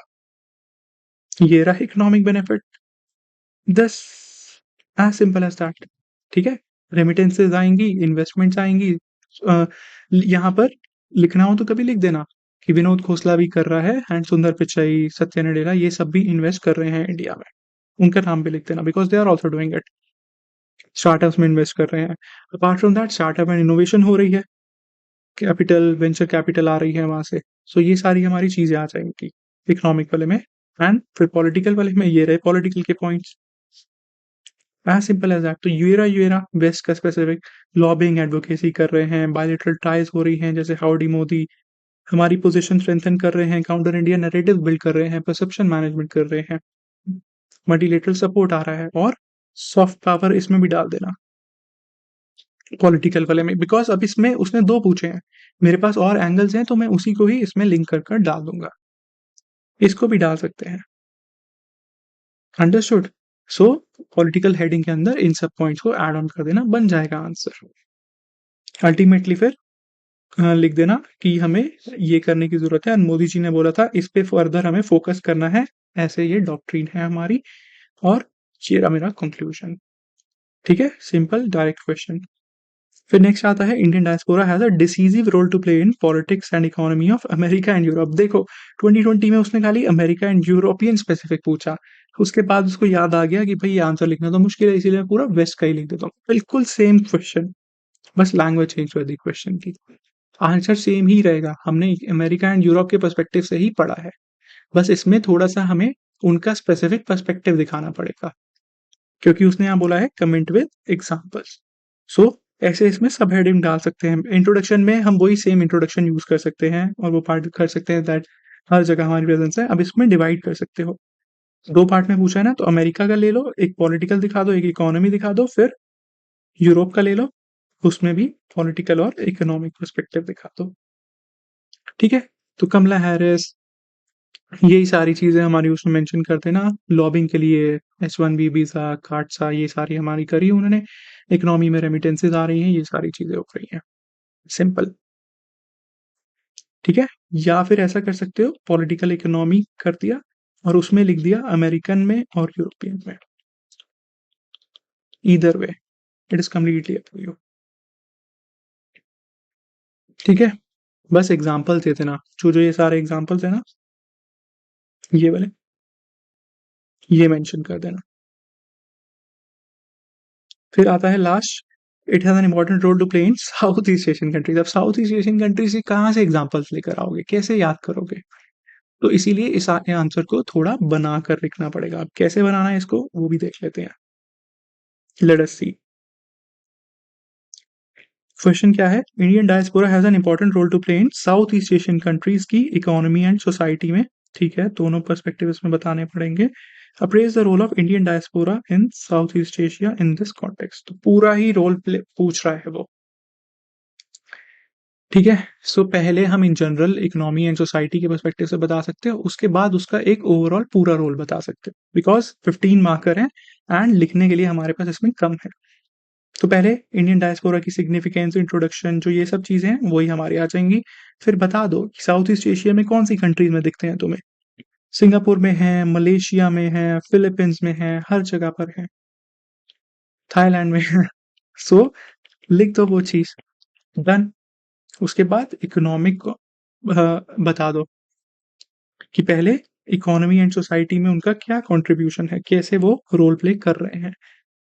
ये रहा इकोनॉमिक बेनिफिट, दस, एज सिंपल एज दैट। ठीक है, रेमिटेंसेज आएंगी, इन्वेस्टमेंट्स आएंगी। यहाँ पर लिखना हो तो कभी लिख देना कि विनोद खोसला भी कर रहा है एंड सुंदर पिचाई, सत्य नडेला, ये सब भी इन्वेस्ट कर रहे हैं इंडिया में, उनका नाम भी लिख देना because they are also doing it, startups में इन्वेस्ट कर रहे हैं। Apart from that startup and innovation हो रही है, कैपिटल वेंचर कैपिटल आ रही है वहां से। सो ये सारी हमारी चीजें आ जाएंगी इकोनॉमिक वाले में। एंड फिर पॉलिटिकल वाले में ये रहे पॉलिटिकल के points, as simple as that. तो यूएरा वेस्ट का स्पेसिफिक, लॉबिंग एडवोकेसी कर रहे हैं, बायलेटरल टाइज हो रही हैं जैसे हाउडी मोदी, हमारी पोजीशन स्ट्रेंथन कर रहे हैं, काउंटर इंडिया नैरेटिव बिल्ड कर रहे हैं, परसेप्शन मैनेजमेंट कर रहे हैं, मल्टीलेटरल सपोर्ट आ रहा है, और सॉफ्ट पावर इसमें भी डाल देना पॉलिटिकल वाले में, बिकॉज अब इसमें उसने दो पूछे हैं, मेरे पास और एंगल्स हैं तो मैं उसी को ही इसमें लिंक कर कर डाल दूंगा, इसको भी डाल सकते हैं। अंडरस्टूड। सो पॉलिटिकल हेडिंग के अंदर इन सब पॉइंट्स को ऐड ऑन कर देना, बन जाएगा आंसर। अल्टीमेटली फिर लिख देना कि हमें ये करने की जरूरत है, मोदी जी ने बोला था इस पे फर्दर हमें फोकस करना है, ऐसे ये डॉक्ट्रिन है हमारी, और ये रहा मेरा कंक्लूजन। ठीक है, सिंपल डायरेक्ट क्वेश्चन। फिर नेक्स्ट आता है, Indian diaspora has a decisive role to play in politics and economy of America and Europe. देखो 2020 में उसने खाली अमेरिका एंड यूरोपियन स्पेसिफिक पूछा, उसके बाद उसको याद आ गया कि भाई ये आंसर लिखना तो मुश्किल है, इसीलिए मैं पूरा वेस्ट का ही लिख देता हूँ। बिल्कुल सेम क्वेश्चन, बस लैंग्वेज चेंज कर दी क्वेश्चन की, आंसर सेम ही रहेगा, हमने अमेरिका एंड यूरोप के पर्सपेक्टिव से ही पढ़ा है, बस इसमें थोड़ा सा हमें उनका स्पेसिफिक पर्सपेक्टिव दिखाना पड़ेगा, क्योंकि उसने यहाँ बोला है कमेंट विद एग्जांपल्स। सो ऐसे इसमें सब हेडिंग डाल सकते हैं। इंट्रोडक्शन में हम वही सेम इंट्रोडक्शन यूज कर सकते हैं और वो पार्ट कर सकते हैं दैट हर जगह हमारी प्रेजेंस है। अब इसमें डिवाइड कर सकते हो, दो पार्ट में पूछा है ना, तो अमेरिका का ले लो, एक पॉलिटिकल दिखा दो, एक इकोनॉमी दिखा दो, फिर यूरोप का ले लो, उसमें भी पॉलिटिकल और इकोनॉमिक पर्सपेक्टिव दिखा दो। ठीक है, तो कमला हैरिस, यही सारी चीजें हमारी उसमें मेंशन कर देना, लॉबिंग के लिए H1B वीजा, काटसा, ये सारी हमारी करी उन्होंने, इकोनॉमी में रेमिटेंसेज आ रही हैं, ये सारी चीजें हो रही हैं, सिंपल। ठीक है, या फिर ऐसा कर सकते हो, पॉलिटिकल इकोनॉमी कर दिया और उसमें लिख दिया अमेरिकन में और यूरोपियन में, either way it is completely up to you. ठीक है, बस एग्जाम्पल देते ना, जो जो ये सारे एग्जाम्पल्स है ना, ये वाले, ये मेंशन कर देना। फिर आता है last, it has an important role to play in South East Asian countries. अब साउथ ईस्ट एशियन कंट्रीज से कहाँ से एग्जाम्पल्स लेकर आओगे, कैसे याद करोगे, तो इसीलिए इस आंसर को थोड़ा बना कर लिखना पड़ेगा। अब कैसे बनाना है इसको वो भी देख लेते हैं, लेट अस सी। क्वेश्चन क्या है, Indian diaspora has an important role to play in South East Asian countries की इकोनॉमी एंड सोसाइटी में। ठीक है, दोनों पर्सपेक्टिव इसमें बताने पड़ेंगे। Appraise the role of Indian diaspora in South east Asia in this context. तो पूरा ही रोल प्ले पूछ रहा है वो। ठीक है, सो पहले हम in general economy and society के पर्सपेक्टिव से बता सकते हो, उसके बाद उसका एक ओवरऑल पूरा रोल बता सकते हो, बिकॉज 15 मार्कर हैं एंड लिखने के लिए हमारे पास इसमें कम है। तो पहले इंडियन डायस्पोरा की सिग्निफिकेंस, इंट्रोडक्शन, जो ये सब चीजें हैं वही हमारी आ जाएंगी। फिर बता दो कि साउथ ईस्ट एशिया में कौन सी कंट्रीज में दिखते हैं तुम्हें, सिंगापुर में है, मलेशिया में है, फिलीपींस में है, हर जगह पर है, थाईलैंड में है। सो लिख दो वो चीज, डन। उसके बाद इकोनॉमिक को बता दो कि पहले इकोनॉमी एंड सोसाइटी में उनका क्या कंट्रीब्यूशन है, कैसे वो रोल प्ले कर रहे हैं,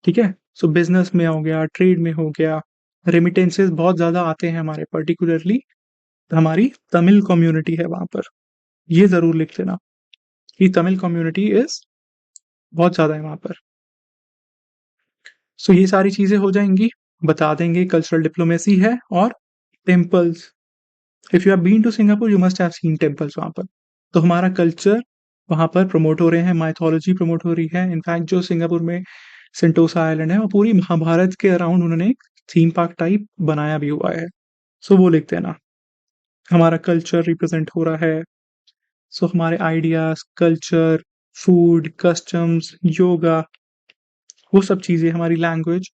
ठीक है? सो बिज़नेस में हो गया, ट्रेड में हो गया, रेमिटेंसेस बहुत ज़्यादा आते हैं हमारे पर्टिकुलरली हमारी तमिल कम्युनिटी है वहाँ पर। ये ज़रूर लिख लेना कि तमिल कम्युनिटी इज़ बहुत ज़्यादा है वहाँ पर। सो ये सारी चीज़ें हो जाएँगी, बता देंगे कल्चरल डिप्लोमेसी है और temples. If you have been to Singapore you must have seen temples वहाँ पर। तो हमारा कल्चर वहाँ पर प्रमोट हो रहे हैं, माइथोलॉजी प्रमोट हो रही है। इनफैक्ट जो सिंगापुर में सेंटोसा आइलैंड है, वो पूरी महाभारत के अराउंड उन्होंने एक थीम पार्क टाइप बनाया भी हुआ है। सो वो लिख देना। हमारा कल्चर रिप्रेजेंट हो रहा है। सो हमारे ideas, culture, food, customs, yoga, वो सब चीज़ें हमारी language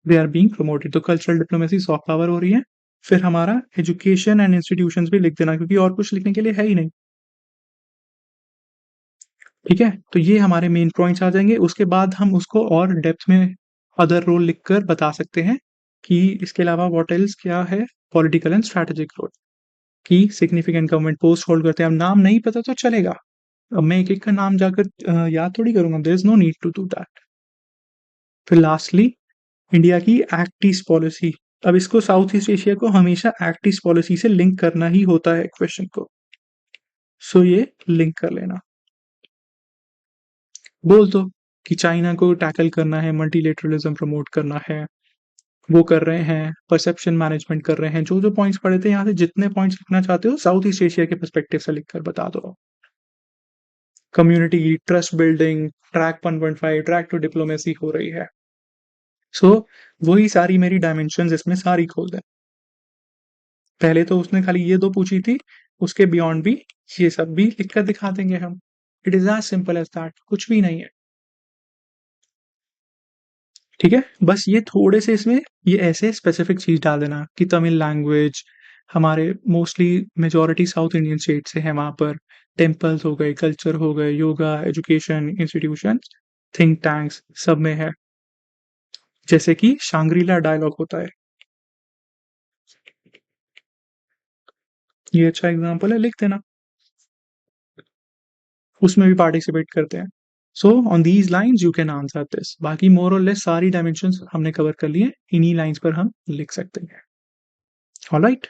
they are being promoted. तो कल्चरल डिप्लोमेसी सॉफ्ट पावर हो रही है। फिर हमारा एजुकेशन एंड इंस्टीट्यूशंस भी लिख देना क्योंकि और कुछ लिखने के लिए है ही नहीं। ठीक है? तो ये हमारे मेन पॉइंट्स आ जाएँगे। उसके बाद हम उसको और डेप्थ में अदर रोल लिखकर बता सकते हैं कि इसके अलावा व्हाट एल्स क्या है पॉलिटिकल एंड स्ट्रैटेजिक रोल कि सिग्निफिकेंट गवर्नमेंट पोस्ट होल्ड करते हैं। अब नाम नहीं पता तो चलेगा। अब मैं एक-एक का नाम जाकर याद थोड़ी करूँगा। There is no need to do that. फिर लास्टली इंडिया की एक्ट ईस्ट पॉलिसी। अब इसको साउथ ईस्ट एशिया को हमेशा एक्ट ईस्ट पॉलिसी से लिंक करना ही होता है क्वेश्चन को। सो ये लिंक कर लेना। बोल दो कि चाइना को टैकल करना है, मल्टीलेटरलिज्म प्रमोट करना है, वो कर रहे हैं, परसेप्शन मैनेजमेंट कर रहे हैं। जो-जो पॉइंट्स पढ़े थे यहाँ से जितने पॉइंट्स लिखना चाहते हो साउथ ईस्ट एशिया के पर्सपेक्टिव से लिखकर बता दो। Community, trust building, track 1.5, track two diplomacy हो रही है। सो वही सारी मेरी डायमेंशंस इसमें सारी खोल दें। पहले तो उसने खाली ये 2 पूछी थी, उसके बियॉन्ड भी ये सब भी लिख कर दिखा देंगे हम। It is as simple as that कुछ भी नहीं है। ठीक है? बस ये थोड़े से इसमें ये ऐसे स्पेसिफिक चीज़ डाल देना कि तमिल लैंग्वेज हमारे mostly majority south Indian state से है वहाँ पर। टेम्पल्स हो गए, कल्चर हो गए, yoga, education, institutions, think tanks सब में है। जैसे कि शांग्री-ला डायलॉग होता है। ये अच्छा एग्ज़ाम्पल है, लिख देना। उसमें भी पार्टिसिपेट करते हैं। So on these lines you can answer this. बाकी मोर और लेस सारी डायमेंशंस हमने कवर कर लिए। इन्हीं लाइन्स पर हम लिख सकते हैं। ऑलराइट?